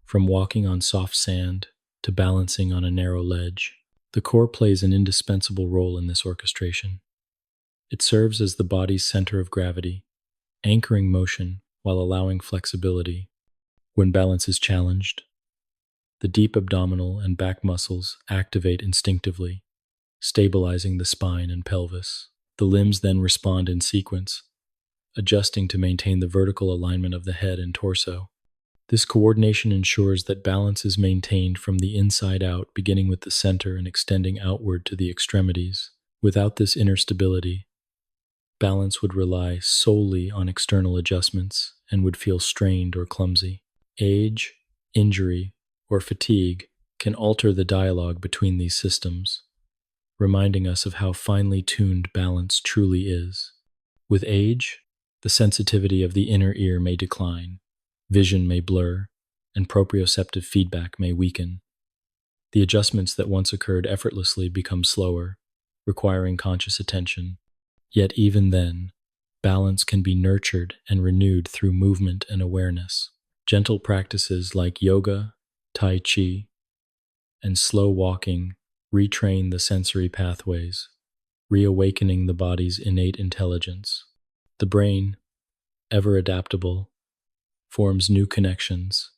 From walking on soft sand to balancing on a narrow ledge, the core plays an indispensable role in this orchestration. It serves as the body's center of gravity, anchoring motion while allowing flexibility. When balance is challenged, the deep abdominal and back muscles activate instinctively, stabilizing the spine and pelvis. The limbs then respond in sequence, adjusting to maintain the vertical alignment of the head and torso. This coordination ensures that balance is maintained from the inside out, beginning with the center and extending outward to the extremities. Without this inner stability, balance would rely solely on external adjustments and would feel strained or clumsy. Age, injury, or fatigue can alter the dialogue between these systems, reminding us of how finely tuned balance truly is. With age, the sensitivity of the inner ear may decline, vision may blur, and proprioceptive feedback may weaken. The adjustments that once occurred effortlessly become slower, requiring conscious attention. Yet even then, balance can be nurtured and renewed through movement and awareness. Gentle practices like yoga, tai chi, and slow walking retrain the sensory pathways, reawakening the body's innate intelligence. The brain, ever adaptable, forms new connections.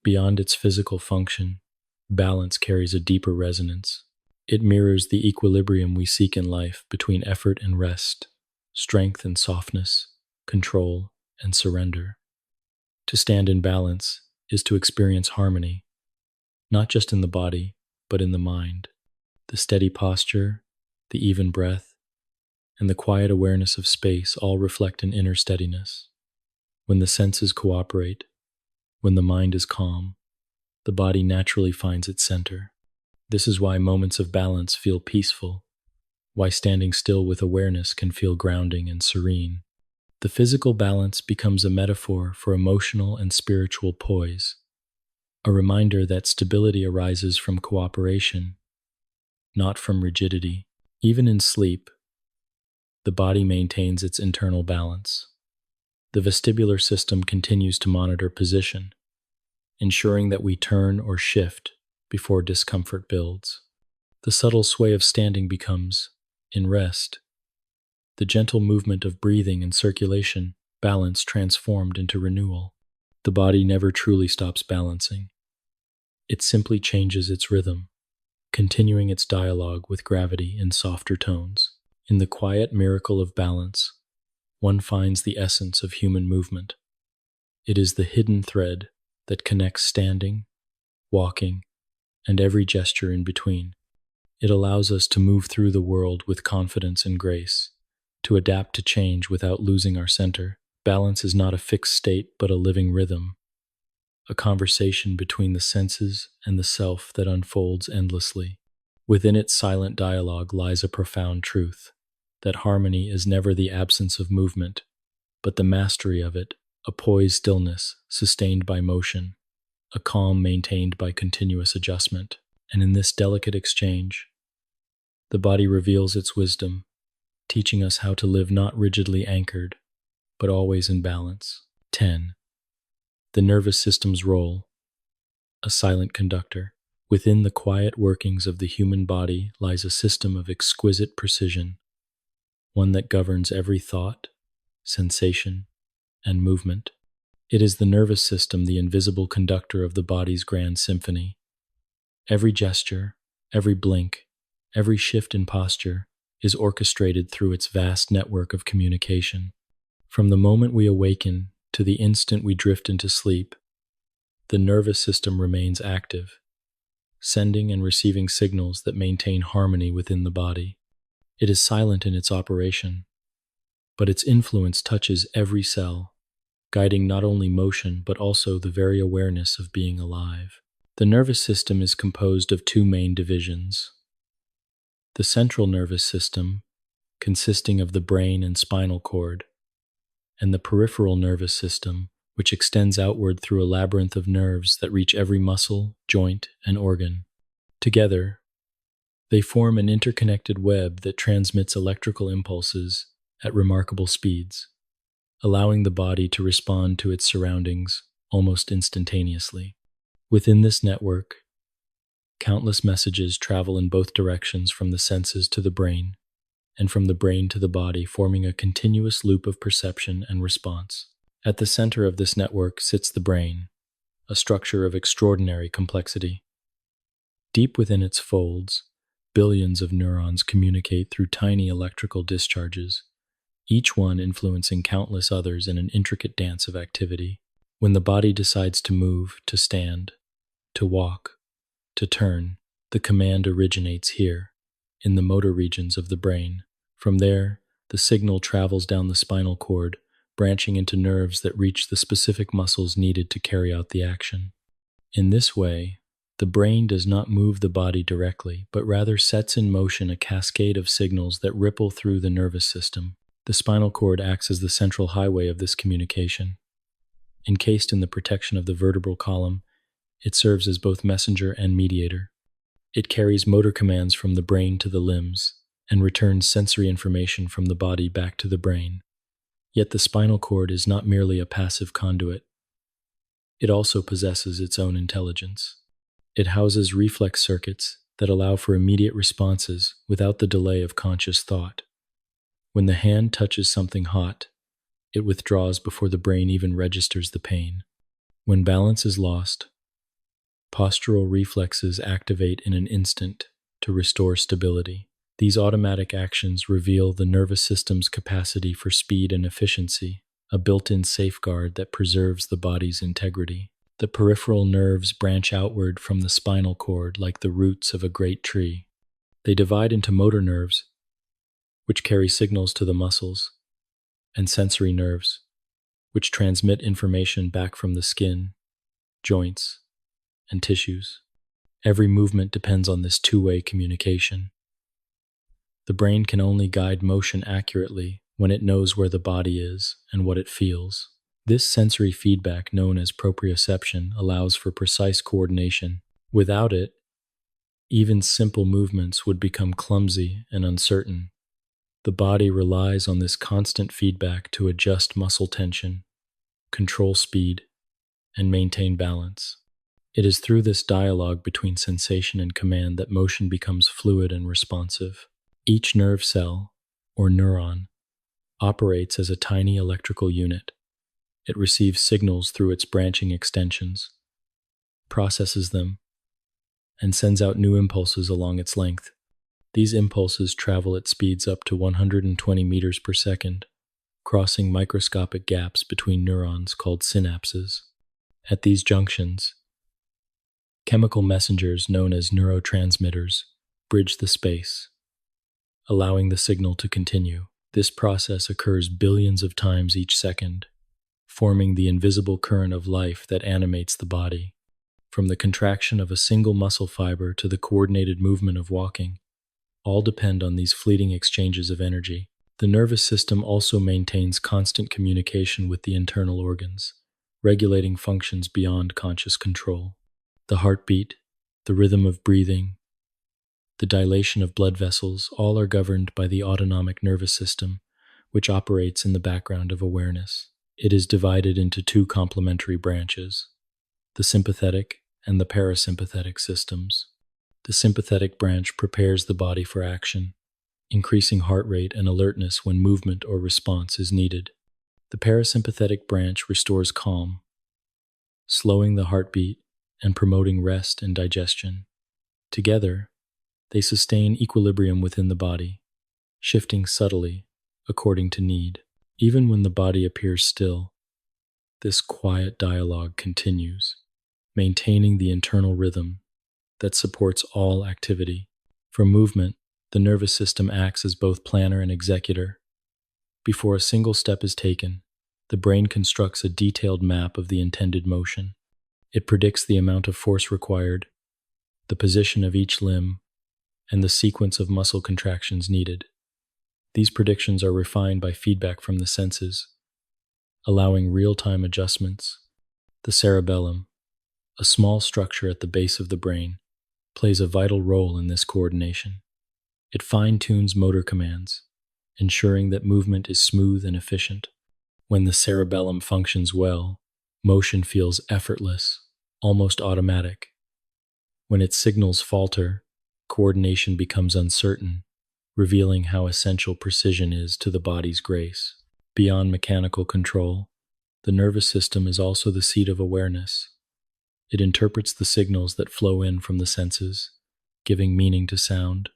Beyond its physical function, balance carries a deeper resonance. It mirrors the equilibrium we seek in life between effort and rest, strength and softness, control and surrender. To stand in balance is to experience harmony, not just in the body, but in the mind. The steady posture, the even breath, and the quiet awareness of space all reflect an inner steadiness. When the senses cooperate, when the mind is calm, the body naturally finds its center. This is why moments of balance feel peaceful, why standing still with awareness can feel grounding and serene. The physical balance becomes a metaphor for emotional and spiritual poise, a reminder that stability arises from cooperation, not from rigidity. Even in sleep, the body maintains its internal balance. The vestibular system continues to monitor position, ensuring that we turn or shift before discomfort builds. The subtle sway of standing becomes, in rest, the gentle movement of breathing and circulation, balance transformed into renewal. The body never truly stops balancing. It simply changes its rhythm, continuing its dialogue with gravity in softer tones. In the quiet miracle of balance, one finds the essence of human movement. It is the hidden thread that connects standing, walking, and every gesture in between. It allows us to move through the world with confidence and grace, to adapt to change without losing our center. Balance is not a fixed state, but a living rhythm, a conversation between the senses and the self that unfolds endlessly. Within its silent dialogue lies a profound truth, that harmony is never the absence of movement, but the mastery of it, a poised stillness sustained by motion, a calm maintained by continuous adjustment. And in this delicate exchange, the body reveals its wisdom, teaching us how to live not rigidly anchored, but always in balance. 10. The nervous system's role, a silent conductor. Within the quiet workings of the human body lies a system of exquisite precision, one that governs every thought, sensation, and movement. It is the nervous system, the invisible conductor of the body's grand symphony. Every gesture, every blink, every shift in posture is orchestrated through its vast network of communication. From the moment we awaken to the instant we drift into sleep, the nervous system remains active, sending and receiving signals that maintain harmony within the body. It is silent in its operation, but its influence touches every cell, guiding not only motion but also the very awareness of being alive. The nervous system is composed of two main divisions. The central nervous system, consisting of the brain and spinal cord, and the peripheral nervous system, which extends outward through a labyrinth of nerves that reach every muscle, joint, and organ. Together, they form an interconnected web that transmits electrical impulses at remarkable speeds, allowing the body to respond to its surroundings almost instantaneously. Within this network, countless messages travel in both directions from the senses to the brain, and from the brain to the body, forming a continuous loop of perception and response. At the center of this network sits the brain, a structure of extraordinary complexity. Deep within its folds, billions of neurons communicate through tiny electrical discharges, each one influencing countless others in an intricate dance of activity. When the body decides to move, to stand, to walk, to turn, the command originates here, in the motor regions of the brain. From there, the signal travels down the spinal cord, branching into nerves that reach the specific muscles needed to carry out the action. In this way, the brain does not move the body directly, but rather sets in motion a cascade of signals that ripple through the nervous system. The spinal cord acts as the central highway of this communication. Encased in the protection of the vertebral column, it serves as both messenger and mediator. It carries motor commands from the brain to the limbs and returns sensory information from the body back to the brain. Yet the spinal cord is not merely a passive conduit. It also possesses its own intelligence. It houses reflex circuits that allow for immediate responses without the delay of conscious thought. When the hand touches something hot, it withdraws before the brain even registers the pain. When balance is lost, postural reflexes activate in an instant to restore stability. These automatic actions reveal the nervous system's capacity for speed and efficiency, a built-in safeguard that preserves the body's integrity. The peripheral nerves branch outward from the spinal cord like the roots of a great tree. They divide into motor nerves, which carry signals to the muscles, and sensory nerves, which transmit information back from the skin, joints, and tissues. Every movement depends on this two-way communication. The brain can only guide motion accurately when it knows where the body is and what it feels. This sensory feedback, known as proprioception, allows for precise coordination. Without it, even simple movements would become clumsy and uncertain. The body relies on this constant feedback to adjust muscle tension, control speed, and maintain balance. It is through this dialogue between sensation and command that motion becomes fluid and responsive. Each nerve cell, or neuron, operates as a tiny electrical unit. It receives signals through its branching extensions, processes them, and sends out new impulses along its length. These impulses travel at speeds up to 120 meters per second, crossing microscopic gaps between neurons called synapses. At these junctions, chemical messengers known as neurotransmitters bridge the space, allowing the signal to continue. This process occurs billions of times each second, forming the invisible current of life that animates the body. From the contraction of a single muscle fiber to the coordinated movement of walking, all depend on these fleeting exchanges of energy. The nervous system also maintains constant communication with the internal organs, regulating functions beyond conscious control. The heartbeat, the rhythm of breathing, the dilation of blood vessels, all are governed by the autonomic nervous system, which operates in the background of awareness. It is divided into two complementary branches, the sympathetic and the parasympathetic systems. The sympathetic branch prepares the body for action, increasing heart rate and alertness when movement or response is needed. The parasympathetic branch restores calm, slowing the heartbeat and promoting rest and digestion. Together, they sustain equilibrium within the body, shifting subtly according to need. Even when the body appears still, this quiet dialogue continues, maintaining the internal rhythm that supports all activity. For movement, the nervous system acts as both planner and executor. Before a single step is taken, the brain constructs a detailed map of the intended motion. It predicts the amount of force required, the position of each limb, and the sequence of muscle contractions needed. These predictions are refined by feedback from the senses, allowing real-time adjustments. The cerebellum, a small structure at the base of the brain, plays a vital role in this coordination. It fine-tunes motor commands, ensuring that movement is smooth and efficient. When the cerebellum functions well, motion feels effortless, almost automatic. When its signals falter, coordination becomes uncertain, revealing how essential precision is to the body's grace. Beyond mechanical control, the nervous system is also the seat of awareness. It interprets the signals that flow in from the senses, giving meaning to sound,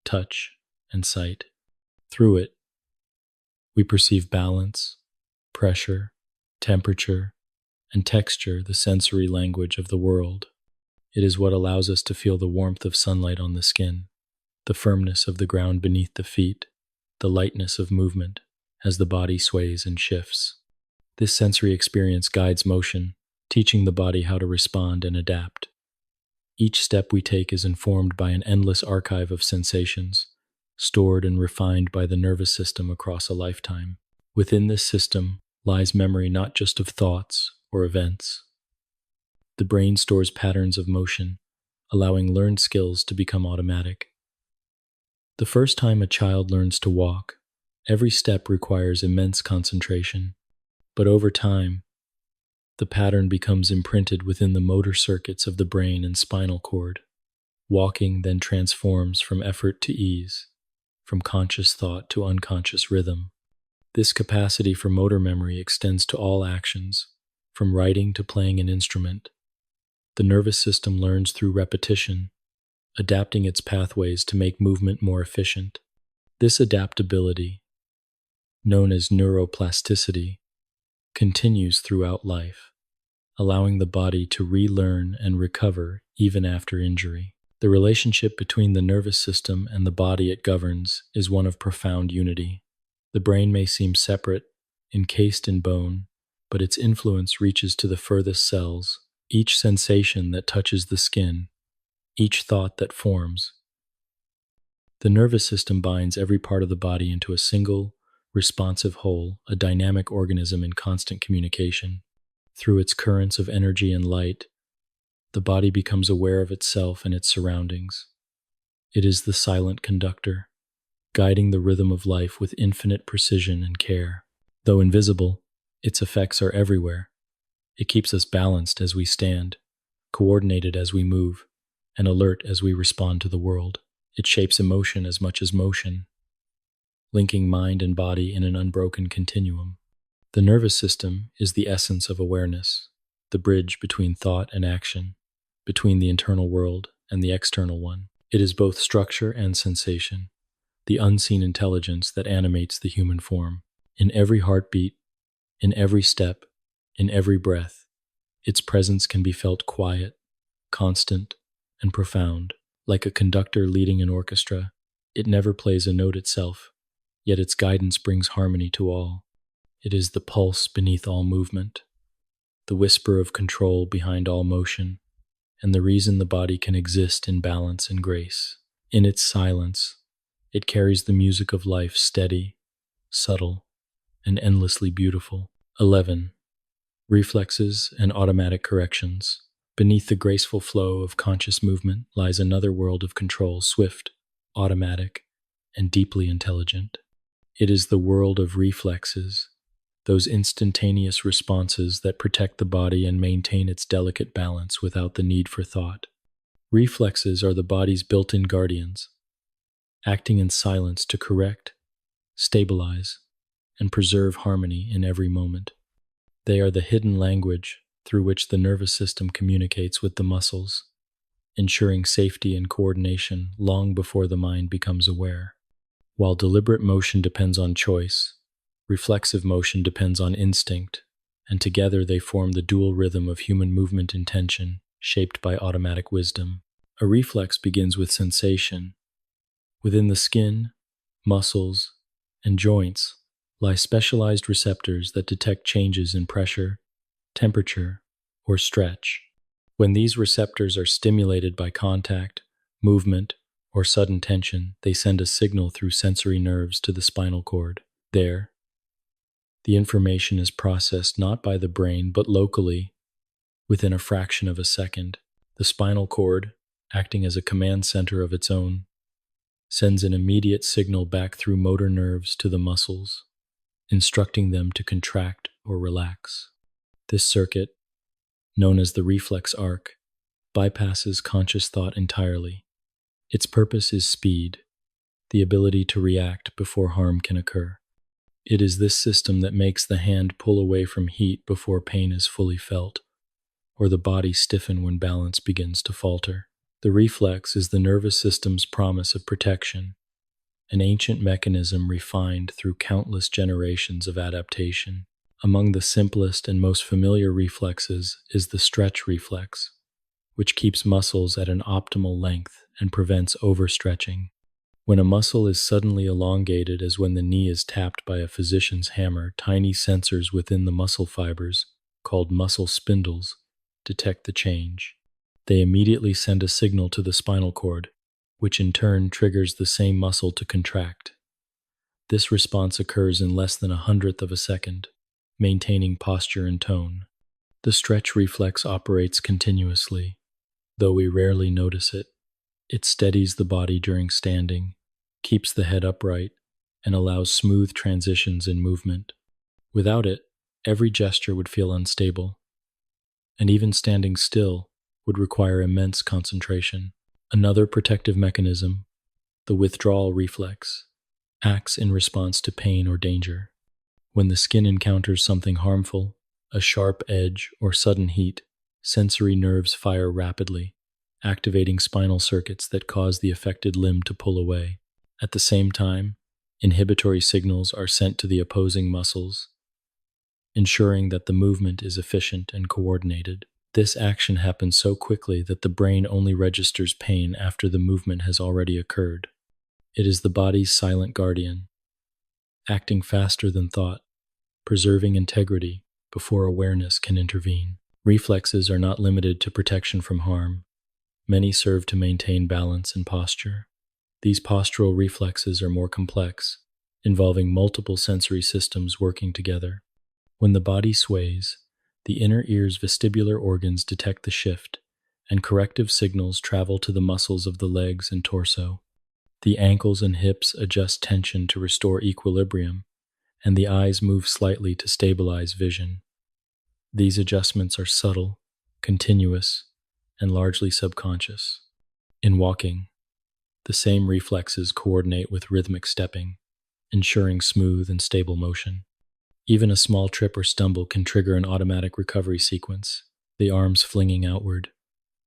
touch, and sight. Through it, we perceive balance, pressure, temperature, and texture, the sensory language of the world. It is what allows us to feel the warmth of sunlight on the skin, the firmness of the ground beneath the feet, the lightness of movement as the body sways and shifts. This sensory experience guides motion, teaching the body how to respond and adapt. Each step we take is informed by an endless archive of sensations, stored and refined by the nervous system across a lifetime. Within this system lies memory not just of thoughts or events. The brain stores patterns of motion, allowing learned skills to become automatic. The first time a child learns to walk, every step requires immense concentration. But over time, the pattern becomes imprinted within the motor circuits of the brain and spinal cord. Walking then transforms from effort to ease, from conscious thought to unconscious rhythm. This capacity for motor memory extends to all actions, from writing to playing an instrument. The nervous system learns through repetition, adapting its pathways to make movement more efficient. This adaptability, known as neuroplasticity, continues throughout life, allowing the body to relearn and recover even after injury. The relationship between the nervous system and the body it governs is one of profound unity. The brain may seem separate, encased in bone, but its influence reaches to the furthest cells. Each sensation that touches the skin, each thought that forms. The nervous system binds every part of the body into a single, responsive whole, a dynamic organism in constant communication. Through its currents of energy and light, the body becomes aware of itself and its surroundings. It is the silent conductor, guiding the rhythm of life with infinite precision and care. Though invisible, its effects are everywhere. It keeps us balanced as we stand, coordinated as we move, and alert as we respond to the world. It shapes emotion as much as motion, linking mind and body in an unbroken continuum. The nervous system is the essence of awareness, the bridge between thought and action, between the internal world and the external one. It is both structure and sensation, the unseen intelligence that animates the human form. In every heartbeat, in every step, in every breath, its presence can be felt quiet, constant, and profound. Like a conductor leading an orchestra, it never plays a note itself, yet its guidance brings harmony to all. It is the pulse beneath all movement, the whisper of control behind all motion, and the reason the body can exist in balance and grace. In its silence, it carries the music of life steady, subtle, and endlessly beautiful. 11. Reflexes and automatic corrections. Beneath the graceful flow of conscious movement lies another world of control, swift, automatic, and deeply intelligent. It is the world of reflexes, those instantaneous responses that protect the body and maintain its delicate balance without the need for thought. Reflexes are the body's built-in guardians, acting in silence to correct, stabilize, and preserve harmony in every moment. They are the hidden language through which the nervous system communicates with the muscles, ensuring safety and coordination long before the mind becomes aware. While deliberate motion depends on choice, reflexive motion depends on instinct, and together they form the dual rhythm of human movement intention, shaped by automatic wisdom. A reflex begins with sensation. Within the skin, muscles, and joints lie specialized receptors that detect changes in pressure, temperature, or stretch. When these receptors are stimulated by contact, movement, or sudden tension, they send a signal through sensory nerves to the spinal cord. There, the information is processed not by the brain but locally, within a fraction of a second. The spinal cord, acting as a command center of its own, sends an immediate signal back through motor nerves to the muscles, instructing them to contract or relax. This circuit, known as the reflex arc, bypasses conscious thought entirely. Its purpose is speed. the ability to react before harm can occur. It is this system that makes the hand pull away from heat before pain is fully felt, or the body stiffen when balance begins to falter. The reflex is the nervous system's promise of protection, an ancient mechanism refined through countless generations of adaptation. Among the simplest and most familiar reflexes is the stretch reflex, which keeps muscles at an optimal length and prevents overstretching. When a muscle is suddenly elongated, as when the knee is tapped by a physician's hammer, tiny sensors within the muscle fibers, called muscle spindles, detect the change. They immediately send a signal to the spinal cord, which in turn triggers the same muscle to contract. This response occurs in less than 1/100th of a second, maintaining posture and tone. The stretch reflex operates continuously, though we rarely notice it. It steadies the body during standing, keeps the head upright, and allows smooth transitions in movement. Without it, every gesture would feel unstable, and even standing still would require immense concentration. Another protective mechanism, the withdrawal reflex, acts in response to pain or danger. When the skin encounters something harmful, a sharp edge or sudden heat, sensory nerves fire rapidly, activating spinal circuits that cause the affected limb to pull away. At the same time, inhibitory signals are sent to the opposing muscles, ensuring that the movement is efficient and coordinated. This action happens so quickly that the brain only registers pain after the movement has already occurred. It is the body's silent guardian, acting faster than thought, preserving integrity before awareness can intervene. Reflexes are not limited to protection from harm. Many serve to maintain balance and posture. These postural reflexes are more complex, involving multiple sensory systems working together. When the body sways, the inner ear's vestibular organs detect the shift, and corrective signals travel to the muscles of the legs and torso. The ankles and hips adjust tension to restore equilibrium, and the eyes move slightly to stabilize vision. These adjustments are subtle, continuous, and largely subconscious. In walking, the same reflexes coordinate with rhythmic stepping, ensuring smooth and stable motion. Even a small trip or stumble can trigger an automatic recovery sequence, the arms flinging outward,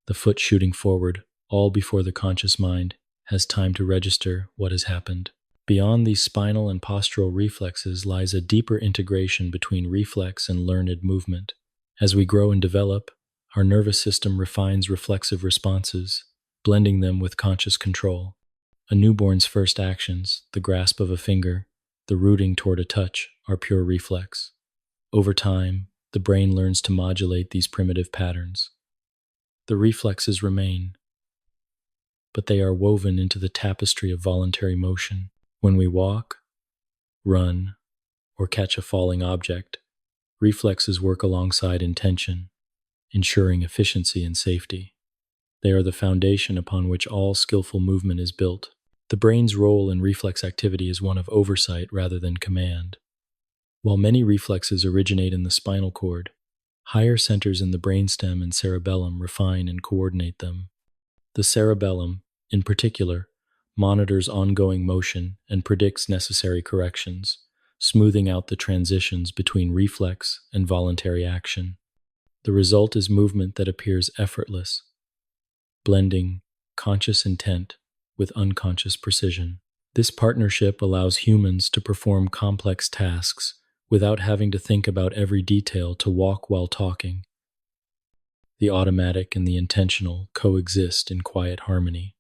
the foot shooting forward, all before the conscious mind has time to register what has happened. Beyond these spinal and postural reflexes lies a deeper integration between reflex and learned movement. As we grow and develop, our nervous system refines reflexive responses, blending them with conscious control. A newborn's first actions, the grasp of a finger, the rooting toward a touch, are pure reflex. Over time, the brain learns to modulate these primitive patterns. The reflexes remain, but they are woven into the tapestry of voluntary motion. When we walk, run, or catch a falling object, reflexes work alongside intention, ensuring efficiency and safety. They are the foundation upon which all skillful movement is built. The brain's role in reflex activity is one of oversight rather than command. While many reflexes originate in the spinal cord, higher centers in the brainstem and cerebellum refine and coordinate them. The cerebellum, in particular, monitors ongoing motion and predicts necessary corrections, smoothing out the transitions between reflex and voluntary action. The result is movement that appears effortless, blending conscious intent with unconscious precision. This partnership allows humans to perform complex tasks without having to think about every detail, to walk while talking. The automatic and the intentional coexist in quiet harmony,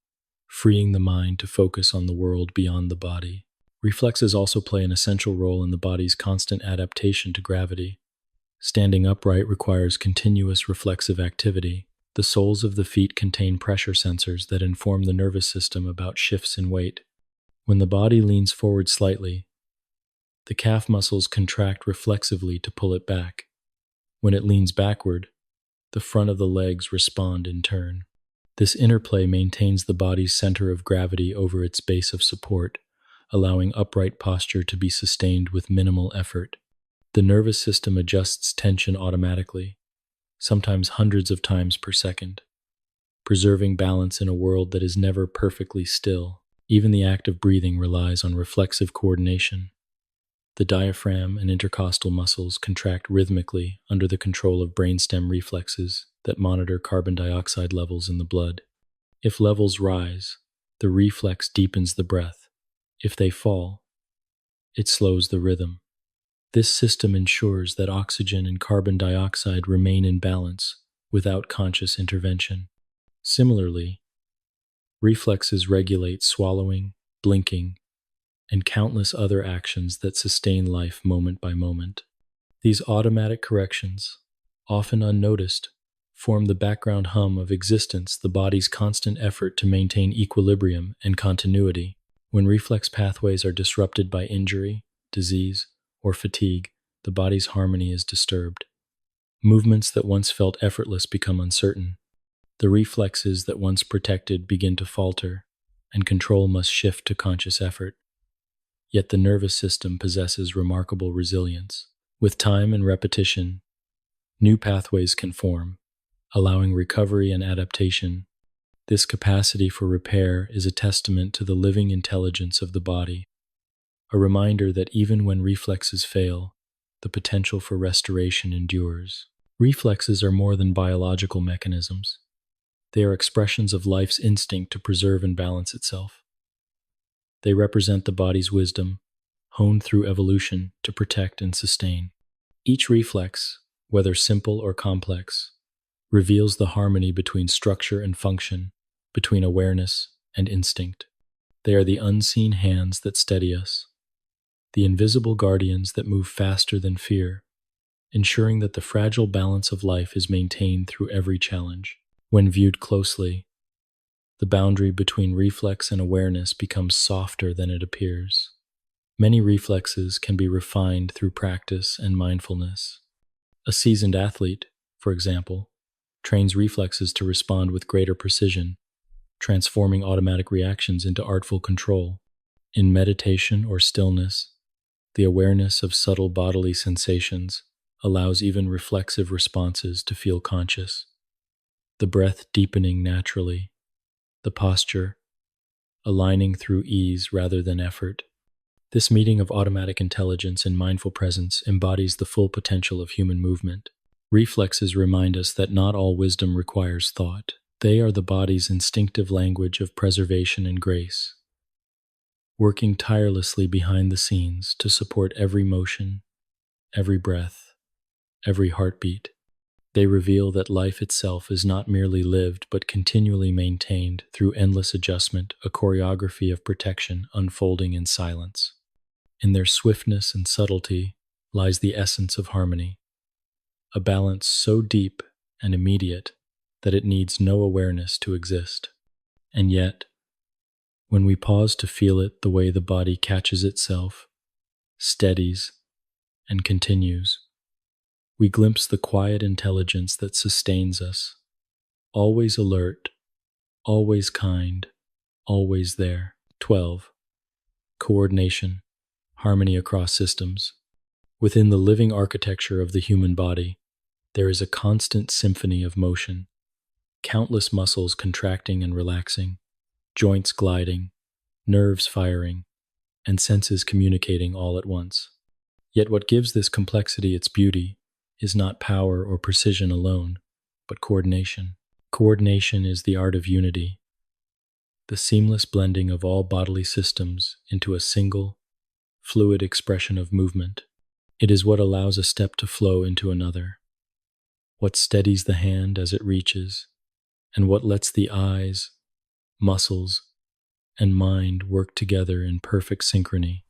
freeing the mind to focus on the world beyond the body. Reflexes also play an essential role in the body's constant adaptation to gravity. Standing upright requires continuous reflexive activity. The soles of the feet contain pressure sensors that inform the nervous system about shifts in weight. When the body leans forward slightly, the calf muscles contract reflexively to pull it back. When it leans backward, the front of the legs respond in turn. This interplay maintains the body's center of gravity over its base of support, allowing upright posture to be sustained with minimal effort. The nervous system adjusts tension automatically, sometimes hundreds of times per second, preserving balance in a world that is never perfectly still. Even the act of breathing relies on reflexive coordination. The diaphragm and intercostal muscles contract rhythmically under the control of brainstem reflexes that monitor carbon dioxide levels in the blood. If levels rise, the reflex deepens the breath. If they fall, it slows the rhythm. This system ensures that oxygen and carbon dioxide remain in balance without conscious intervention. Similarly, reflexes regulate swallowing, blinking, and countless other actions that sustain life moment by moment. These automatic corrections, often unnoticed, form the background hum of existence, the body's constant effort to maintain equilibrium and continuity. When reflex pathways are disrupted by injury, disease, or fatigue, the body's harmony is disturbed. Movements that once felt effortless become uncertain. The reflexes that once protected begin to falter, and control must shift to conscious effort. Yet the nervous system possesses remarkable resilience. With time and repetition, new pathways can form, allowing recovery and adaptation. This capacity for repair is a testament to the living intelligence of the body, a reminder that even when reflexes fail, the potential for restoration endures. Reflexes are more than biological mechanisms. They are expressions of life's instinct to preserve and balance itself. They represent the body's wisdom, honed through evolution to protect and sustain. Each reflex, whether simple or complex, reveals the harmony between structure and function, between awareness and instinct. They are the unseen hands that steady us, the invisible guardians that move faster than fear, ensuring that the fragile balance of life is maintained through every challenge. When viewed closely, the boundary between reflex and awareness becomes softer than it appears. Many reflexes can be refined through practice and mindfulness. A seasoned athlete, for example, trains reflexes to respond with greater precision, transforming automatic reactions into artful control. In meditation or stillness, the awareness of subtle bodily sensations allows even reflexive responses to feel conscious. The breath deepening naturally, the posture aligning through ease rather than effort. This meeting of automatic intelligence and mindful presence embodies the full potential of human movement. Reflexes remind us that not all wisdom requires thought. They are the body's instinctive language of preservation and grace, working tirelessly behind the scenes to support every motion, every breath, every heartbeat. They reveal that life itself is not merely lived but continually maintained through endless adjustment, a choreography of protection unfolding in silence. In their swiftness and subtlety lies the essence of harmony, a balance so deep and immediate that it needs no awareness to exist. And yet, when we pause to feel it the way the body catches itself, steadies, and continues, we glimpse the quiet intelligence that sustains us, always alert, always kind, always there. 12. Coordination, harmony across systems. Within the living architecture of the human body, there is a constant symphony of motion, countless muscles contracting and relaxing, joints gliding, nerves firing, and senses communicating all at once. Yet what gives this complexity its beauty is not power or precision alone, but coordination. Coordination is the art of unity, the seamless blending of all bodily systems into a single, fluid expression of movement. It is what allows a step to flow into another, what steadies the hand as it reaches, and what lets the eyes, muscles, and mind work together in perfect synchrony.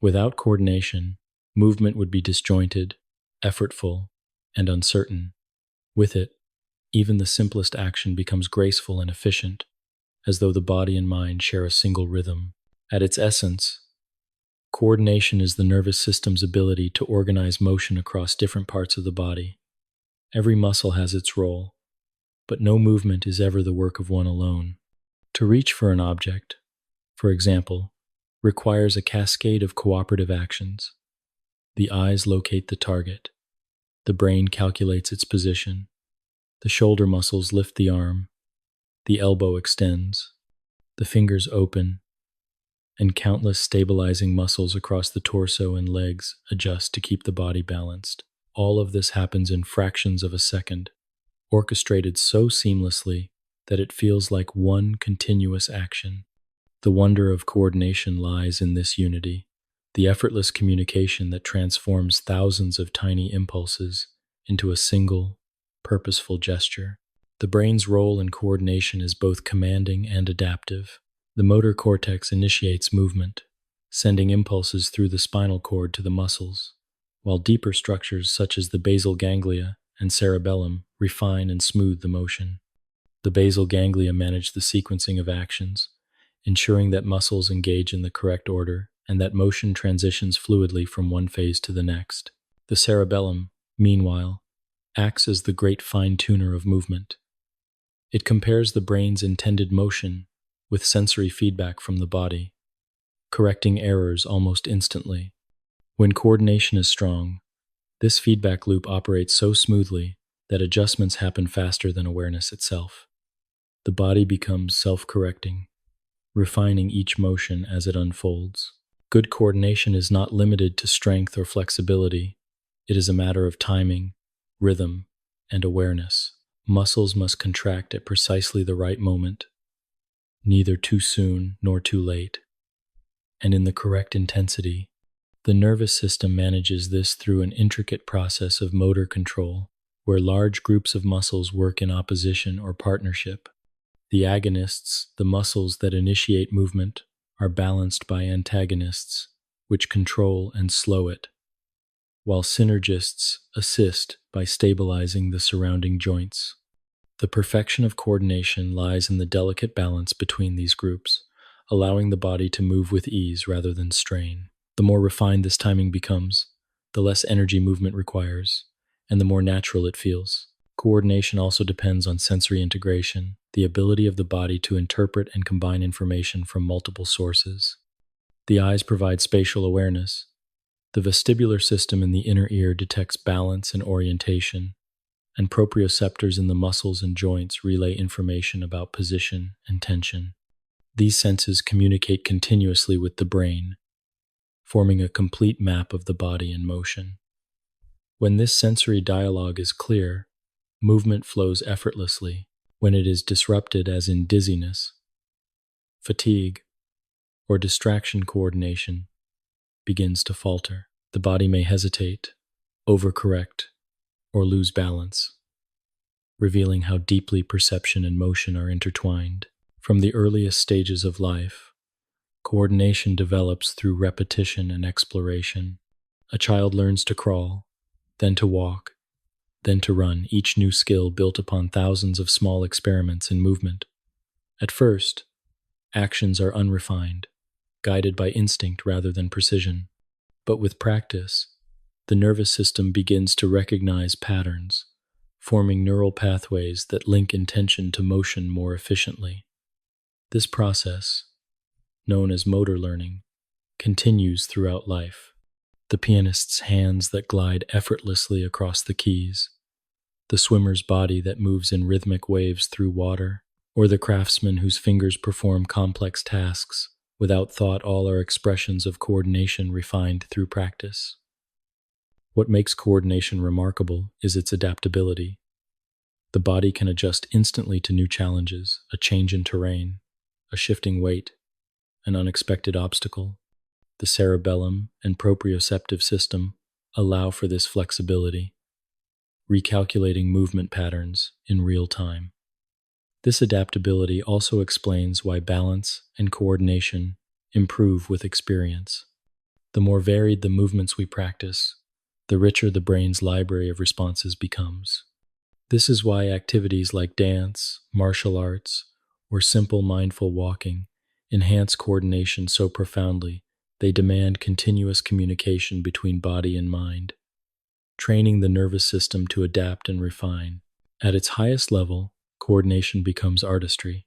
Without coordination, movement would be disjointed, effortful, and uncertain. With it, even the simplest action becomes graceful and efficient, as though the body and mind share a single rhythm. At its essence, coordination is the nervous system's ability to organize motion across different parts of the body. Every muscle has its role, but no movement is ever the work of one alone. To reach for an object, for example, requires a cascade of cooperative actions. The eyes locate the target, the brain calculates its position, the shoulder muscles lift the arm, the elbow extends, the fingers open, and countless stabilizing muscles across the torso and legs adjust to keep the body balanced. All of this happens in fractions of a second, orchestrated so seamlessly that it feels like one continuous action. The wonder of coordination lies in this unity, the effortless communication that transforms thousands of tiny impulses into a single, purposeful gesture. The brain's role in coordination is both commanding and adaptive. The motor cortex initiates movement, sending impulses through the spinal cord to the muscles, while deeper structures such as the basal ganglia and cerebellum refine and smooth the motion. The basal ganglia manage the sequencing of actions, ensuring that muscles engage in the correct order and that motion transitions fluidly from one phase to the next. The cerebellum, meanwhile, acts as the great fine-tuner of movement. It compares the brain's intended motion with sensory feedback from the body, correcting errors almost instantly. When coordination is strong, this feedback loop operates so smoothly that adjustments happen faster than awareness itself. The body becomes self-correcting, refining each motion as it unfolds. Good coordination is not limited to strength or flexibility. It is a matter of timing, rhythm, and awareness. Muscles must contract at precisely the right moment, neither too soon nor too late, and in the correct intensity. The nervous system manages this through an intricate process of motor control, where large groups of muscles work in opposition or partnership. The agonists, the muscles that initiate movement, are balanced by antagonists, which control and slow it, while synergists assist by stabilizing the surrounding joints. The perfection of coordination lies in the delicate balance between these groups, allowing the body to move with ease rather than strain. The more refined this timing becomes, the less energy movement requires, and the more natural it feels. Coordination also depends on sensory integration, the ability of the body to interpret and combine information from multiple sources. The eyes provide spatial awareness. The vestibular system in the inner ear detects balance and orientation, and proprioceptors in the muscles and joints relay information about position and tension. These senses communicate continuously with the brain, forming a complete map of the body in motion. When this sensory dialogue is clear, movement flows effortlessly. When it is disrupted, as in dizziness, fatigue, or distraction, coordination begins to falter. The body may hesitate, overcorrect, or lose balance, revealing how deeply perception and motion are intertwined. From the earliest stages of life, coordination develops through repetition and exploration. A child learns to crawl, then to walk, then to run, each new skill built upon thousands of small experiments in movement. At first, actions are unrefined, guided by instinct rather than precision. But with practice, the nervous system begins to recognize patterns, forming neural pathways that link intention to motion more efficiently. This process, known as motor learning, continues throughout life. The pianist's hands that glide effortlessly across the keys, the swimmer's body that moves in rhythmic waves through water, or the craftsman whose fingers perform complex tasks without thought, all are expressions of coordination refined through practice. What makes coordination remarkable is its adaptability. The body can adjust instantly to new challenges, a change in terrain, a shifting weight, an unexpected obstacle. The cerebellum and proprioceptive system allow for this flexibility, recalculating movement patterns in real time. This adaptability also explains why balance and coordination improve with experience. The more varied the movements we practice, the richer the brain's library of responses becomes. This is why activities like dance, martial arts, or simple mindful walking enhance coordination so profoundly. They demand continuous communication between body and mind, training the nervous system to adapt and refine. At its highest level, coordination becomes artistry.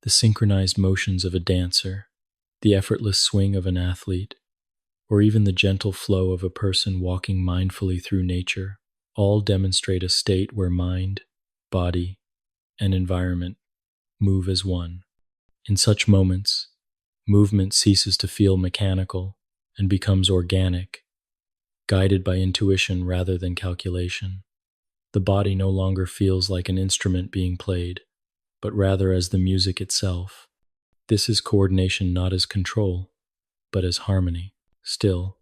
The synchronized motions of a dancer, the effortless swing of an athlete, or even the gentle flow of a person walking mindfully through nature, all demonstrate a state where mind, body, and environment move as one. In such moments, Movement ceases to feel mechanical and becomes organic, guided by intuition rather than calculation. The body no longer feels like an instrument being played, but rather as the music itself. This is coordination not as control, but as harmony. Still,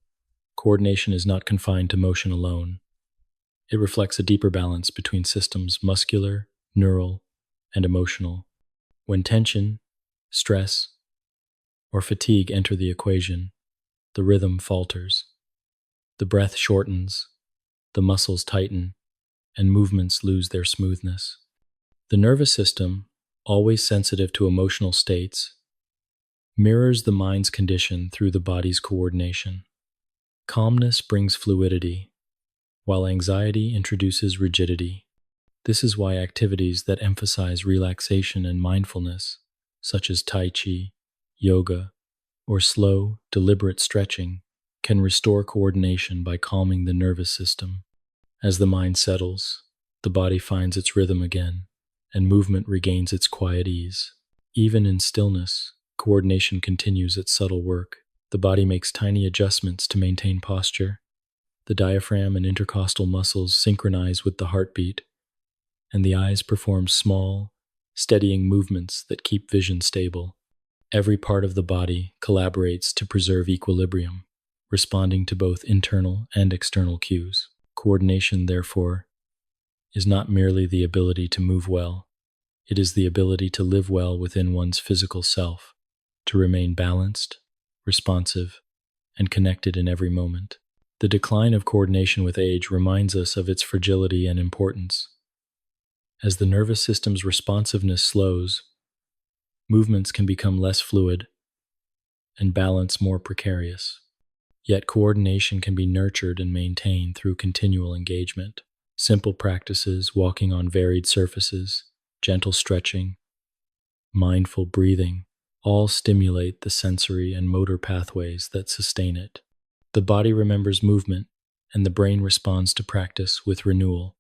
coordination is not confined to motion alone. It reflects a deeper balance between systems muscular, neural, and emotional. When tension, stress, or fatigue enter the equation, the rhythm falters. The breath shortens, the muscles tighten, and movements lose their smoothness. The nervous system, always sensitive to emotional states, mirrors the mind's condition through the body's coordination. Calmness brings fluidity, while anxiety introduces rigidity. This is why activities that emphasize relaxation and mindfulness, such as Tai Chi, yoga, or slow, deliberate stretching, can restore coordination by calming the nervous system. As the mind settles, the body finds its rhythm again, and movement regains its quiet ease. Even in stillness, coordination continues its subtle work. The body makes tiny adjustments to maintain posture. The diaphragm and intercostal muscles synchronize with the heartbeat, and the eyes perform small, steadying movements that keep vision stable. Every part of the body collaborates to preserve equilibrium, responding to both internal and external cues. Coordination, therefore, is not merely the ability to move well, it is the ability to live well within one's physical self, to remain balanced, responsive, and connected in every moment. The decline of coordination with age reminds us of its fragility and importance. As the nervous system's responsiveness slows, movements can become less fluid and balance more precarious. Yet coordination can be nurtured and maintained through continual engagement. Simple practices, walking on varied surfaces, gentle stretching, mindful breathing, all stimulate the sensory and motor pathways that sustain it. The body remembers movement, and the brain responds to practice with renewal.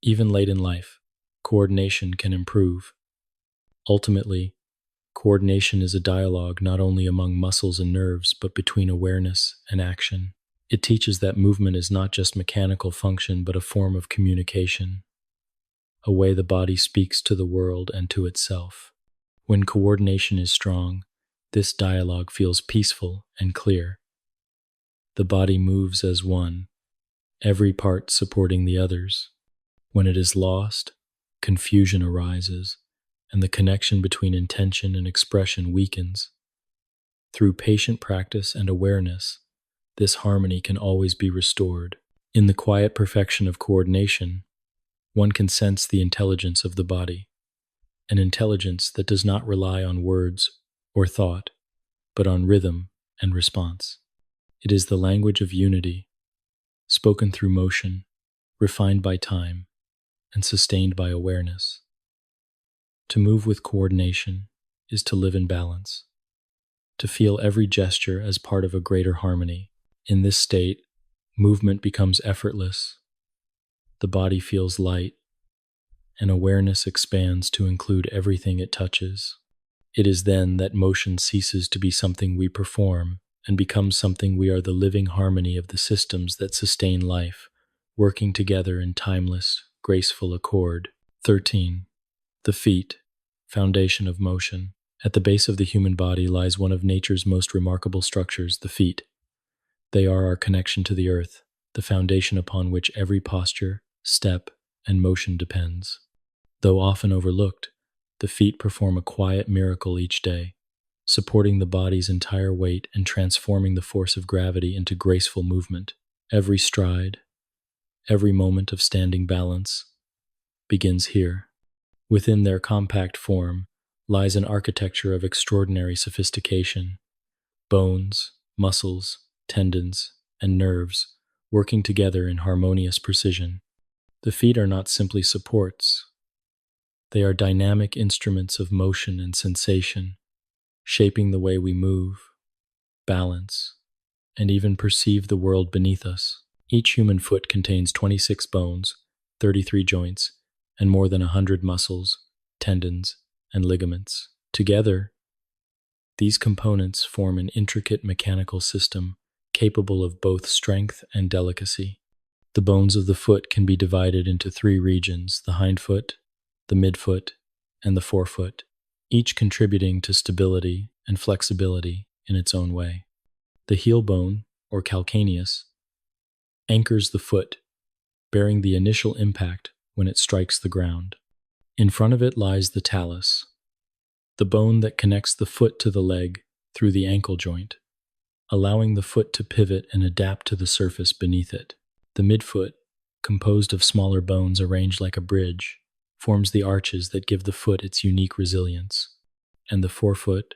Even late in life, coordination can improve. Ultimately, coordination is a dialogue not only among muscles and nerves, but between awareness and action. It teaches that movement is not just mechanical function, but a form of communication, a way the body speaks to the world and to itself. When coordination is strong, this dialogue feels peaceful and clear. The body moves as one, every part supporting the others. When it is lost, confusion arises, and the connection between intention and expression weakens. Through patient practice and awareness, this harmony can always be restored. In the quiet perfection of coordination, one can sense the intelligence of the body, an intelligence that does not rely on words or thought, but on rhythm and response. It is the language of unity, spoken through motion, refined by time, and sustained by awareness. To move with coordination is to live in balance, to feel every gesture as part of a greater harmony. In this state, movement becomes effortless, the body feels light, and awareness expands to include everything it touches. It is then that motion ceases to be something we perform and becomes something we are, the living harmony of the systems that sustain life, working together in timeless, graceful accord. 13. The feet, foundation of motion. At the base of the human body lies one of nature's most remarkable structures, the feet. They are our connection to the earth, the foundation upon which every posture, step, and motion depends. Though often overlooked, the feet perform a quiet miracle each day, supporting the body's entire weight and transforming the force of gravity into graceful movement. Every stride, every moment of standing balance, begins here. Within their compact form lies an architecture of extraordinary sophistication. Bones, muscles, tendons, and nerves working together in harmonious precision. The feet are not simply supports. They are dynamic instruments of motion and sensation, shaping the way we move, balance, and even perceive the world beneath us. Each human foot contains 26 bones, 33 joints, and more than 100 muscles, tendons, and ligaments. Together, These components form an intricate mechanical system capable of both strength and delicacy. The bones of the foot can be divided into three regions: the hindfoot, the midfoot, and the forefoot, each contributing to stability and flexibility in its own way. The heel bone, or calcaneus, anchors the foot, bearing the initial impact when it strikes the ground. In front of it lies the talus, the bone that connects the foot to the leg through the ankle joint, allowing the foot to pivot and adapt to the surface beneath it. The midfoot, composed of smaller bones arranged like a bridge, forms the arches that give the foot its unique resilience. And the forefoot,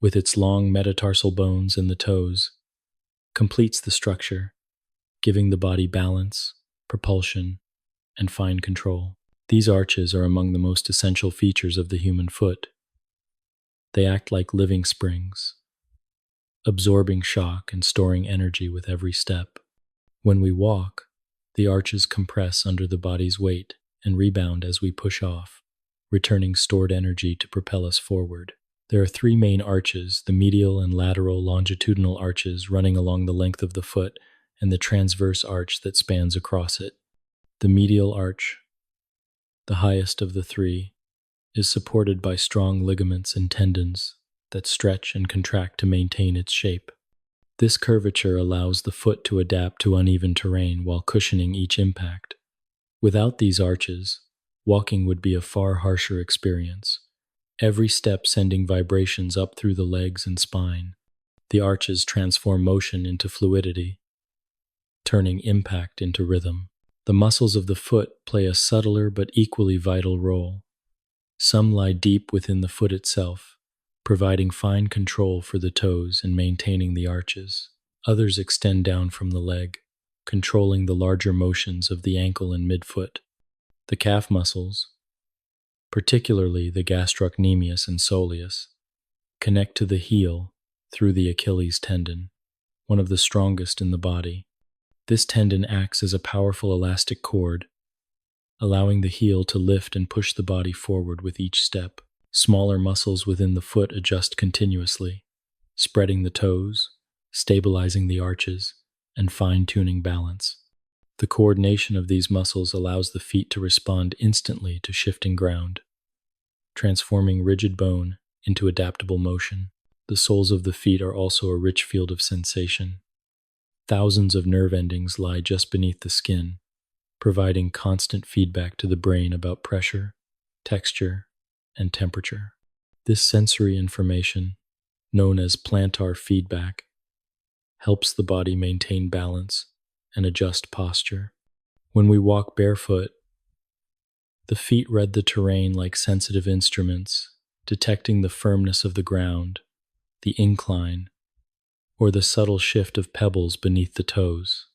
with its long metatarsal bones and the toes, completes the structure, giving the body balance, propulsion, and fine control. These arches are among the most essential features of the human foot. They act like living springs, absorbing shock and storing energy with every step. When we walk, the arches compress under the body's weight and rebound as we push off, returning stored energy to propel us forward. There are three main arches: the medial and lateral longitudinal arches running along the length of the foot, and the transverse arch that spans across it. The medial arch, the highest of the three, is supported by strong ligaments and tendons that stretch and contract to maintain its shape. This curvature allows the foot to adapt to uneven terrain while cushioning each impact. Without these arches, walking would be a far harsher experience, every step sending vibrations up through the legs and spine. The arches transform motion into fluidity, turning impact into rhythm. The muscles of the foot play a subtler but equally vital role. Some lie deep within the foot itself, providing fine control for the toes and maintaining the arches. Others extend down from the leg, controlling the larger motions of the ankle and midfoot. The calf muscles, particularly the gastrocnemius and soleus, connect to the heel through the Achilles tendon, one of the strongest in the body. This tendon acts as a powerful elastic cord, allowing the heel to lift and push the body forward with each step. Smaller muscles within the foot adjust continuously, spreading the toes, stabilizing the arches, and fine-tuning balance. The coordination of these muscles allows the feet to respond instantly to shifting ground, transforming rigid bone into adaptable motion. The soles of the feet are also a rich field of sensation. Thousands of nerve endings lie just beneath the skin, providing constant feedback to the brain about pressure, texture, and temperature. This sensory information, known as plantar feedback, helps the body maintain balance and adjust posture. When we walk barefoot, the feet read the terrain like sensitive instruments, detecting the firmness of the ground, the incline, or the subtle shift of pebbles beneath the toes.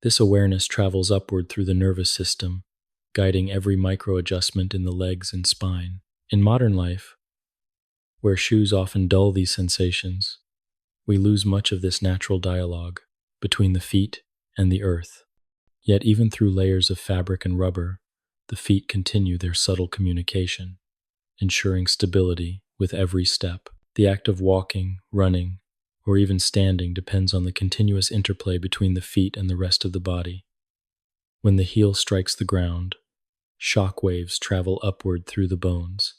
This awareness travels upward through the nervous system, guiding every micro-adjustment in the legs and spine. In modern life, where shoes often dull these sensations, we lose much of this natural dialogue between the feet and the earth. Yet even through layers of fabric and rubber, the feet continue their subtle communication, ensuring stability with every step. The act of walking, running, or even standing depends on the continuous interplay between the feet and the rest of the body. When the heel strikes the ground, shock waves travel upward through the bones.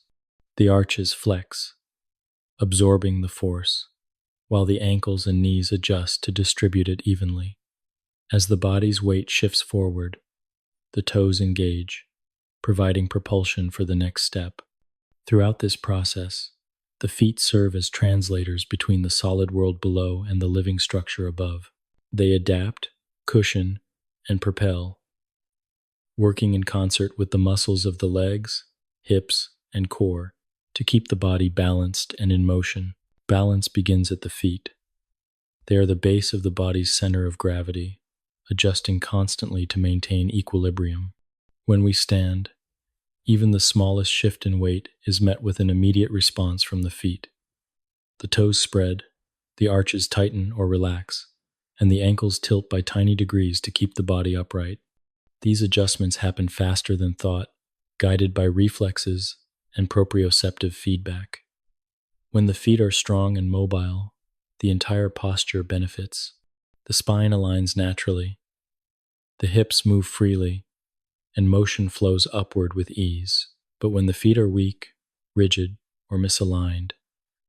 The arches flex, absorbing the force, while the ankles and knees adjust to distribute it evenly. As the body's weight shifts forward, the toes engage, providing propulsion for the next step. Throughout this process, the feet serve as translators between the solid world below and the living structure above. They adapt, cushion, and propel, working in concert with the muscles of the legs, hips, and core to keep the body balanced and in motion. Balance begins at the feet. They are the base of the body's center of gravity, adjusting constantly to maintain equilibrium. When we stand, even the smallest shift in weight is met with an immediate response from the feet. The toes spread, the arches tighten or relax, and the ankles tilt by tiny degrees to keep the body upright. These adjustments happen faster than thought, guided by reflexes and proprioceptive feedback. When the feet are strong and mobile, the entire posture benefits. The spine aligns naturally, the hips move freely, and motion flows upward with ease. But when the feet are weak, rigid, or misaligned,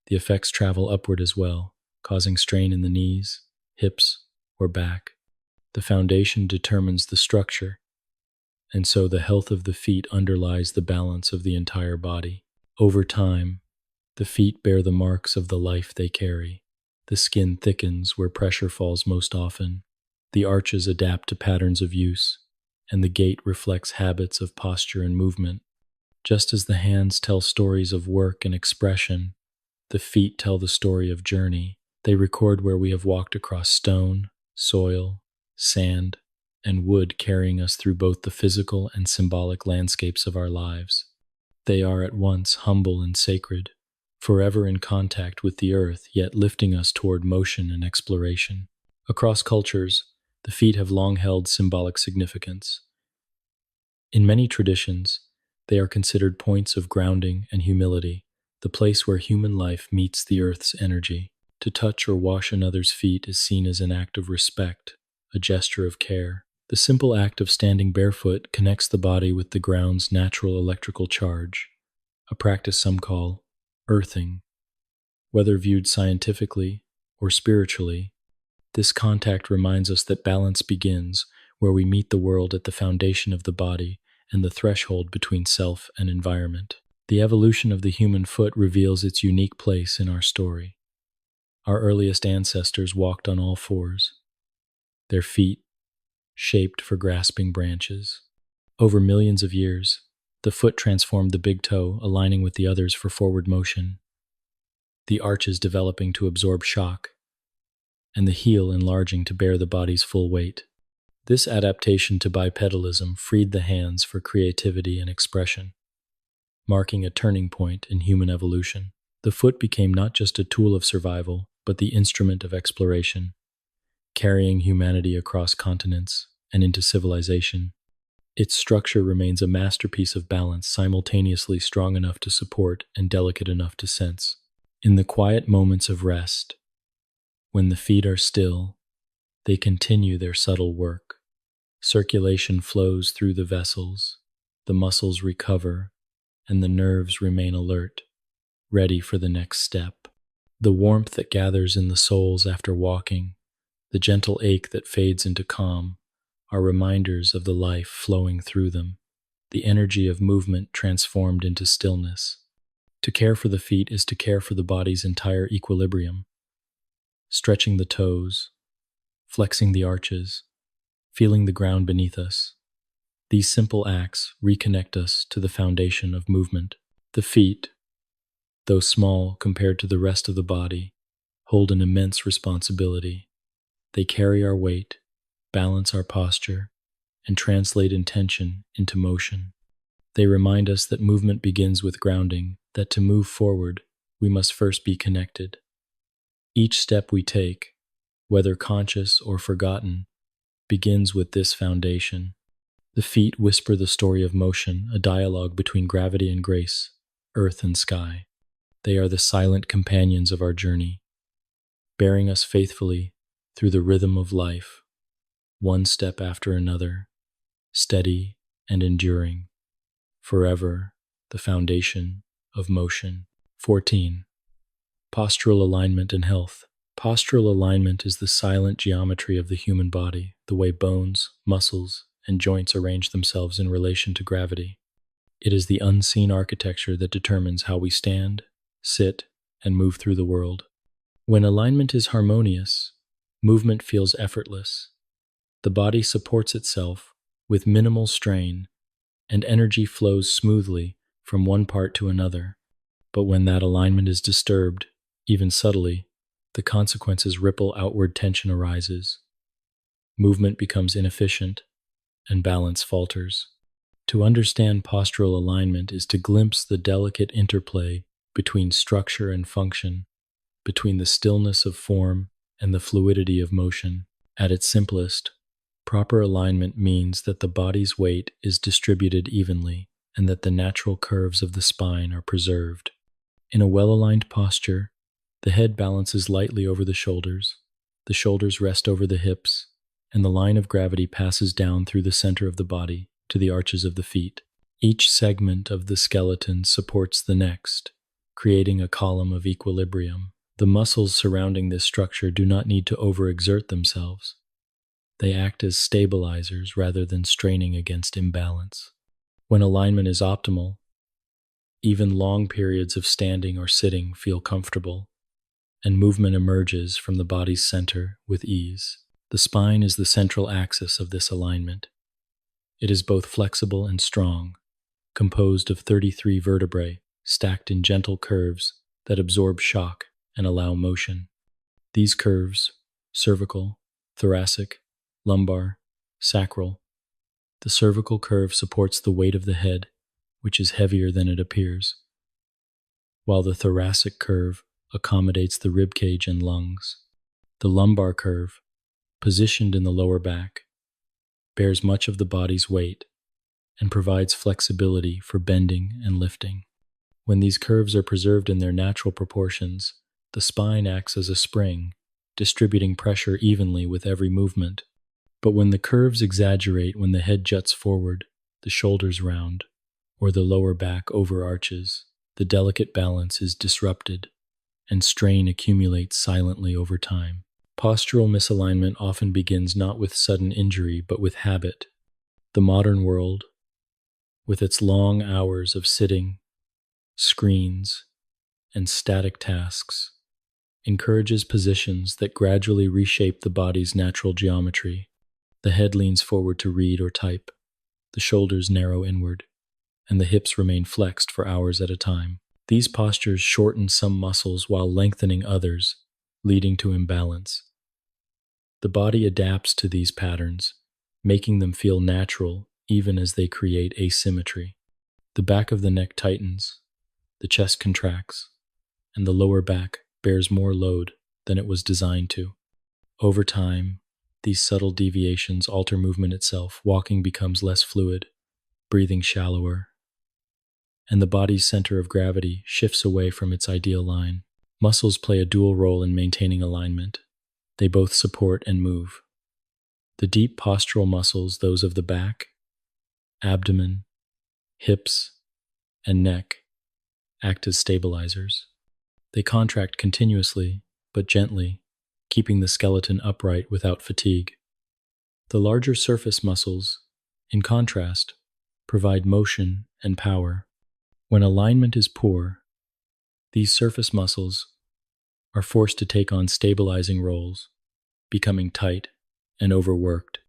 the effects travel upward as well, causing strain in the knees, hips, or back. The foundation determines the structure, and so the health of the feet underlies the balance of the entire body. Over time, the feet bear the marks of the life they carry. The skin thickens where pressure falls most often. The arches adapt to patterns of use, and the gait reflects habits of posture and movement. Just as the hands tell stories of work and expression, the feet tell the story of journey. They record where we have walked across stone, soil, sand, and wood, carrying us through both the physical and symbolic landscapes of our lives. They are at once humble and sacred, forever in contact with the earth, yet lifting us toward motion and exploration. Across cultures, the feet have long held symbolic significance. In many traditions, they are considered points of grounding and humility, the place where human life meets the earth's energy. To touch or wash another's feet is seen as an act of respect, a gesture of care. The simple act of standing barefoot connects the body with the ground's natural electrical charge, a practice some call earthing. Whether viewed scientifically or spiritually, this contact reminds us that balance begins where we meet the world at the foundation of the body and the threshold between self and environment. The evolution of the human foot reveals its unique place in our story. Our earliest ancestors walked on all fours, their feet shaped for grasping branches. Over millions of years, the foot transformed the big toe, aligning with the others for forward motion, the arches developing to absorb shock, and the heel enlarging to bear the body's full weight. This adaptation to bipedalism freed the hands for creativity and expression, marking a turning point in human evolution. The foot became not just a tool of survival, but the instrument of exploration, carrying humanity across continents and into civilization. Its structure remains a masterpiece of balance, simultaneously strong enough to support and delicate enough to sense. In the quiet moments of rest, when the feet are still, they continue their subtle work. Circulation flows through the vessels, the muscles recover, and the nerves remain alert, ready for the next step. The warmth that gathers in the soles after walking, the gentle ache that fades into calm, are reminders of the life flowing through them, the energy of movement transformed into stillness. To care for the feet is to care for the body's entire equilibrium, stretching the toes, flexing the arches, feeling the ground beneath us. These simple acts reconnect us to the foundation of movement. The feet, though small compared to the rest of the body, hold an immense responsibility. They carry our weight, balance our posture, and translate intention into motion. They remind us that movement begins with grounding, that to move forward, we must first be connected. Each step we take, whether conscious or forgotten, begins with this foundation. The feet whisper the story of motion, a dialogue between gravity and grace, earth and sky. They are the silent companions of our journey, bearing us faithfully through the rhythm of life, one step after another, steady and enduring, forever the foundation of motion. 14. Postural alignment and health. Postural alignment is the silent geometry of the human body, the way bones, muscles, and joints arrange themselves in relation to gravity. It is the unseen architecture that determines how we stand, sit, and move through the world. When alignment is harmonious, movement feels effortless. The body supports itself with minimal strain, and energy flows smoothly from one part to another. But when that alignment is disturbed, even subtly, the consequences ripple outward, tension arises. Movement becomes inefficient, and balance falters. To understand postural alignment is to glimpse the delicate interplay between structure and function, between the stillness of form and the fluidity of motion. At its simplest, proper alignment means that the body's weight is distributed evenly and that the natural curves of the spine are preserved. In a well-aligned posture, the head balances lightly over the shoulders rest over the hips, and the line of gravity passes down through the center of the body to the arches of the feet. Each segment of the skeleton supports the next, creating a column of equilibrium. The muscles surrounding this structure do not need to overexert themselves. They act as stabilizers rather than straining against imbalance. When alignment is optimal, even long periods of standing or sitting feel comfortable, and movement emerges from the body's center with ease. The spine is the central axis of this alignment. It is both flexible and strong, composed of 33 vertebrae stacked in gentle curves that absorb shock and allow motion. These curves, cervical, thoracic, lumbar, sacral. The cervical curve supports the weight of the head, which is heavier than it appears, while the thoracic curve accommodates the rib cage and lungs. The lumbar curve, positioned in the lower back, bears much of the body's weight and provides flexibility for bending and lifting. When these curves are preserved in their natural proportions, the spine acts as a spring, distributing pressure evenly with every movement. But when the curves exaggerate, when the head juts forward, the shoulders round, or the lower back overarches, the delicate balance is disrupted, and strain accumulates silently over time. Postural misalignment often begins not with sudden injury, but with habit. The modern world, with its long hours of sitting, screens, and static tasks, encourages positions that gradually reshape the body's natural geometry. The head leans forward to read or type, the shoulders narrow inward, and the hips remain flexed for hours at a time. These postures shorten some muscles while lengthening others, leading to imbalance. The body adapts to these patterns, making them feel natural even as they create asymmetry. The back of the neck tightens, the chest contracts, and the lower back bears more load than it was designed to. Over time, these subtle deviations alter movement itself. Walking becomes less fluid, breathing shallower, and the body's center of gravity shifts away from its ideal line. Muscles play a dual role in maintaining alignment. They both support and move. The deep postural muscles, those of the back, abdomen, hips, and neck, act as stabilizers. They contract continuously, but gently, keeping the skeleton upright without fatigue. The larger surface muscles, in contrast, provide motion and power. When alignment is poor, these surface muscles are forced to take on stabilizing roles, becoming tight and overworked.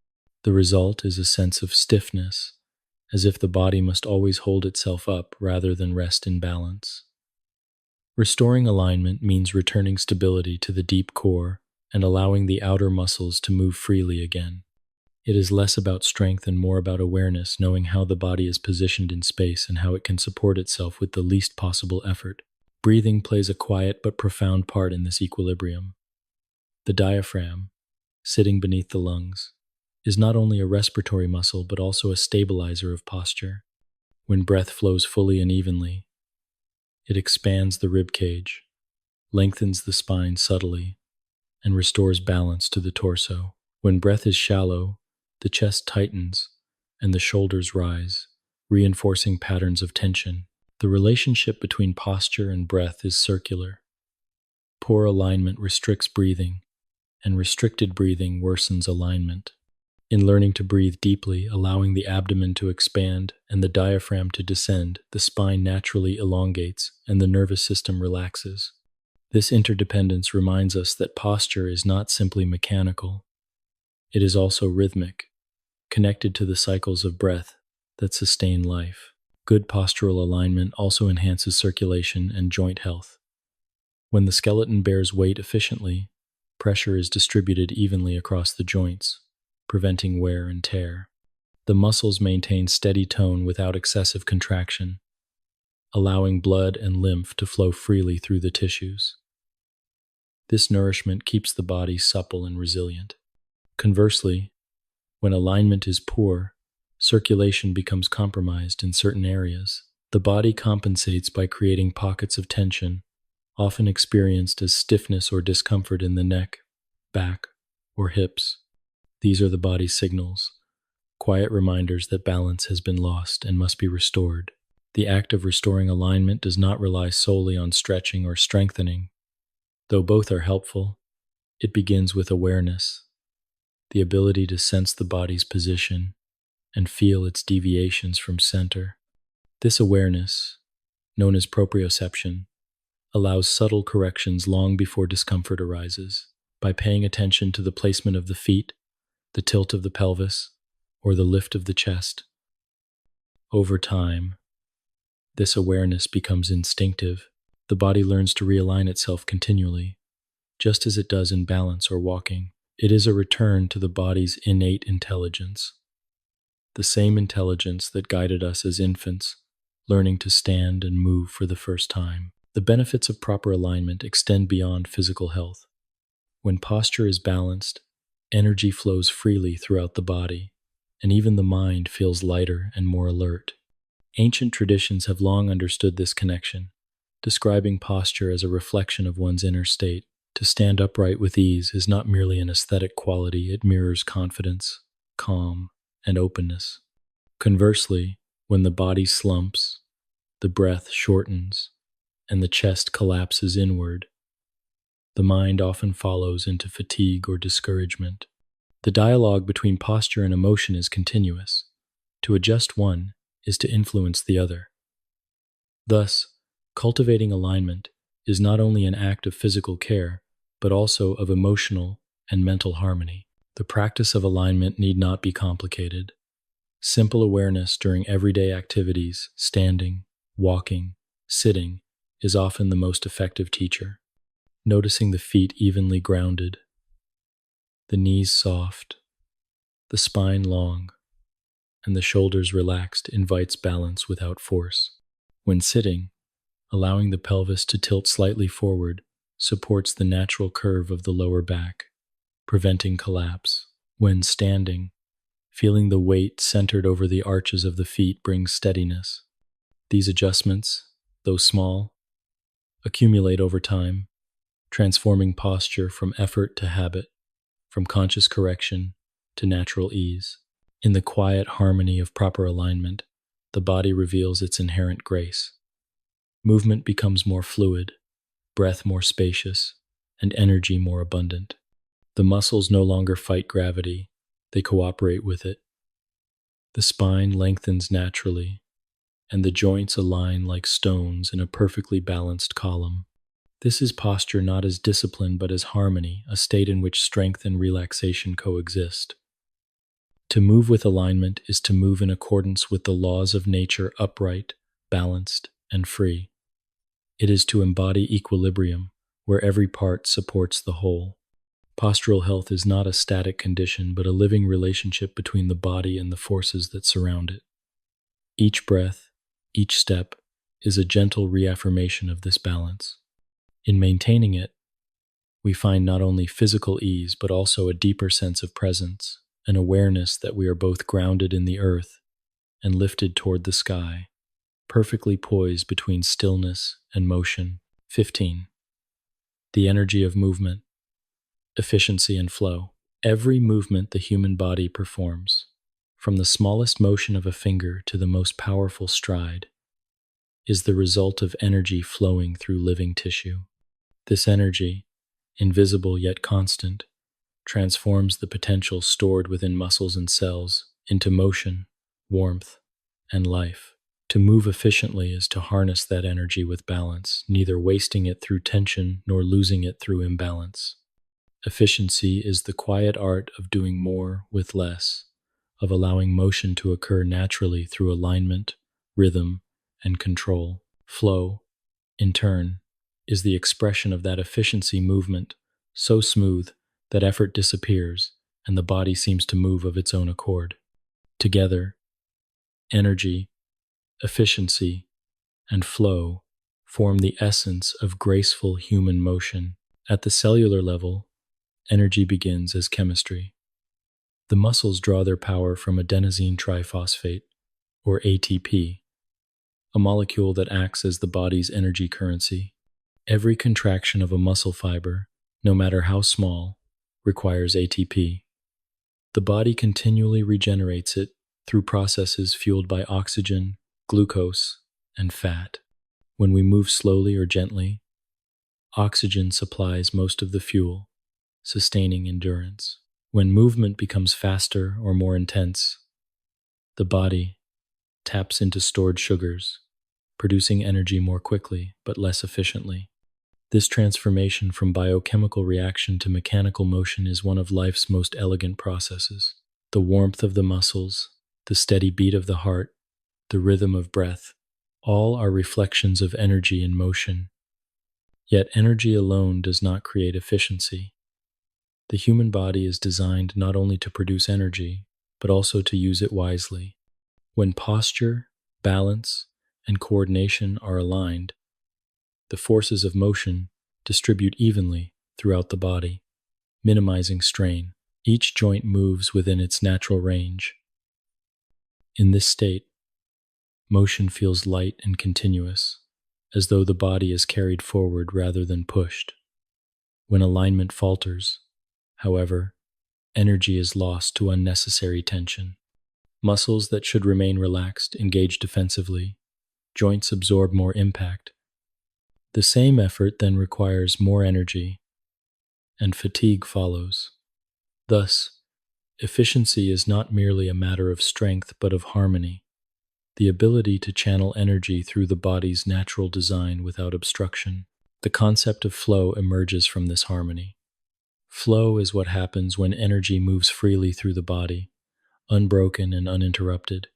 The result is a sense of stiffness, as if the body must always hold itself up rather than rest in balance. Restoring alignment means returning stability to the deep core and allowing the outer muscles to move freely again. It is less about strength and more about awareness, knowing how the body is positioned in space and how it can support itself with the least possible effort. Breathing plays a quiet but profound part in this equilibrium. The diaphragm, sitting beneath the lungs, is not only a respiratory muscle but also a stabilizer of posture. When breath flows fully and evenly, it expands the rib cage, lengthens the spine subtly, and restores balance to the torso. When breath is shallow, the chest tightens and the shoulders rise, reinforcing patterns of tension. The relationship between posture and breath is circular. Poor alignment restricts breathing, and restricted breathing worsens alignment. In learning to breathe deeply, allowing the abdomen to expand and the diaphragm to descend, the spine naturally elongates and the nervous system relaxes. This interdependence reminds us that posture is not simply mechanical. It is also rhythmic, connected to the cycles of breath that sustain life. Good postural alignment also enhances circulation and joint health. When the skeleton bears weight efficiently, pressure is distributed evenly across the joints, preventing wear and tear. The muscles maintain steady tone without excessive contraction, allowing blood and lymph to flow freely through the tissues. This nourishment keeps the body supple and resilient. Conversely, when alignment is poor, circulation becomes compromised in certain areas. The body compensates by creating pockets of tension, often experienced as stiffness or discomfort in the neck, back, or hips. These are the body's signals, quiet reminders that balance has been lost and must be restored. The act of restoring alignment does not rely solely on stretching or strengthening. Though both are helpful, it begins with awareness, the ability to sense the body's position and feel its deviations from center. This awareness, known as proprioception, allows subtle corrections long before discomfort arises. By paying attention to the placement of the feet, the tilt of the pelvis, or the lift of the chest. Over time, this awareness becomes instinctive. The body learns to realign itself continually, just as it does in balance or walking. It is a return to the body's innate intelligence, the same intelligence that guided us as infants, learning to stand and move for the first time. The benefits of proper alignment extend beyond physical health. When posture is balanced, energy flows freely throughout the body, and even the mind feels lighter and more alert. Ancient traditions have long understood this connection, describing posture as a reflection of one's inner state. To stand upright with ease is not merely an aesthetic quality, it mirrors confidence, calm, and openness. Conversely, when the body slumps, the breath shortens, and the chest collapses inward, the mind often follows into fatigue or discouragement. The dialogue between posture and emotion is continuous. To adjust one is to influence the other. Thus, cultivating alignment is not only an act of physical care, but also of emotional and mental harmony. The practice of alignment need not be complicated. Simple awareness during everyday activities, standing, walking, sitting, is often the most effective teacher. Noticing the feet evenly grounded, the knees soft, the spine long, and the shoulders relaxed invites balance without force. When sitting, allowing the pelvis to tilt slightly forward supports the natural curve of the lower back, preventing collapse. When standing, feeling the weight centered over the arches of the feet brings steadiness. These adjustments, though small, accumulate over time, transforming posture from effort to habit, from conscious correction to natural ease. In the quiet harmony of proper alignment, the body reveals its inherent grace. Movement becomes more fluid, breath more spacious, and energy more abundant. The muscles no longer fight gravity, they cooperate with it. The spine lengthens naturally, and the joints align like stones in a perfectly balanced column. This is posture not as discipline but as harmony, a state in which strength and relaxation coexist. To move with alignment is to move in accordance with the laws of nature, upright, balanced, and free. It is to embody equilibrium, where every part supports the whole. Postural health is not a static condition, but a living relationship between the body and the forces that surround it. Each breath, each step, is a gentle reaffirmation of this balance. In maintaining it, we find not only physical ease, but also a deeper sense of presence, an awareness that we are both grounded in the earth and lifted toward the sky, perfectly poised between stillness and motion. 15. The energy of movement, efficiency and flow. Every movement the human body performs, from the smallest motion of a finger to the most powerful stride, is the result of energy flowing through living tissue. This energy, invisible yet constant, transforms the potential stored within muscles and cells into motion, warmth, and life. To move efficiently is to harness that energy with balance, neither wasting it through tension nor losing it through imbalance. Efficiency is the quiet art of doing more with less, of allowing motion to occur naturally through alignment, rhythm, and control. Flow, in turn, is the expression of that efficiency movement, so smooth that effort disappears and the body seems to move of its own accord. Together, energy, efficiency, and flow form the essence of graceful human motion. At the cellular level, energy begins as chemistry. The muscles draw their power from adenosine triphosphate, or ATP, a molecule that acts as the body's energy currency. Every contraction of a muscle fiber, no matter how small, requires ATP. The body continually regenerates it through processes fueled by oxygen, glucose, and fat. When we move slowly or gently, oxygen supplies most of the fuel, sustaining endurance. When movement becomes faster or more intense, the body taps into stored sugars, producing energy more quickly but less efficiently. This transformation from biochemical reaction to mechanical motion is one of life's most elegant processes. The warmth of the muscles, the steady beat of the heart, the rhythm of breath, all are reflections of energy in motion. Yet energy alone does not create efficiency. The human body is designed not only to produce energy, but also to use it wisely. When posture, balance, and coordination are aligned, the forces of motion distribute evenly throughout the body, minimizing strain. Each joint moves within its natural range. In this state, motion feels light and continuous, as though the body is carried forward rather than pushed. When alignment falters, however, energy is lost to unnecessary tension. Muscles that should remain relaxed engage defensively. Joints absorb more impact. The same effort then requires more energy, and fatigue follows. Thus, efficiency is not merely a matter of strength but of harmony, the ability to channel energy through the body's natural design without obstruction. The concept of flow emerges from this harmony. Flow is what happens when energy moves freely through the body, unbroken and uninterrupted.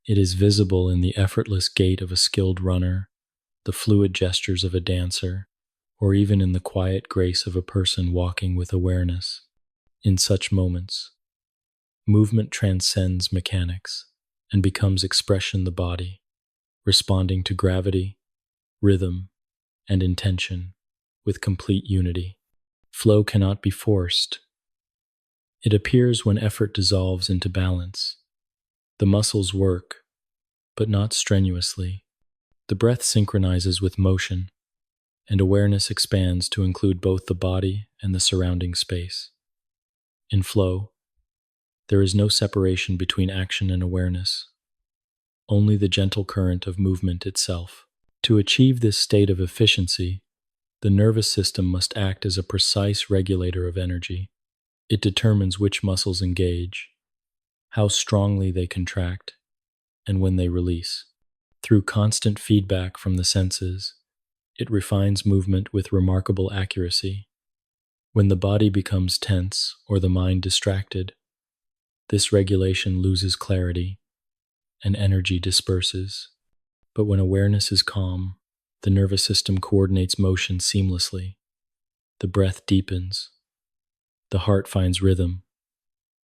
It is visible in the effortless gait of a skilled runner, the fluid gestures of a dancer, or even in the quiet grace of a person walking with awareness. In such moments, movement transcends mechanics and becomes expression the body, responding to gravity, rhythm, and intention with complete unity. Flow cannot be forced. It appears when effort dissolves into balance. The muscles work, but not strenuously. The breath synchronizes with motion, and awareness expands to include both the body and the surrounding space. In flow, there is no separation between action and awareness, only the gentle current of movement itself. To achieve this state of efficiency, the nervous system must act as a precise regulator of energy. It determines which muscles engage, how strongly they contract, and when they release. Through constant feedback from the senses, it refines movement with remarkable accuracy. When the body becomes tense or the mind distracted, this regulation loses clarity and energy disperses. But when awareness is calm, the nervous system coordinates motion seamlessly. The breath deepens, the heart finds rhythm,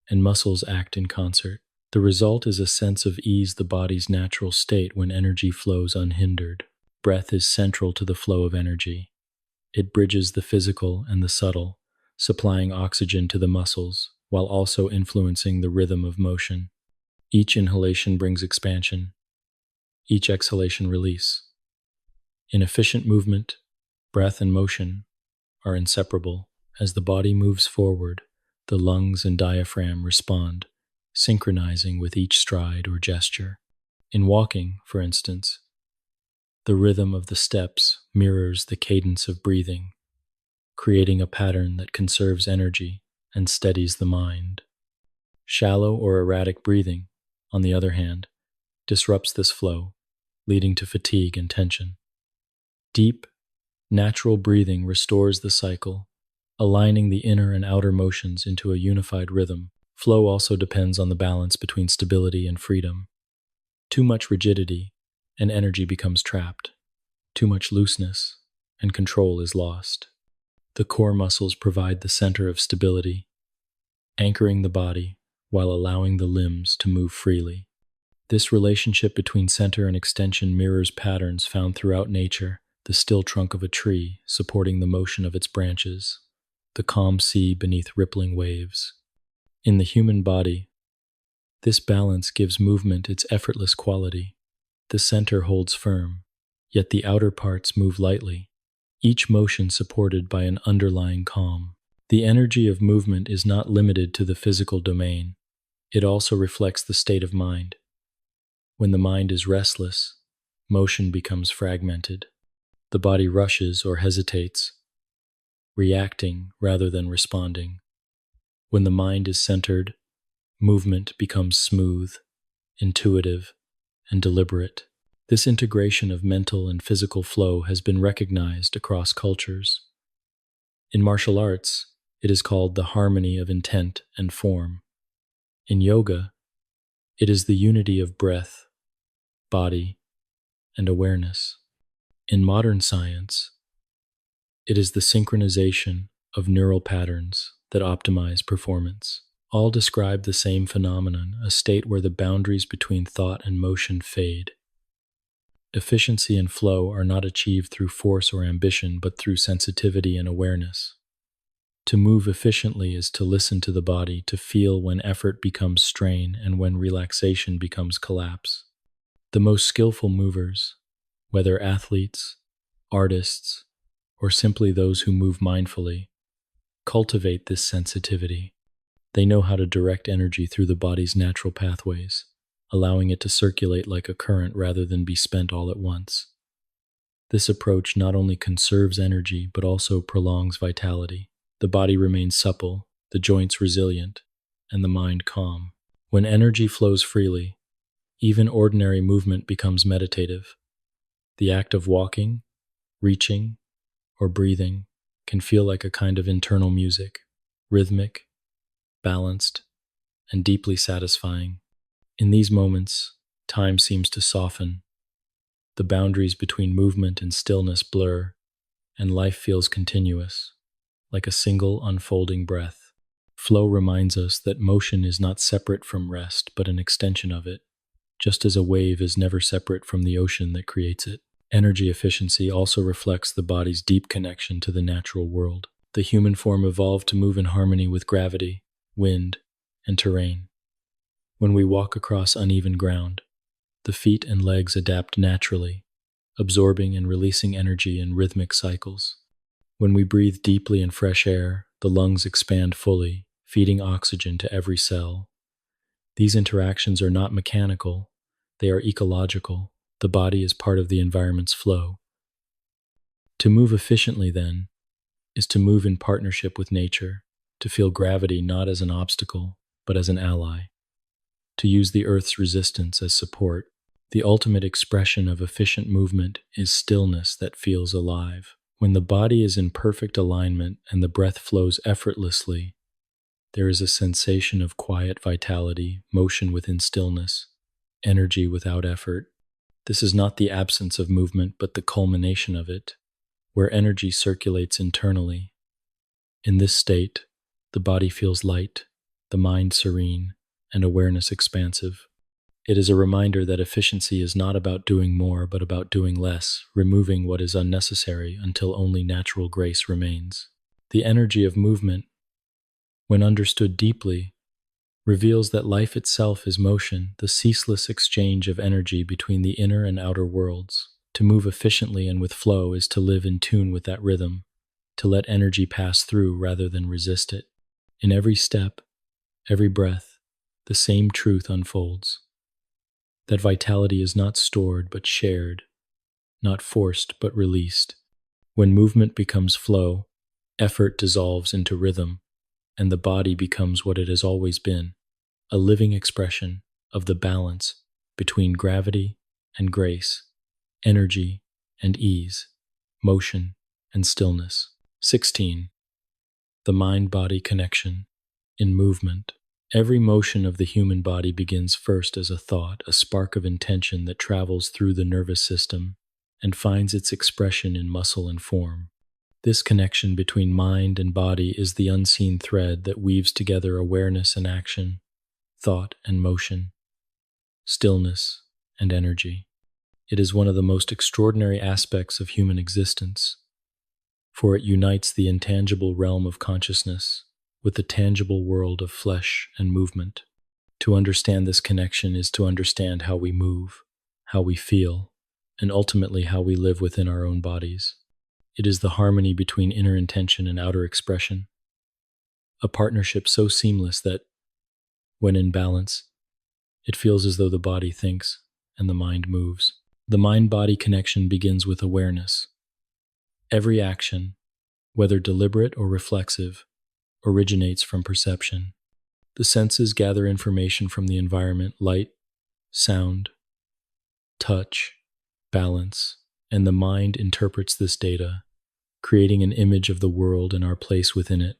and muscles act in concert. The result is a sense of ease, the body's natural state when energy flows unhindered. Breath is central to the flow of energy. It bridges the physical and the subtle, supplying oxygen to the muscles while also influencing the rhythm of motion. Each inhalation brings expansion, each exhalation release. In efficient movement, breath and motion are inseparable. As the body moves forward, the lungs and diaphragm respond, synchronizing with each stride or gesture. In walking, for instance, the rhythm of the steps mirrors the cadence of breathing, creating a pattern that conserves energy and steadies the mind. Shallow or erratic breathing, on the other hand, disrupts this flow, leading to fatigue and tension. Deep, natural breathing restores the cycle, aligning the inner and outer motions into a unified rhythm. Flow also depends on the balance between stability and freedom. Too much rigidity, and energy becomes trapped. Too much looseness, and control is lost. The core muscles provide the center of stability, anchoring the body while allowing the limbs to move freely. This relationship between center and extension mirrors patterns found throughout nature, the still trunk of a tree supporting the motion of its branches, the calm sea beneath rippling waves. In the human body, this balance gives movement its effortless quality. The center holds firm, yet the outer parts move lightly, each motion supported by an underlying calm. The energy of movement is not limited to the physical domain. It also reflects the state of mind. When the mind is restless, motion becomes fragmented. The body rushes or hesitates, reacting rather than responding. When the mind is centered, movement becomes smooth, intuitive, and deliberate. This integration of mental and physical flow has been recognized across cultures. In martial arts, it is called the harmony of intent and form. In yoga, it is the unity of breath, body, and awareness. In modern science, it is the synchronization of neural patterns that optimize performance. All describe the same phenomenon, a state where the boundaries between thought and motion fade. Efficiency and flow are not achieved through force or ambition, but through sensitivity and awareness. To move efficiently is to listen to the body, to feel when effort becomes strain and when relaxation becomes collapse. The most skillful movers, whether athletes, artists, or simply those who move mindfully, cultivate this sensitivity. They know how to direct energy through the body's natural pathways, allowing it to circulate like a current rather than be spent all at once. This approach not only conserves energy but also prolongs vitality. The body remains supple, the joints resilient, and the mind calm. When energy flows freely, even ordinary movement becomes meditative. The act of walking, reaching, or breathing can feel like a kind of internal music, rhythmic, balanced, and deeply satisfying. In these moments, time seems to soften. The boundaries between movement and stillness blur, and life feels continuous, like a single unfolding breath. Flow reminds us that motion is not separate from rest, but an extension of it, just as a wave is never separate from the ocean that creates it. Energy efficiency also reflects the body's deep connection to the natural world. The human form evolved to move in harmony with gravity, wind, and terrain. When we walk across uneven ground, the feet and legs adapt naturally, absorbing and releasing energy in rhythmic cycles. When we breathe deeply in fresh air, the lungs expand fully, feeding oxygen to every cell. These interactions are not mechanical, they are ecological. The body is part of the environment's flow. To move efficiently, then, is to move in partnership with nature, to feel gravity not as an obstacle, but as an ally, to use the Earth's resistance as support. The ultimate expression of efficient movement is stillness that feels alive. When the body is in perfect alignment and the breath flows effortlessly, there is a sensation of quiet vitality, motion within stillness, energy without effort. This is not the absence of movement, but the culmination of it, where energy circulates internally. In this state, the body feels light, the mind serene, and awareness expansive. It is a reminder that efficiency is not about doing more, but about doing less, removing what is unnecessary until only natural grace remains. The energy of movement, when understood deeply, reveals that life itself is motion, the ceaseless exchange of energy between the inner and outer worlds. To move efficiently and with flow is to live in tune with that rhythm, to let energy pass through rather than resist it. In every step, every breath, the same truth unfolds. That vitality is not stored but shared, not forced but released. When movement becomes flow, effort dissolves into rhythm, and the body becomes what it has always been, a living expression of the balance between gravity and grace, energy and ease, motion and stillness. 16. The mind-body connection in movement. Every motion of the human body begins first as a thought, a spark of intention that travels through the nervous system and finds its expression in muscle and form. This connection between mind and body is the unseen thread that weaves together awareness and action, thought and motion, stillness and energy. It is one of the most extraordinary aspects of human existence, for it unites the intangible realm of consciousness with the tangible world of flesh and movement. To understand this connection is to understand how we move, how we feel, and ultimately how we live within our own bodies. It is the harmony between inner intention and outer expression, a partnership so seamless that, when in balance, it feels as though the body thinks and the mind moves. The mind-body connection begins with awareness. Every action, whether deliberate or reflexive, originates from perception. The senses gather information from the environment: light, sound, touch, balance, and the mind interprets this data, creating an image of the world and our place within it.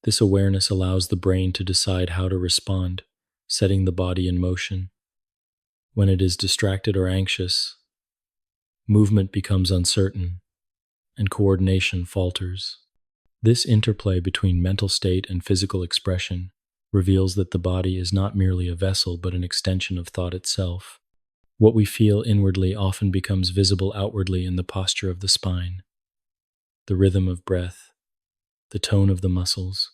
This awareness allows the brain to decide how to respond, setting the body in motion. When it is distracted or anxious, movement becomes uncertain, and coordination falters. This interplay between mental state and physical expression reveals that the body is not merely a vessel but an extension of thought itself. What we feel inwardly often becomes visible outwardly in the posture of the spine, the rhythm of breath, the tone of the muscles,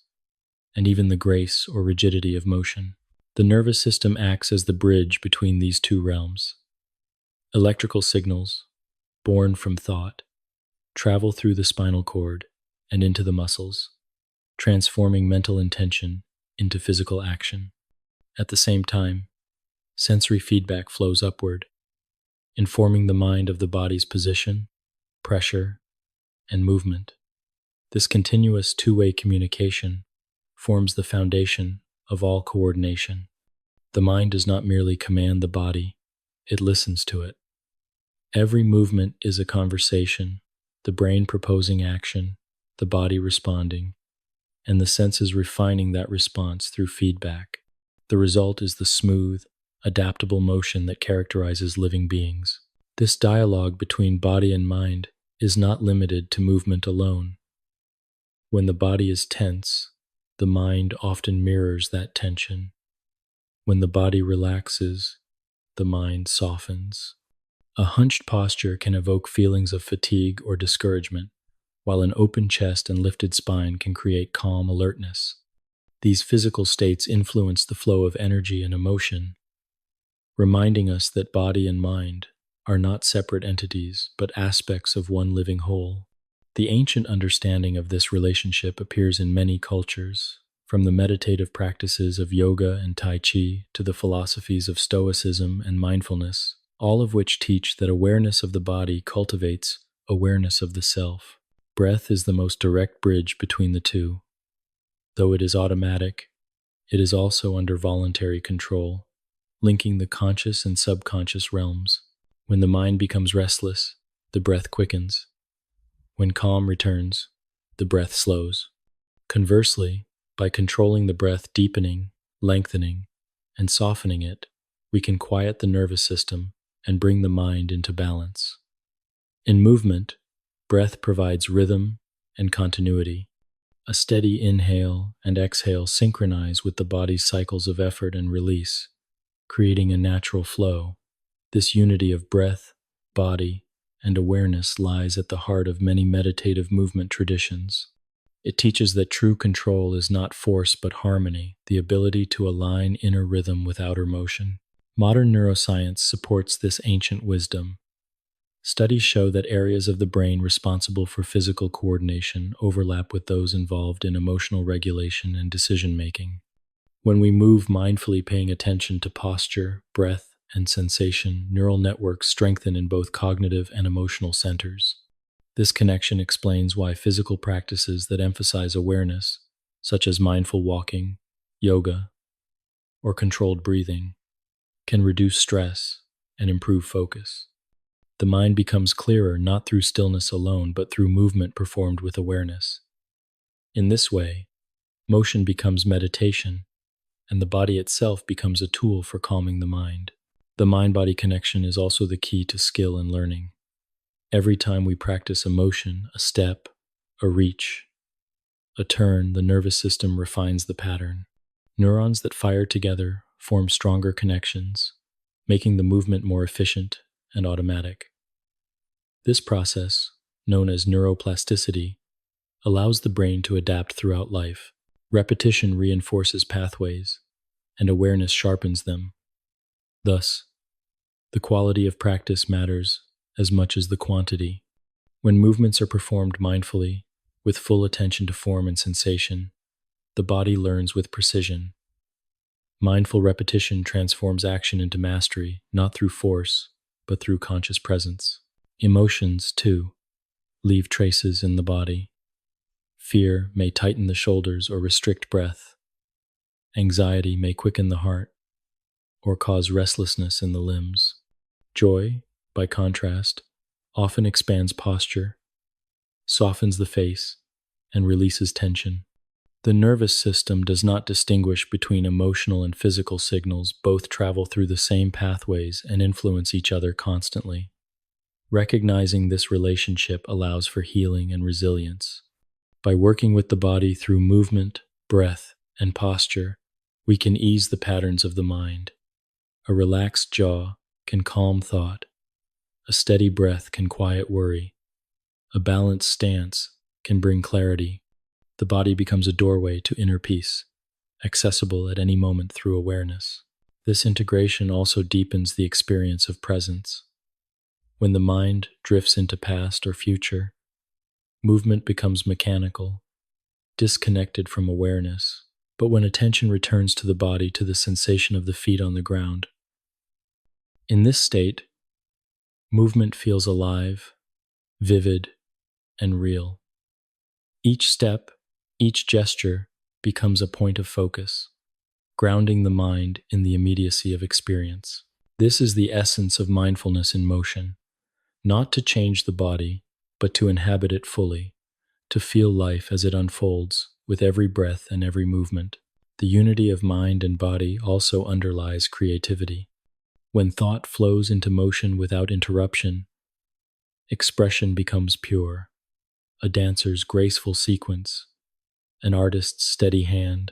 and even the grace or rigidity of motion. The nervous system acts as the bridge between these two realms. Electrical signals, born from thought, travel through the spinal cord and into the muscles, transforming mental intention into physical action. At the same time, sensory feedback flows upward, informing the mind of the body's position, pressure, and movement. This continuous two-way communication forms the foundation of all coordination. The mind does not merely command the body, it listens to it. Every movement is a conversation, the brain proposing action, the body responding, and the senses refining that response through feedback. The result is the smooth, adaptable motion that characterizes living beings. This dialogue between body and mind is not limited to movement alone. When the body is tense, the mind often mirrors that tension. When the body relaxes, the mind softens. A hunched posture can evoke feelings of fatigue or discouragement, while an open chest and lifted spine can create calm alertness. These physical states influence the flow of energy and emotion, reminding us that body and mind are not separate entities, but aspects of one living whole. The ancient understanding of this relationship appears in many cultures, from the meditative practices of yoga and tai chi to the philosophies of stoicism and mindfulness, all of which teach that awareness of the body cultivates awareness of the self. Breath is the most direct bridge between the two. Though it is automatic, it is also under voluntary control, linking the conscious and subconscious realms. When the mind becomes restless, the breath quickens. When calm returns, the breath slows. Conversely, by controlling the breath, deepening, lengthening, and softening it, we can quiet the nervous system and bring the mind into balance. In movement, breath provides rhythm and continuity. A steady inhale and exhale synchronize with the body's cycles of effort and release, creating a natural flow. This unity of breath, body, and awareness lies at the heart of many meditative movement traditions. It teaches that true control is not force but harmony, the ability to align inner rhythm with outer motion. Modern neuroscience supports this ancient wisdom. Studies show that areas of the brain responsible for physical coordination overlap with those involved in emotional regulation and decision-making. When we move mindfully, paying attention to posture, breath, and sensation, neural networks strengthen in both cognitive and emotional centers. This connection explains why physical practices that emphasize awareness, such as mindful walking, yoga, or controlled breathing, can reduce stress and improve focus. The mind becomes clearer not through stillness alone, but through movement performed with awareness. In this way, motion becomes meditation, and the body itself becomes a tool for calming the mind. The mind-body connection is also the key to skill and learning. Every time we practice a motion, a step, a reach, a turn, the nervous system refines the pattern. Neurons that fire together form stronger connections, making the movement more efficient and automatic. This process, known as neuroplasticity, allows the brain to adapt throughout life. Repetition reinforces pathways, and awareness sharpens them. Thus, The quality of practice matters as much as the quantity. When movements are performed mindfully, with full attention to form and sensation, the body learns with precision. Mindful repetition transforms action into mastery, not through force, but through conscious presence. Emotions, too, leave traces in the body. Fear may tighten the shoulders or restrict breath. Anxiety may quicken the heart or cause restlessness in the limbs. Joy, by contrast, often expands posture, softens the face, and releases tension. The nervous system does not distinguish between emotional and physical signals. Both travel through the same pathways and influence each other constantly. Recognizing this relationship allows for healing and resilience. By working with the body through movement, breath, and posture, we can ease the patterns of the mind. A relaxed jaw can calm thought. A steady breath can quiet worry. A balanced stance can bring clarity. The body becomes a doorway to inner peace, accessible at any moment through awareness. This integration also deepens the experience of presence. When the mind drifts into past or future, movement becomes mechanical, disconnected from awareness. But when attention returns to the body, to the sensation of the feet on the ground, in this state, movement feels alive, vivid, and real. Each step, each gesture becomes a point of focus, grounding the mind in the immediacy of experience. This is the essence of mindfulness in motion, not to change the body, but to inhabit it fully, to feel life as it unfolds with every breath and every movement. The unity of mind and body also underlies creativity. When thought flows into motion without interruption, expression becomes pure. A dancer's graceful sequence, an artist's steady hand,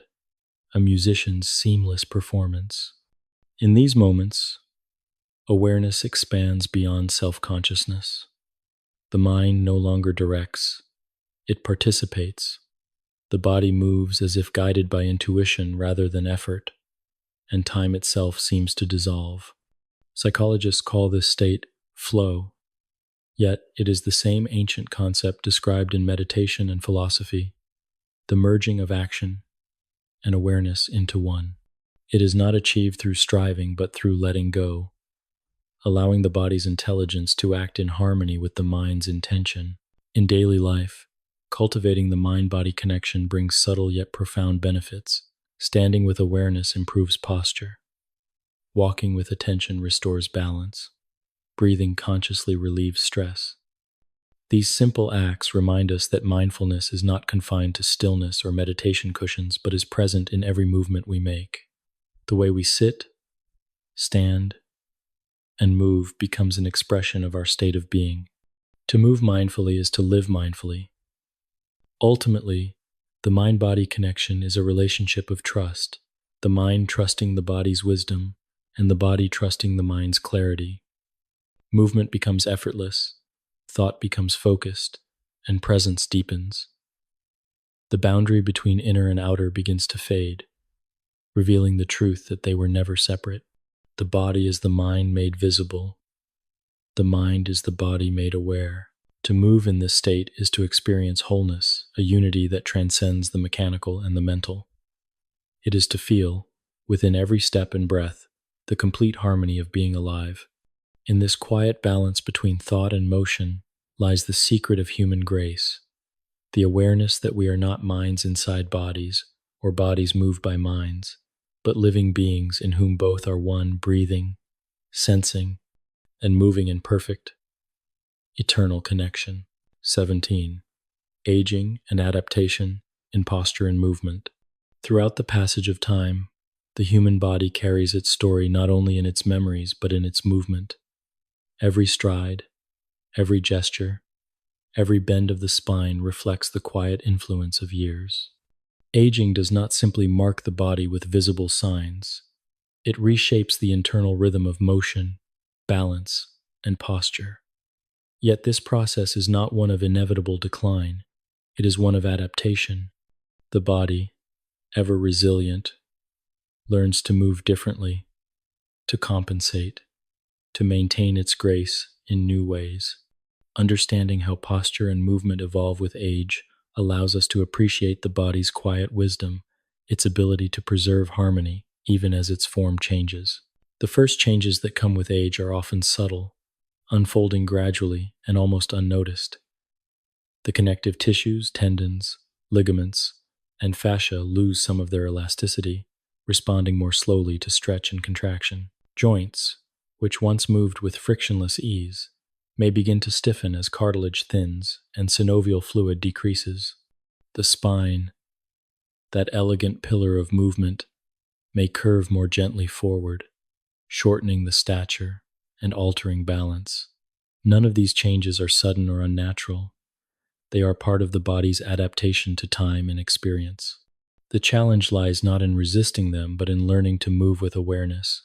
a musician's seamless performance. In these moments, awareness expands beyond self-consciousness. The mind no longer directs, it participates. The body moves as if guided by intuition rather than effort, and time itself seems to dissolve. Psychologists call this state flow, yet it is the same ancient concept described in meditation and philosophy, the merging of action and awareness into one. It is not achieved through striving, but through letting go, allowing the body's intelligence to act in harmony with the mind's intention. In daily life, cultivating the mind-body connection brings subtle yet profound benefits. Standing with awareness improves posture. Walking with attention restores balance. Breathing consciously relieves stress. These simple acts remind us that mindfulness is not confined to stillness or meditation cushions, but is present in every movement we make. The way we sit, stand, and move becomes an expression of our state of being. To move mindfully is to live mindfully. Ultimately, the mind-body connection is a relationship of trust, the mind trusting the body's wisdom, and the body trusting the mind's clarity. Movement becomes effortless, thought becomes focused, and presence deepens. The boundary between inner and outer begins to fade, revealing the truth that they were never separate. The body is the mind made visible. The mind is the body made aware. To move in this state is to experience wholeness, a unity that transcends the mechanical and the mental. It is to feel, within every step and breath, the complete harmony of being alive. In this quiet balance between thought and motion lies the secret of human grace, the awareness that we are not minds inside bodies or bodies moved by minds, but living beings in whom both are one, breathing, sensing, and moving in perfect, eternal connection. 17. Aging and adaptation in posture and movement. Throughout the passage of time, the human body carries its story not only in its memories, but in its movement. Every stride, every gesture, every bend of the spine reflects the quiet influence of years. Aging does not simply mark the body with visible signs. It reshapes the internal rhythm of motion, balance, and posture. Yet this process is not one of inevitable decline. It is one of adaptation. The body, ever resilient, learns to move differently, to compensate, to maintain its grace in new ways. Understanding how posture and movement evolve with age allows us to appreciate the body's quiet wisdom, its ability to preserve harmony even as its form changes. The first changes that come with age are often subtle, unfolding gradually and almost unnoticed. The connective tissues, tendons, ligaments, and fascia lose some of their elasticity, responding more slowly to stretch and contraction. Joints, which once moved with frictionless ease, may begin to stiffen as cartilage thins and synovial fluid decreases. The spine, that elegant pillar of movement, may curve more gently forward, shortening the stature and altering balance. None of these changes are sudden or unnatural. They are part of the body's adaptation to time and experience. The challenge lies not in resisting them, but in learning to move with awareness,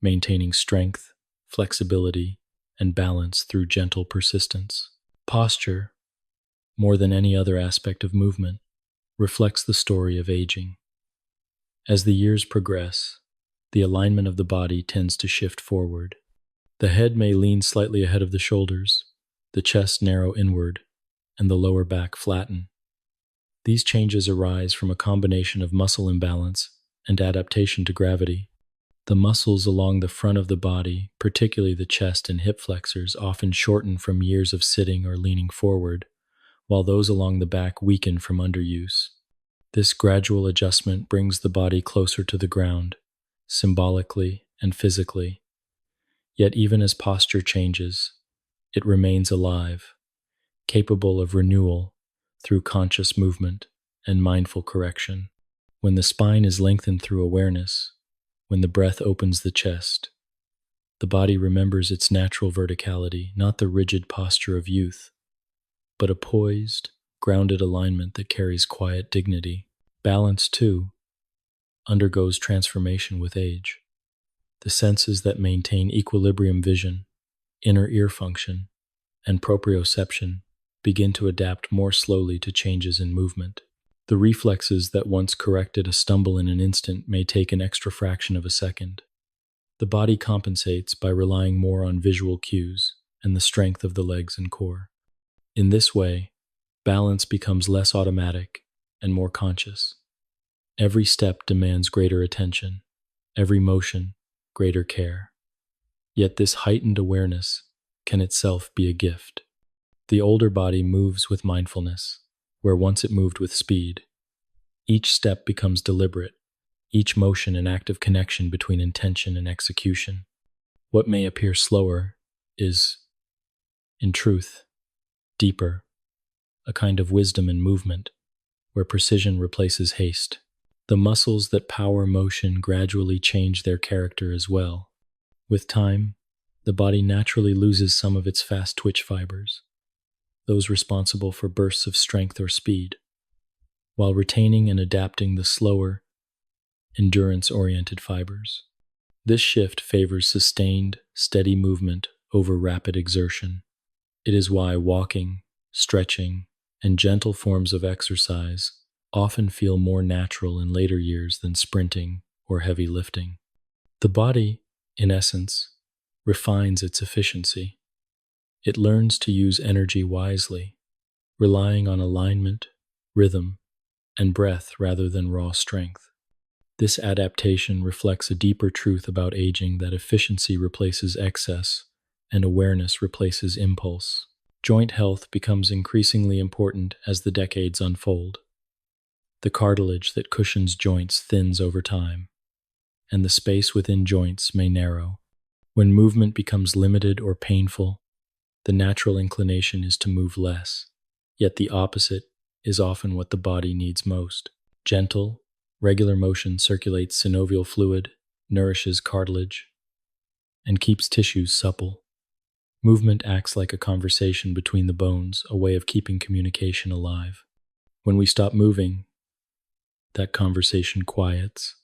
maintaining strength, flexibility, and balance through gentle persistence. Posture, more than any other aspect of movement, reflects the story of aging. As the years progress, the alignment of the body tends to shift forward. The head may lean slightly ahead of the shoulders, the chest narrow inward, and the lower back flatten. These changes arise from a combination of muscle imbalance and adaptation to gravity. The muscles along the front of the body, particularly the chest and hip flexors, often shorten from years of sitting or leaning forward, while those along the back weaken from underuse. This gradual adjustment brings the body closer to the ground, symbolically and physically. Yet even as posture changes, it remains alive, capable of renewal through conscious movement and mindful correction. When the spine is lengthened through awareness, when the breath opens the chest, the body remembers its natural verticality, not the rigid posture of youth, but a poised, grounded alignment that carries quiet dignity. Balance, too, undergoes transformation with age. The senses that maintain equilibrium vision, inner ear function, and proprioception begin to adapt more slowly to changes in movement. The reflexes that once corrected a stumble in an instant may take an extra fraction of a second. The body compensates by relying more on visual cues and the strength of the legs and core. In this way, balance becomes less automatic and more conscious. Every step demands greater attention, every motion, greater care. Yet this heightened awareness can itself be a gift. The older body moves with mindfulness, where once it moved with speed. Each step becomes deliberate, each motion an active connection between intention and execution. What may appear slower is, in truth, deeper, a kind of wisdom in movement, where precision replaces haste. The muscles that power motion gradually change their character as well. With time, the body naturally loses some of its fast twitch fibers, those responsible for bursts of strength or speed, while retaining and adapting the slower, endurance-oriented fibers. This shift favors sustained, steady movement over rapid exertion. It is why walking, stretching, and gentle forms of exercise often feel more natural in later years than sprinting or heavy lifting. The body, in essence, refines its efficiency. It learns to use energy wisely, relying on alignment, rhythm, and breath rather than raw strength. This adaptation reflects a deeper truth about aging, that efficiency replaces excess and awareness replaces impulse. Joint health becomes increasingly important as the decades unfold. The cartilage that cushions joints thins over time, and the space within joints may narrow. When movement becomes limited or painful, the natural inclination is to move less, yet the opposite is often what the body needs most. Gentle, regular motion circulates synovial fluid, nourishes cartilage, and keeps tissues supple. Movement acts like a conversation between the bones, a way of keeping communication alive. When we stop moving, that conversation quiets,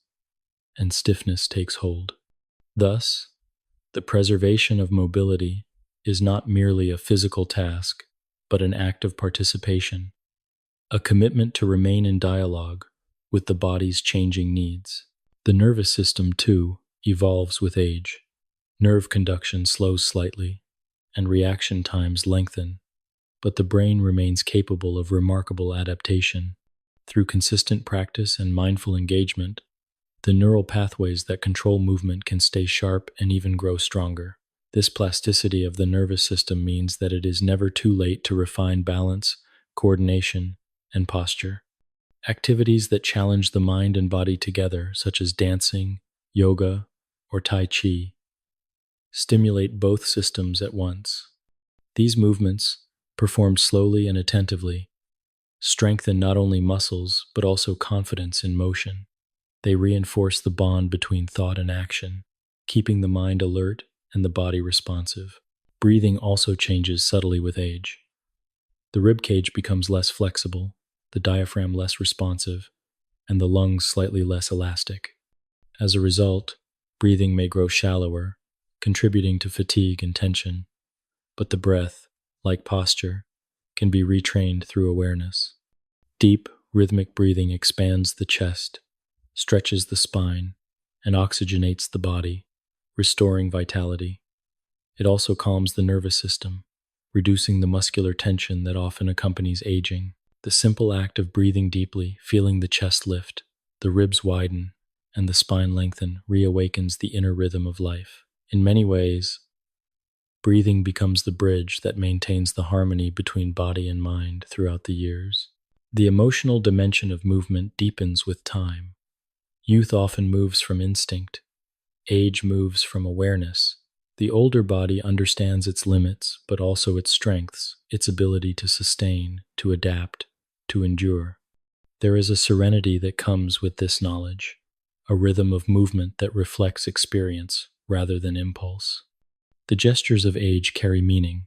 and stiffness takes hold. Thus, the preservation of mobility is not merely a physical task, but an act of participation, a commitment to remain in dialogue with the body's changing needs. The nervous system, too, evolves with age. Nerve conduction slows slightly, and reaction times lengthen, but the brain remains capable of remarkable adaptation. Through consistent practice and mindful engagement, the neural pathways that control movement can stay sharp and even grow stronger. This plasticity of the nervous system means that it is never too late to refine balance, coordination, and posture. Activities that challenge the mind and body together, such as dancing, yoga, or Tai Chi, stimulate both systems at once. These movements, performed slowly and attentively, strengthen not only muscles but also confidence in motion. They reinforce the bond between thought and action, keeping the mind alert and the body responsive. Breathing also changes subtly with age. The rib cage becomes less flexible, the diaphragm less responsive, and the lungs slightly less elastic. As a result, breathing may grow shallower, contributing to fatigue and tension, but the breath, like posture, can be retrained through awareness. Deep, rhythmic breathing expands the chest, stretches the spine, and oxygenates the body, restoring vitality. It also calms the nervous system, reducing the muscular tension that often accompanies aging. The simple act of breathing deeply, feeling the chest lift, the ribs widen, and the spine lengthen reawakens the inner rhythm of life. In many ways, breathing becomes the bridge that maintains the harmony between body and mind throughout the years. The emotional dimension of movement deepens with time. Youth often moves from instinct. Age moves from awareness. The older body understands its limits, but also its strengths, its ability to sustain, to adapt, to endure. There is a serenity that comes with this knowledge, a rhythm of movement that reflects experience rather than impulse. The gestures of age carry meaning.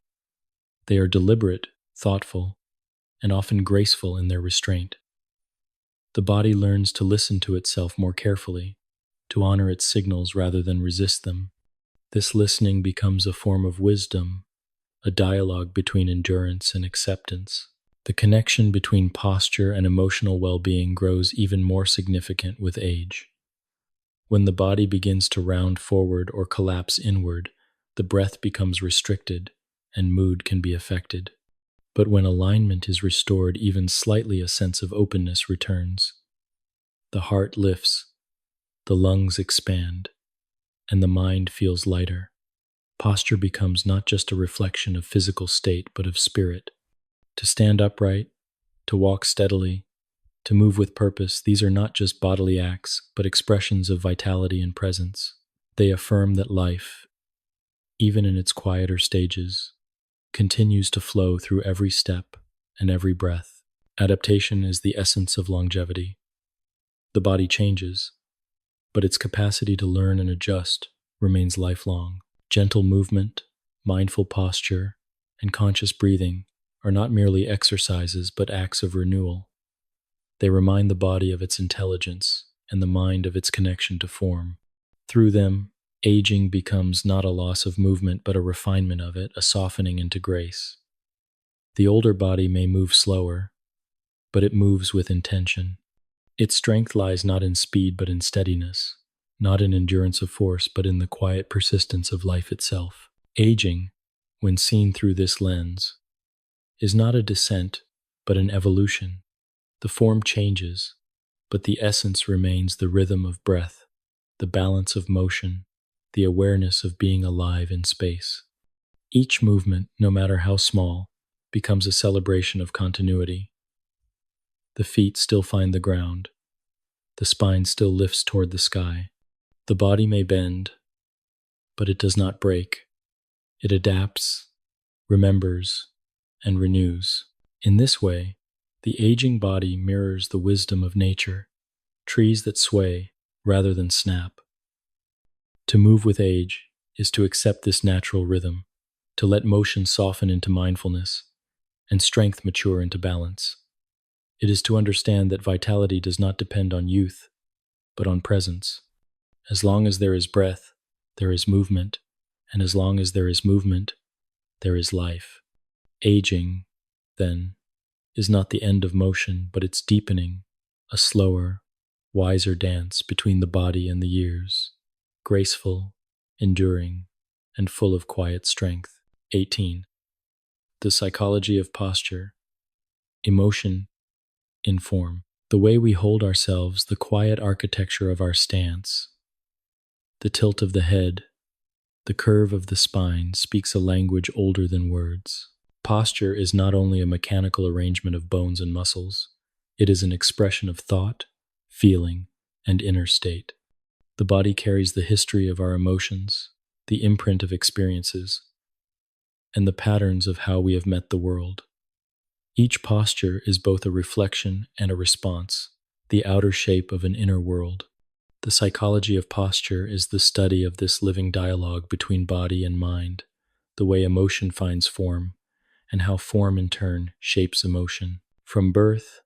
They are deliberate, thoughtful, and often graceful in their restraint. The body learns to listen to itself more carefully, to honor its signals rather than resist them. This listening becomes a form of wisdom, a dialogue between endurance and acceptance. The connection between posture and emotional well-being grows even more significant with age. When the body begins to round forward or collapse inward, the breath becomes restricted and mood can be affected. But when alignment is restored, even slightly, a sense of openness returns. The heart lifts, the lungs expand, and the mind feels lighter. Posture becomes not just a reflection of physical state, but of spirit. To stand upright, to walk steadily, to move with purpose, these are not just bodily acts, but expressions of vitality and presence. They affirm that life, even in its quieter stages, continues to flow through every step and every breath. Adaptation is the essence of longevity. The body changes, but its capacity to learn and adjust remains lifelong. Gentle movement, mindful posture, and conscious breathing are not merely exercises but acts of renewal. They remind the body of its intelligence and the mind of its connection to form. Through them, aging becomes not a loss of movement but a refinement of it, a softening into grace. The older body may move slower, but it moves with intention. Its strength lies not in speed but in steadiness, not in endurance of force but in the quiet persistence of life itself. Aging, when seen through this lens, is not a descent but an evolution. The form changes, but the essence remains: the rhythm of breath, the balance of motion, the awareness of being alive in space. Each movement, no matter how small, becomes a celebration of continuity. The feet still find the ground. The spine still lifts toward the sky. The body may bend, but it does not break. It adapts, remembers, and renews. In this way, the aging body mirrors the wisdom of nature, trees that sway rather than snap. To move with age is to accept this natural rhythm, to let motion soften into mindfulness, and strength mature into balance. It is to understand that vitality does not depend on youth, but on presence. As long as there is breath, there is movement, and as long as there is movement, there is life. Aging, then, is not the end of motion, but its deepening, a slower, wiser dance between the body and the years, graceful, enduring, and full of quiet strength. 18. The psychology of posture, emotion in form. The way we hold ourselves, the quiet architecture of our stance, the tilt of the head, the curve of the spine speaks a language older than words. Posture is not only a mechanical arrangement of bones and muscles, it is an expression of thought, feeling, and inner state. The body carries the history of our emotions, the imprint of experiences, and the patterns of how we have met the world. Each posture is both a reflection and a response, the outer shape of an inner world. The psychology of posture is the study of this living dialogue between body and mind, the way emotion finds form, and how form in turn shapes emotion. From birth,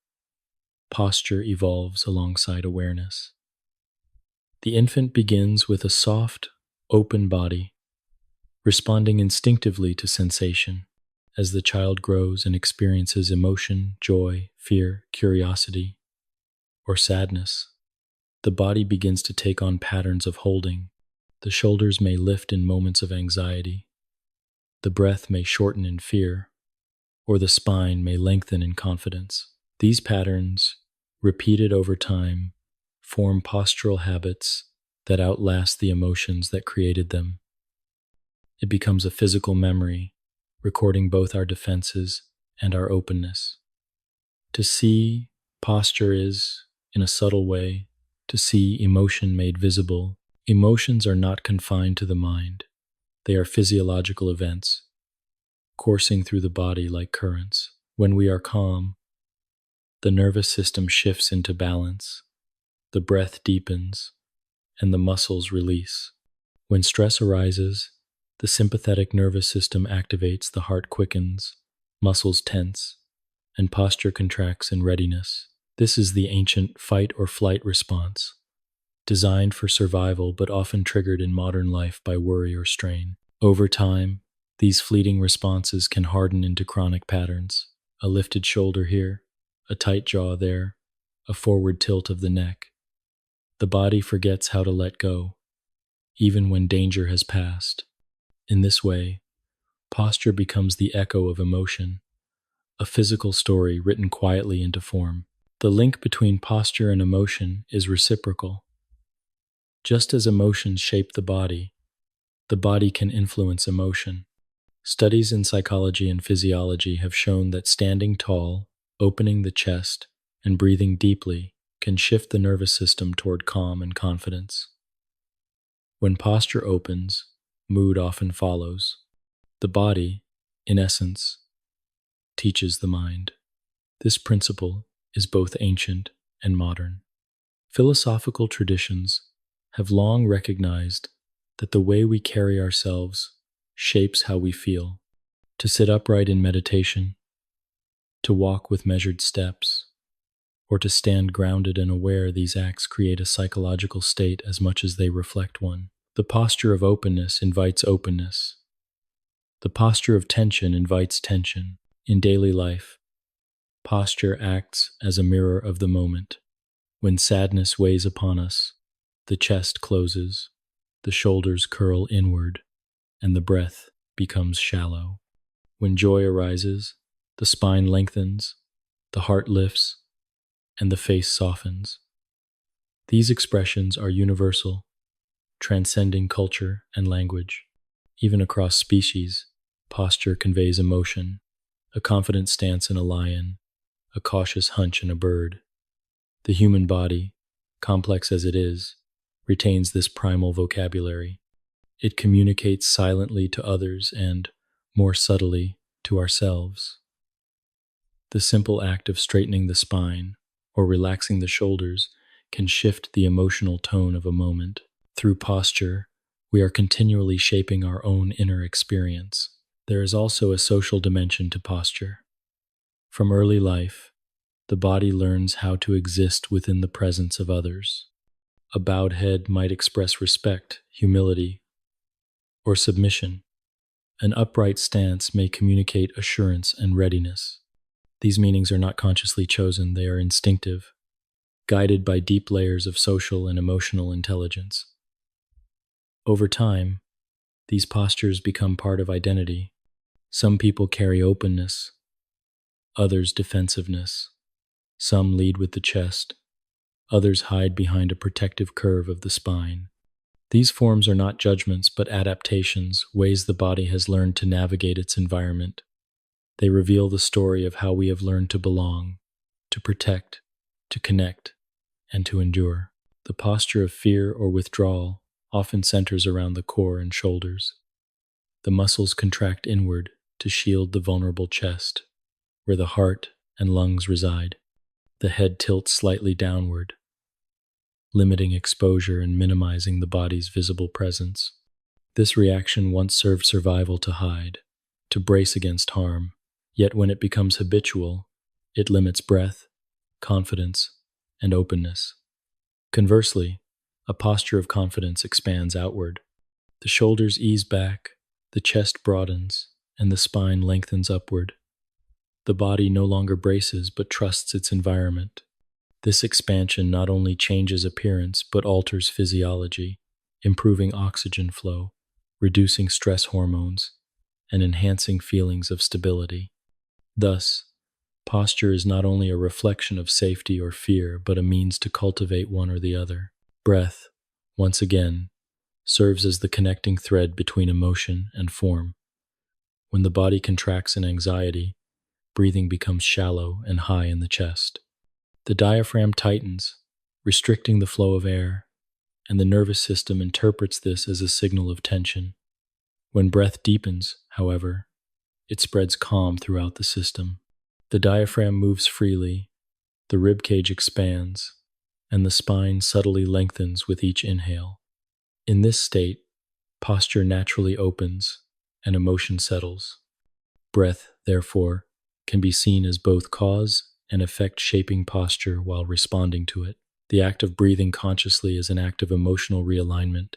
posture evolves alongside awareness. The infant begins with a soft, open body, responding instinctively to sensation. As the child grows and experiences emotion, joy, fear, curiosity, or sadness, the body begins to take on patterns of holding. The shoulders may lift in moments of anxiety, the breath may shorten in fear, or the spine may lengthen in confidence. These patterns, repeated over time, form postural habits that outlast the emotions that created them. It becomes a physical memory, recording both our defenses and our openness. To see posture is, in a subtle way, to see emotion made visible. Emotions are not confined to the mind. They are physiological events, coursing through the body like currents. When we are calm, the nervous system shifts into balance, the breath deepens, and the muscles release. When stress arises, the sympathetic nervous system activates, the heart quickens, muscles tense, and posture contracts in readiness. This is the ancient fight or flight response, designed for survival but often triggered in modern life by worry or strain. Over time, these fleeting responses can harden into chronic patterns. A lifted shoulder here, a tight jaw there, a forward tilt of the neck. The body forgets how to let go, even when danger has passed. In this way, posture becomes the echo of emotion, a physical story written quietly into form. The link between posture and emotion is reciprocal. Just as emotions shape the body can influence emotion. Studies in psychology and physiology have shown that standing tall, opening the chest, and breathing deeply can shift the nervous system toward calm and confidence. When posture opens, mood often follows. The body, in essence, teaches the mind. This principle is both ancient and modern. Philosophical traditions have long recognized that the way we carry ourselves shapes how we feel. To sit upright in meditation, to walk with measured steps, or to stand grounded and aware, these acts create a psychological state as much as they reflect one. The posture of openness invites openness. The posture of tension invites tension. In daily life, posture acts as a mirror of the moment. When sadness weighs upon us, the chest closes, the shoulders curl inward, and the breath becomes shallow. When joy arises, the spine lengthens, the heart lifts, and the face softens. These expressions are universal, transcending culture and language. Even across species, posture conveys emotion, a confident stance in a lion, a cautious hunch in a bird. The human body, complex as it is, retains this primal vocabulary. It communicates silently to others and, more subtly, to ourselves. The simple act of straightening the spine or relaxing the shoulders can shift the emotional tone of a moment. Through posture, we are continually shaping our own inner experience. There is also a social dimension to posture. From early life, the body learns how to exist within the presence of others. A bowed head might express respect, humility, or submission. An upright stance may communicate assurance and readiness. These meanings are not consciously chosen, they are instinctive, guided by deep layers of social and emotional intelligence. Over time, These postures become part of identity. Some people carry openness, others defensiveness. Some lead with the chest, others hide behind a protective curve of the spine. These forms are not judgments, but adaptations, ways the body has learned to navigate its environment. They reveal the story of how we have learned to belong, to protect, to connect, and to endure. The posture of fear or withdrawal often centers around the core and shoulders. The muscles contract inward to shield the vulnerable chest, where the heart and lungs reside. The head tilts slightly downward, limiting exposure and minimizing the body's visible presence. This reaction once served survival to hide, to brace against harm, yet when it becomes habitual, it limits breath, confidence, and openness. Conversely, a posture of confidence expands outward. The shoulders ease back, the chest broadens, and the spine lengthens upward. The body no longer braces but trusts its environment. This expansion not only changes appearance but alters physiology, improving oxygen flow, reducing stress hormones, and enhancing feelings of stability. Thus, posture is not only a reflection of safety or fear, but a means to cultivate one or the other. Breath, once again, serves as the connecting thread between emotion and form. When the body contracts in anxiety, breathing becomes shallow and high in the chest. The diaphragm tightens, restricting the flow of air, and the nervous system interprets this as a signal of tension. When breath deepens, however, it spreads calm throughout the system. The diaphragm moves freely, the rib cage expands, and the spine subtly lengthens with each inhale. In this state, posture naturally opens and emotion settles. Breath, therefore, can be seen as both cause and effect shaping posture while responding to it. The act of breathing consciously is an act of emotional realignment,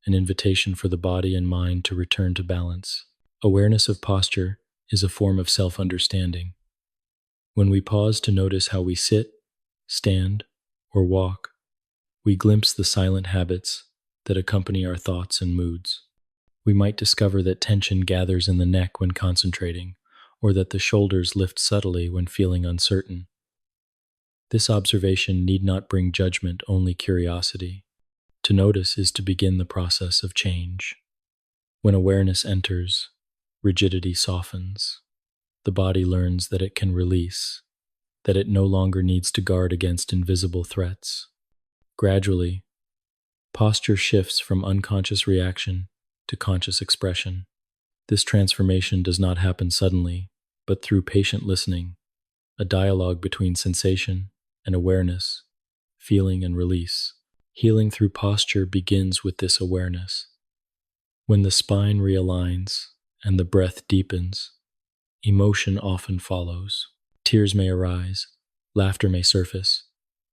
an invitation for the body and mind to return to balance. Awareness of posture is a form of self-understanding. When we pause to notice how we sit, stand, or walk, we glimpse the silent habits that accompany our thoughts and moods. We might discover that tension gathers in the neck when concentrating, or that the shoulders lift subtly when feeling uncertain. This observation need not bring judgment, only curiosity. To notice is to begin the process of change. When awareness enters, rigidity softens. The body learns that it can release, that it no longer needs to guard against invisible threats. Gradually, posture shifts from unconscious reaction to conscious expression. This transformation does not happen suddenly, but through patient listening, a dialogue between sensation and awareness, feeling and release. Healing through posture begins with this awareness. When the spine realigns and the breath deepens, emotion often follows. Tears may arise, laughter may surface,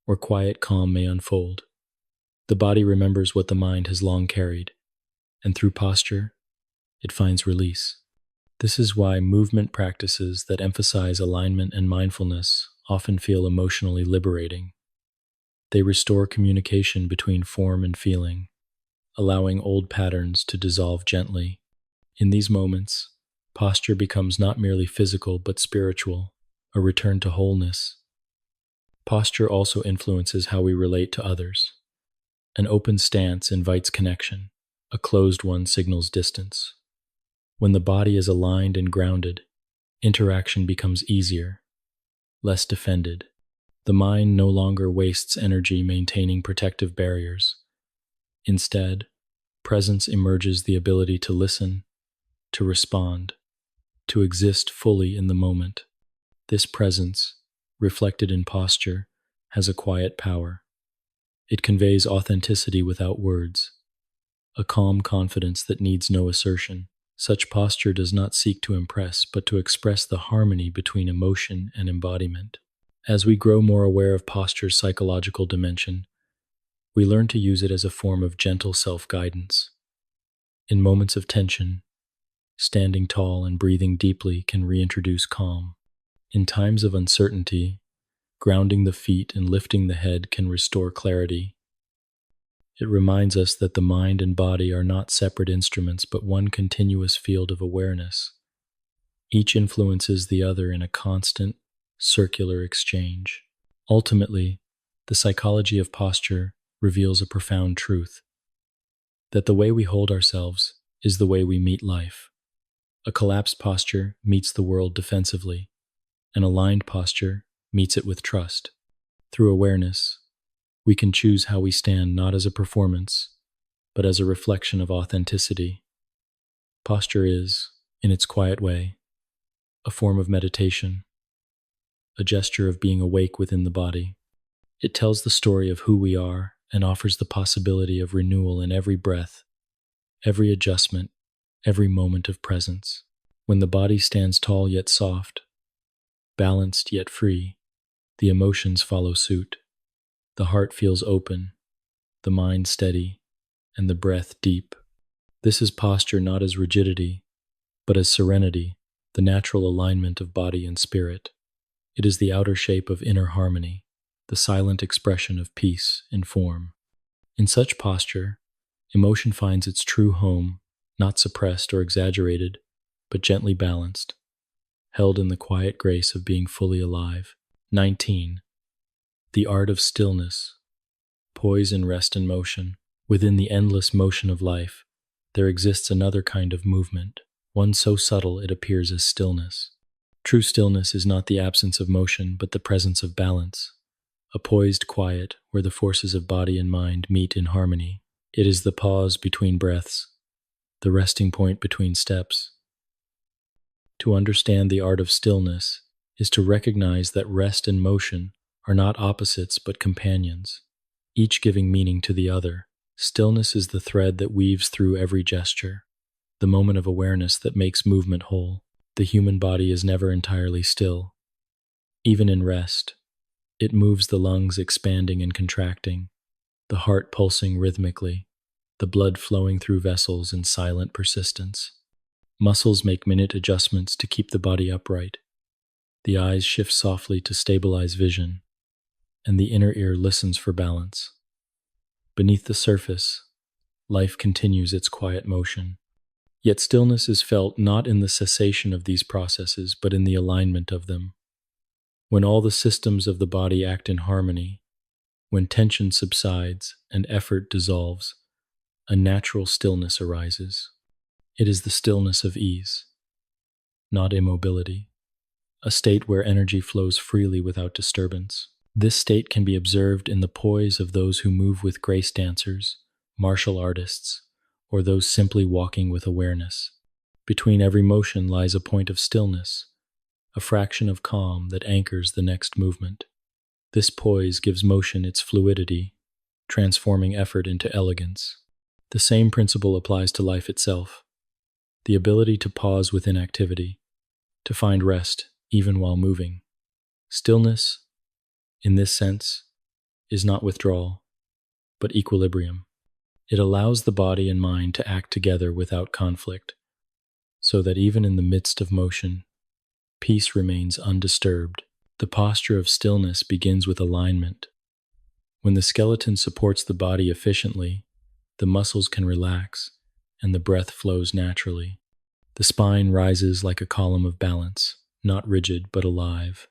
or quiet calm may unfold. The body remembers what the mind has long carried, and through posture, it finds release. This is why movement practices that emphasize alignment and mindfulness often feel emotionally liberating. They restore communication between form and feeling, allowing old patterns to dissolve gently. In these moments, posture becomes not merely physical but spiritual, a return to wholeness. Posture also influences how we relate to others. An open stance invites connection, a closed one signals distance. When the body is aligned and grounded, interaction becomes easier, less defended. The mind no longer wastes energy maintaining protective barriers. Instead, presence emerges the ability to listen, to respond, to exist fully in the moment. This presence, reflected in posture, has a quiet power. It conveys authenticity without words, a calm confidence that needs no assertion. Such posture does not seek to impress, but to express the harmony between emotion and embodiment. As we grow more aware of posture's psychological dimension, we learn to use it as a form of gentle self-guidance. In moments of tension, standing tall and breathing deeply can reintroduce calm. In times of uncertainty, grounding the feet and lifting the head can restore clarity. It reminds us that the mind and body are not separate instruments, but one continuous field of awareness. Each influences the other in a constant, circular exchange. Ultimately, the psychology of posture reveals a profound truth: that the way we hold ourselves is the way we meet life. A collapsed posture meets the world defensively. An aligned posture meets it with trust. Through awareness, we can choose how we stand, not as a performance, but as a reflection of authenticity. Posture is, in its quiet way, a form of meditation, a gesture of being awake within the body. It tells the story of who we are and offers the possibility of renewal in every breath, every adjustment, every moment of presence. When the body stands tall yet soft, balanced yet free, the emotions follow suit. The heart feels open, the mind steady, and the breath deep. This is posture not as rigidity, but as serenity, the natural alignment of body and spirit. It is the outer shape of inner harmony, the silent expression of peace in form. In such posture, emotion finds its true home, not suppressed or exaggerated, but gently balanced, held in the quiet grace of being fully alive. 19. The art of stillness, poise and rest in motion. Within the endless motion of life, there exists another kind of movement, one so subtle it appears as stillness. True stillness is not the absence of motion, but the presence of balance, a poised quiet where the forces of body and mind meet in harmony. It is the pause between breaths, the resting point between steps. To understand the art of stillness is to recognize that rest and motion are not opposites but companions, each giving meaning to the other. Stillness is the thread that weaves through every gesture, the moment of awareness that makes movement whole. The human body is never entirely still. Even in rest, it moves, the lungs expanding and contracting, the heart pulsing rhythmically, the blood flowing through vessels in silent persistence. Muscles make minute adjustments to keep the body upright. The eyes shift softly to stabilize vision, and the inner ear listens for balance. Beneath the surface, life continues its quiet motion. Yet stillness is felt not in the cessation of these processes, but in the alignment of them. When all the systems of the body act in harmony, when tension subsides and effort dissolves, a natural stillness arises. It is the stillness of ease, not immobility, a state where energy flows freely without disturbance. This state can be observed in the poise of those who move with grace, dancers, martial artists, or those simply walking with awareness. Between every motion lies a point of stillness, a fraction of calm that anchors the next movement. This poise gives motion its fluidity, transforming effort into elegance. The same principle applies to life itself, the ability to pause within activity, to find rest even while moving. Stillness, in this sense, is not withdrawal, but equilibrium. It allows the body and mind to act together without conflict, so that even in the midst of motion, peace remains undisturbed. The posture of stillness begins with alignment. When the skeleton supports the body efficiently, the muscles can relax, and the breath flows naturally. The spine rises like a column of balance, not rigid but alive,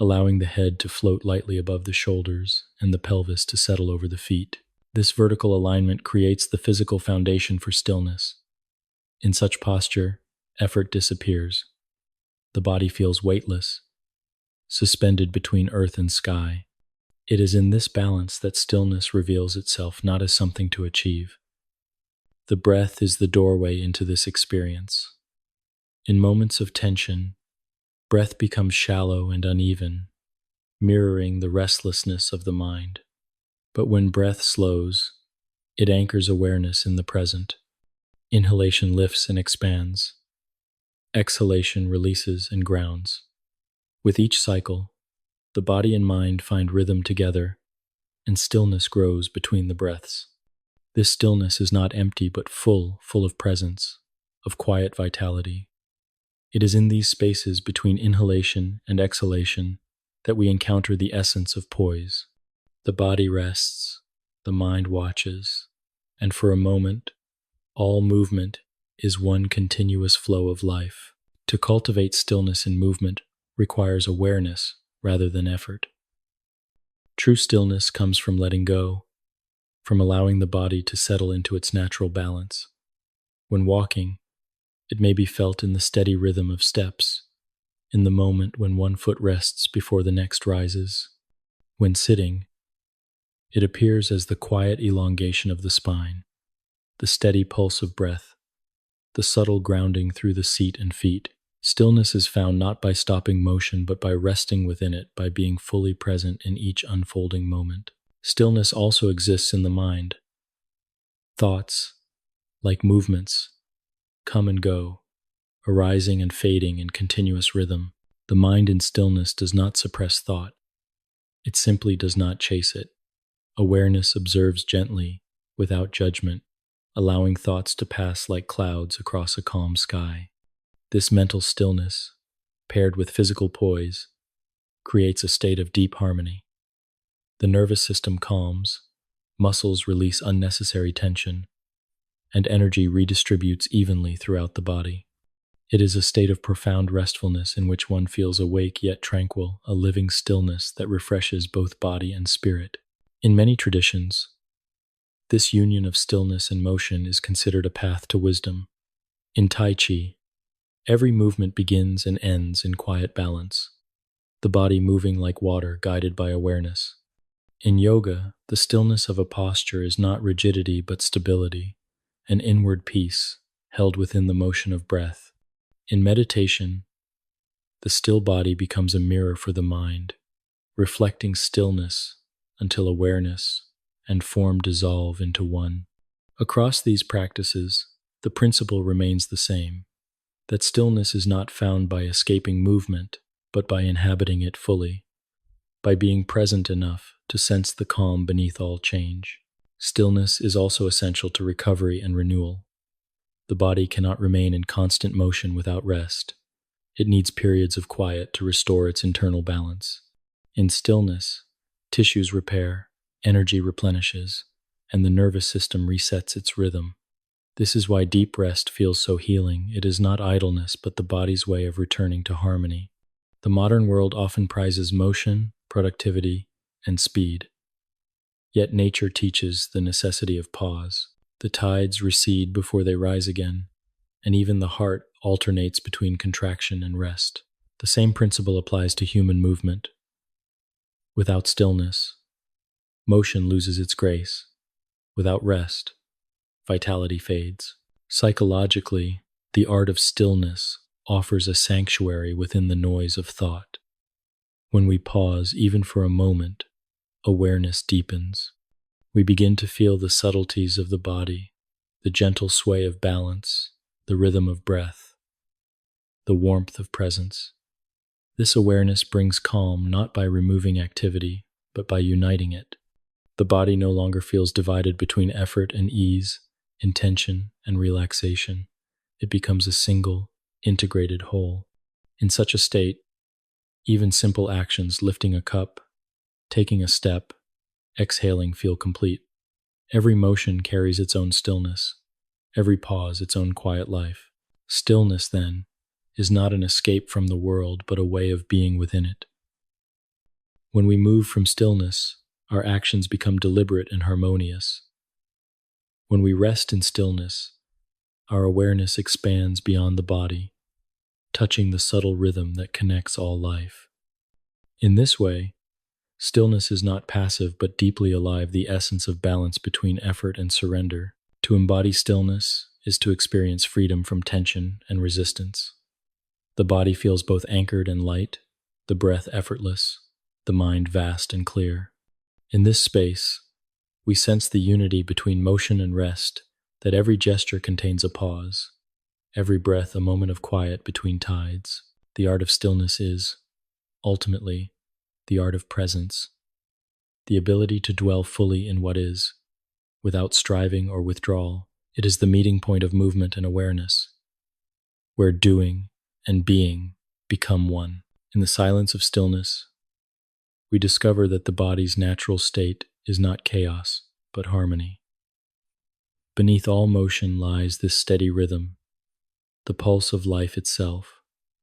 allowing the head to float lightly above the shoulders and the pelvis to settle over the feet. This vertical alignment creates the physical foundation for stillness. In such posture, effort disappears. The body feels weightless, suspended between earth and sky. It is in this balance that stillness reveals itself, not as something to achieve. The breath is the doorway into this experience. In moments of tension, breath becomes shallow and uneven, mirroring the restlessness of the mind. But when breath slows, it anchors awareness in the present. Inhalation lifts and expands. Exhalation releases and grounds. With each cycle, the body and mind find rhythm together, and stillness grows between the breaths. This stillness is not empty but full of presence, of quiet vitality. It is in these spaces between inhalation and exhalation that we encounter the essence of poise. The body rests, the mind watches, and for a moment, all movement is one continuous flow of life. To cultivate stillness in movement requires awareness rather than effort. True stillness comes from letting go, from allowing the body to settle into its natural balance. When walking, it may be felt in the steady rhythm of steps, in the moment when one foot rests before the next rises. When sitting, it appears as the quiet elongation of the spine, the steady pulse of breath, the subtle grounding through the seat and feet. Stillness is found not by stopping motion, but by resting within it, by being fully present in each unfolding moment. Stillness also exists in the mind. Thoughts, like movements, come and go, arising and fading in continuous rhythm. The mind in stillness does not suppress thought. It simply does not chase it. Awareness observes gently, without judgment, allowing thoughts to pass like clouds across a calm sky. This mental stillness, paired with physical poise, creates a state of deep harmony. The nervous system calms, muscles release unnecessary tension, and energy redistributes evenly throughout the body. It is a state of profound restfulness in which one feels awake yet tranquil, a living stillness that refreshes both body and spirit. In many traditions, this union of stillness and motion is considered a path to wisdom. In Tai Chi, every movement begins and ends in quiet balance, the body moving like water guided by awareness. In yoga, the stillness of a posture is not rigidity but stability, an inward peace held within the motion of breath. In meditation, the still body becomes a mirror for the mind, reflecting stillness until awareness and form dissolve into one. Across these practices, the principle remains the same, that stillness is not found by escaping movement, but by inhabiting it fully, by being present enough to sense the calm beneath all change. Stillness is also essential to recovery and renewal. The body cannot remain in constant motion without rest. It needs periods of quiet to restore its internal balance. In stillness, tissues repair, energy replenishes, and the nervous system resets its rhythm. This is why deep rest feels so healing. It is not idleness, but the body's way of returning to harmony. The modern world often prizes motion, productivity, and speed. Yet nature teaches the necessity of pause. The tides recede before they rise again, and even the heart alternates between contraction and rest. The same principle applies to human movement. Without stillness, motion loses its grace. Without rest, vitality fades. Psychologically, the art of stillness offers a sanctuary within the noise of thought. When we pause, even for a moment, awareness deepens. We begin to feel the subtleties of the body, the gentle sway of balance, the rhythm of breath, the warmth of presence. This awareness brings calm not by removing activity, but by uniting it. The body no longer feels divided between effort and ease, intention and relaxation. It becomes a single, integrated whole. In such a state, even simple actions, lifting a cup, taking a step, exhaling, feel complete. Every motion carries its own stillness, every pause its own quiet life. Stillness, then, is not an escape from the world, but a way of being within it. When we move from stillness, our actions become deliberate and harmonious. When we rest in stillness, our awareness expands beyond the body, touching the subtle rhythm that connects all life. In this way, stillness is not passive but deeply alive, the essence of balance between effort and surrender. To embody stillness is to experience freedom from tension and resistance. The body feels both anchored and light, the breath effortless, the mind vast and clear. In this space, we sense the unity between motion and rest, that every gesture contains a pause, every breath a moment of quiet between tides. The art of stillness is, ultimately, the art of presence, the ability to dwell fully in what is, without striving or withdrawal. It is the meeting point of movement and awareness, where doing and being become one. In the silence of stillness, we discover that the body's natural state is not chaos, but harmony. Beneath all motion lies this steady rhythm, the pulse of life itself,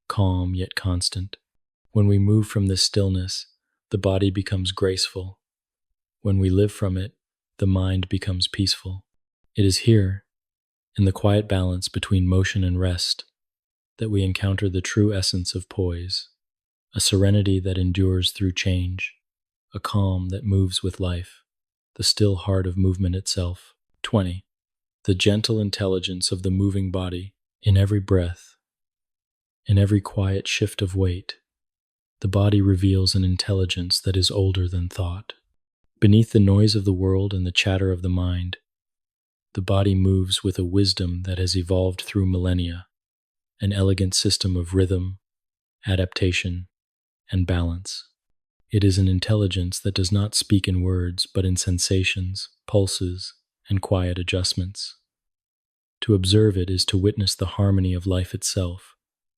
calm yet constant. When we move from this stillness, the body becomes graceful. When we live from it, the mind becomes peaceful. It is here, in the quiet balance between motion and rest, that we encounter the true essence of poise, a serenity that endures through change, a calm that moves with life, the still heart of movement itself. 20. The gentle intelligence of the moving body. In every breath, in every quiet shift of weight, the body reveals an intelligence that is older than thought. Beneath the noise of the world and the chatter of the mind, the body moves with a wisdom that has evolved through millennia, an elegant system of rhythm, adaptation, and balance. It is an intelligence that does not speak in words, but in sensations, pulses, and quiet adjustments. To observe it is to witness the harmony of life itself,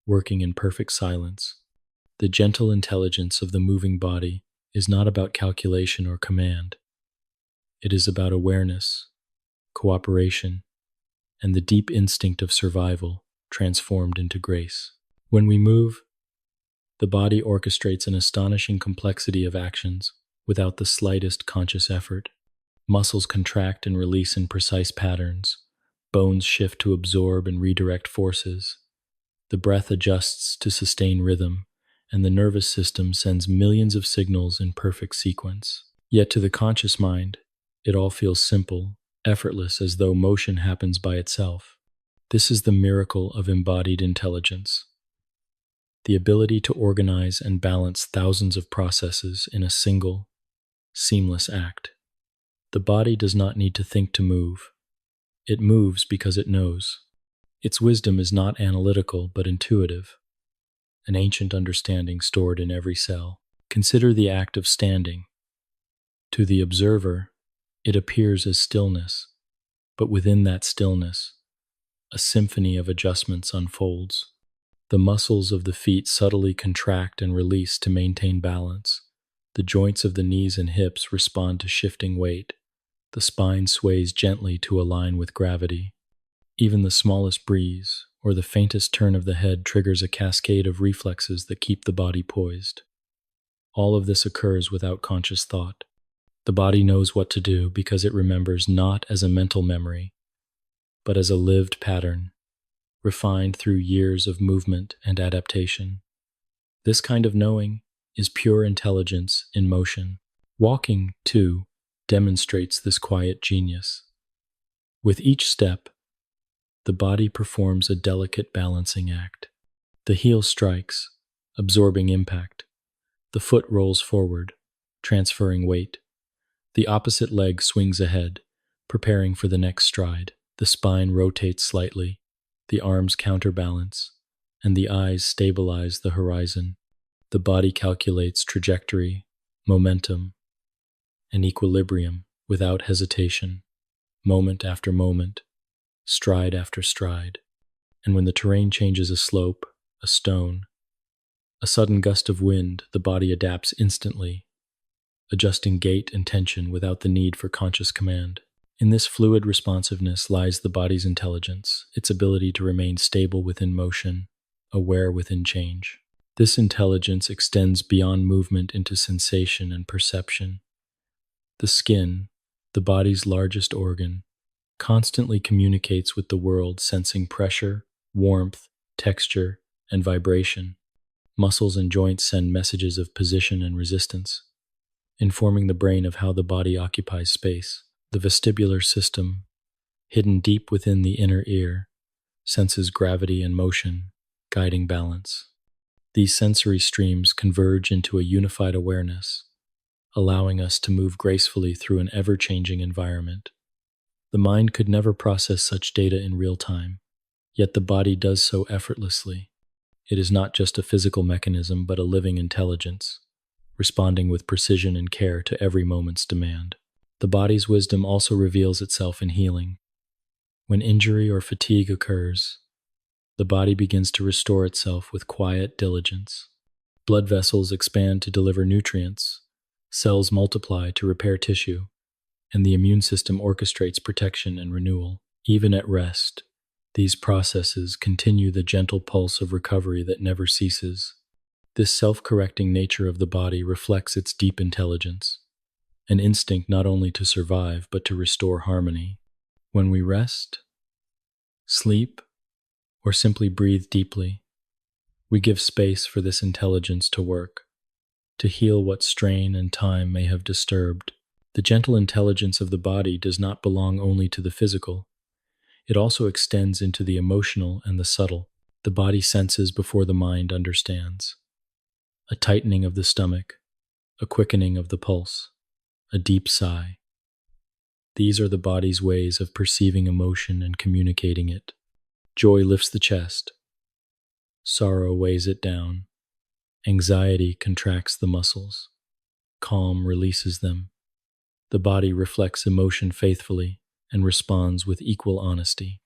working in perfect silence. The gentle intelligence of the moving body is not about calculation or command. It is about awareness, cooperation, and the deep instinct of survival transformed into grace. When we move, the body orchestrates an astonishing complexity of actions without the slightest conscious effort. Muscles contract and release in precise patterns. Bones shift to absorb and redirect forces. The breath adjusts to sustain rhythm, and the nervous system sends millions of signals in perfect sequence. Yet to the conscious mind, it all feels simple, effortless, as though motion happens by itself. This is the miracle of embodied intelligence, the ability to organize and balance thousands of processes in a single, seamless act. The body does not need to think to move. It moves because it knows. Its wisdom is not analytical but intuitive, an ancient understanding stored in every cell. Consider the act of standing. To the observer, it appears as stillness, but within that stillness, a symphony of adjustments unfolds. The muscles of the feet subtly contract and release to maintain balance. The joints of the knees and hips respond to shifting weight. The spine sways gently to align with gravity. Even the smallest breeze or the faintest turn of the head triggers a cascade of reflexes that keep the body poised. All of this occurs without conscious thought. The body knows what to do because it remembers not as a mental memory, but as a lived pattern, refined through years of movement and adaptation. This kind of knowing is pure intelligence in motion. Walking, too, demonstrates this quiet genius. With each step, the body performs a delicate balancing act. The heel strikes, absorbing impact. The foot rolls forward, transferring weight. The opposite leg swings ahead, preparing for the next stride. The spine rotates slightly, the arms counterbalance, and the eyes stabilize the horizon. The body calculates trajectory, momentum, and equilibrium without hesitation, moment after moment, stride after stride. And when the terrain changes a slope, a stone, a sudden gust of wind, the body adapts instantly, adjusting gait and tension without the need for conscious command. In this fluid responsiveness lies the body's intelligence, its ability to remain stable within motion, aware within change. This intelligence extends beyond movement into sensation and perception. The skin, the body's largest organ, constantly communicates with the world, sensing pressure, warmth, texture, and vibration. Muscles and joints send messages of position and resistance, informing the brain of how the body occupies space. The vestibular system, hidden deep within the inner ear, senses gravity and motion, guiding balance. These sensory streams converge into a unified awareness, allowing us to move gracefully through an ever-changing environment. The mind could never process such data in real time, yet the body does so effortlessly. It is not just a physical mechanism, but a living intelligence, responding with precision and care to every moment's demand. The body's wisdom also reveals itself in healing. When injury or fatigue occurs, the body begins to restore itself with quiet diligence. Blood vessels expand to deliver nutrients, cells multiply to repair tissue, and the immune system orchestrates protection and renewal. Even at rest, these processes continue the gentle pulse of recovery that never ceases. This self-correcting nature of the body reflects its deep intelligence, an instinct not only to survive but to restore harmony. When we rest, sleep, or simply breathe deeply, we give space for this intelligence to work, to heal what strain and time may have disturbed. The gentle intelligence of the body does not belong only to the physical. It also extends into the emotional and the subtle. The body senses before the mind understands. A tightening of the stomach, a quickening of the pulse, a deep sigh. These are the body's ways of perceiving emotion and communicating it. Joy lifts the chest. Sorrow weighs it down. Anxiety contracts the muscles. Calm releases them. The body reflects emotion faithfully and responds with equal honesty.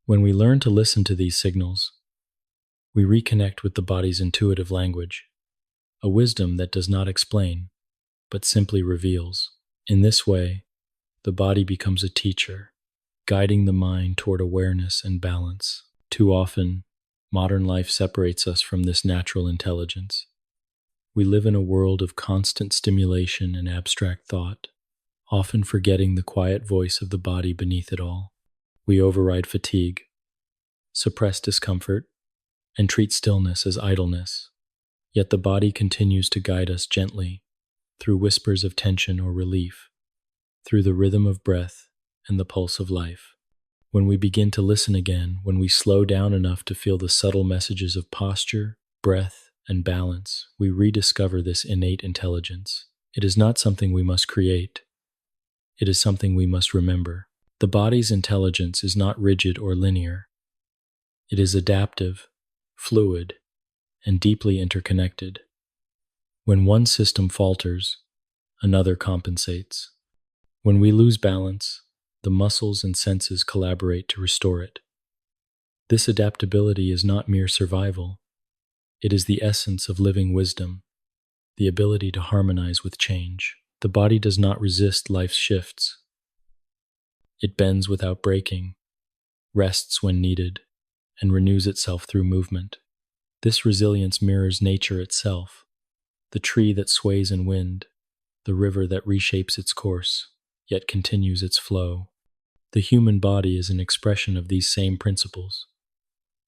When we learn to listen to these signals, we reconnect with the body's intuitive language, a wisdom that does not explain, but simply reveals. In this way, the body becomes a teacher, guiding the mind toward awareness and balance. Too often, modern life separates us from this natural intelligence. We live in a world of constant stimulation and abstract thought, often forgetting the quiet voice of the body beneath it all. We override fatigue, suppress discomfort, and treat stillness as idleness. Yet the body continues to guide us gently, through whispers of tension or relief, through the rhythm of breath and the pulse of life. When we begin to listen again, when we slow down enough to feel the subtle messages of posture, breath, and balance, we rediscover this innate intelligence. It is not something we must create. It is something we must remember. The body's intelligence is not rigid or linear. It is adaptive, fluid, and deeply interconnected. When one system falters, another compensates. When we lose balance, the muscles and senses collaborate to restore it. This adaptability is not mere survival. It is the essence of living wisdom, the ability to harmonize with change. The body does not resist life's shifts. It bends without breaking, rests when needed, and renews itself through movement. This resilience mirrors nature itself, the tree that sways in wind, the river that reshapes its course, yet continues its flow. The human body is an expression of these same principles,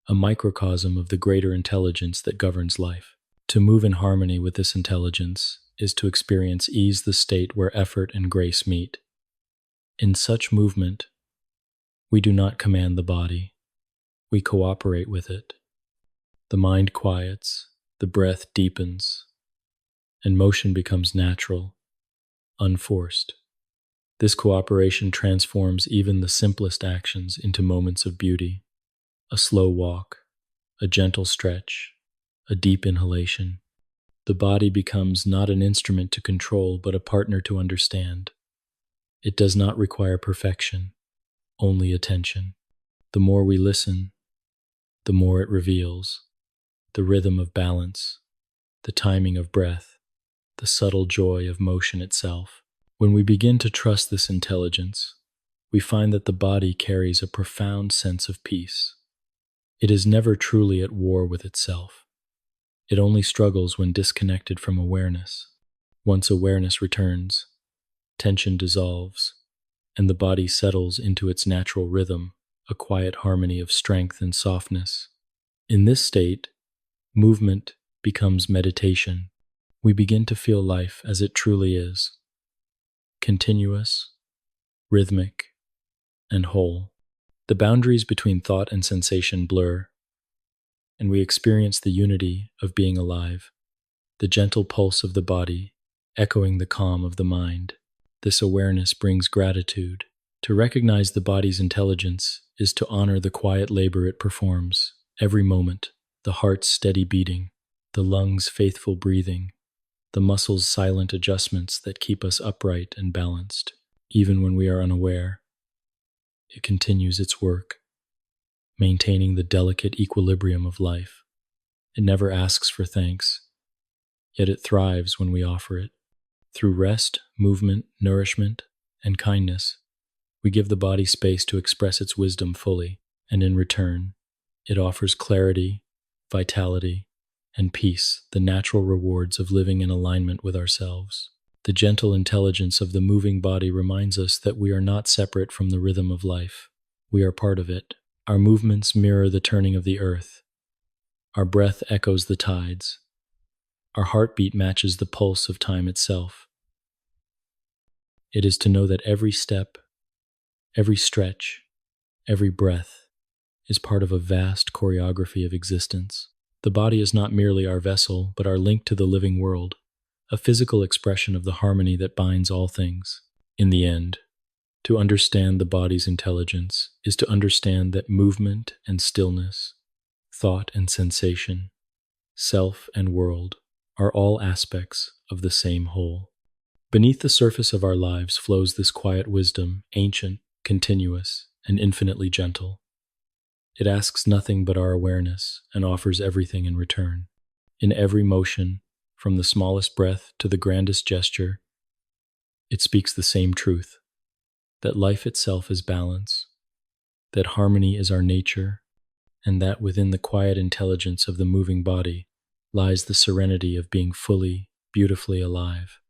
a microcosm of the greater intelligence that governs life. To move in harmony with this intelligence is to experience ease, the state where effort and grace meet. In such movement, we do not command the body, we cooperate with it. The mind quiets, the breath deepens, and motion becomes natural, unforced. This cooperation transforms even the simplest actions into moments of beauty. A slow walk, a gentle stretch, a deep inhalation. The body becomes not an instrument to control, but a partner to understand. It does not require perfection, only attention. The more we listen, the more it reveals. The rhythm of balance, the timing of breath, the subtle joy of motion itself. When we begin to trust this intelligence, we find that the body carries a profound sense of peace. It is never truly at war with itself. It only struggles when disconnected from awareness. Once awareness returns, tension dissolves, and the body settles into its natural rhythm, a quiet harmony of strength and softness. In this state, movement becomes meditation. We begin to feel life as it truly is, continuous, rhythmic, and whole. The boundaries between thought and sensation blur, and we experience the unity of being alive, the gentle pulse of the body echoing the calm of the mind. This awareness brings gratitude. To recognize the body's intelligence is to honor the quiet labor it performs. Every moment, the heart's steady beating, the lungs' faithful breathing, the muscles' silent adjustments that keep us upright and balanced. Even when we are unaware, it continues its work, maintaining the delicate equilibrium of life. It never asks for thanks, yet it thrives when we offer it. Through rest, movement, nourishment, and kindness. We give the body space to express its wisdom fully, and in return, it offers clarity, vitality, and peace, the natural rewards of living in alignment with ourselves. The gentle intelligence of the moving body reminds us that we are not separate from the rhythm of life. We are part of it. Our movements mirror the turning of the earth. Our breath echoes the tides. Our heartbeat matches the pulse of time itself. It is to know that every step, every stretch, every breath is part of a vast choreography of existence. The body is not merely our vessel, but our link to the living world, a physical expression of the harmony that binds all things. In the end, to understand the body's intelligence is to understand that movement and stillness, thought and sensation, self and world are all aspects of the same whole. Beneath the surface of our lives flows this quiet wisdom, ancient, continuous, and infinitely gentle. It asks nothing but our awareness and offers everything in return. In every motion, from the smallest breath to the grandest gesture, it speaks the same truth, that life itself is balance, that harmony is our nature, and that within the quiet intelligence of the moving body lies the serenity of being fully, beautifully alive.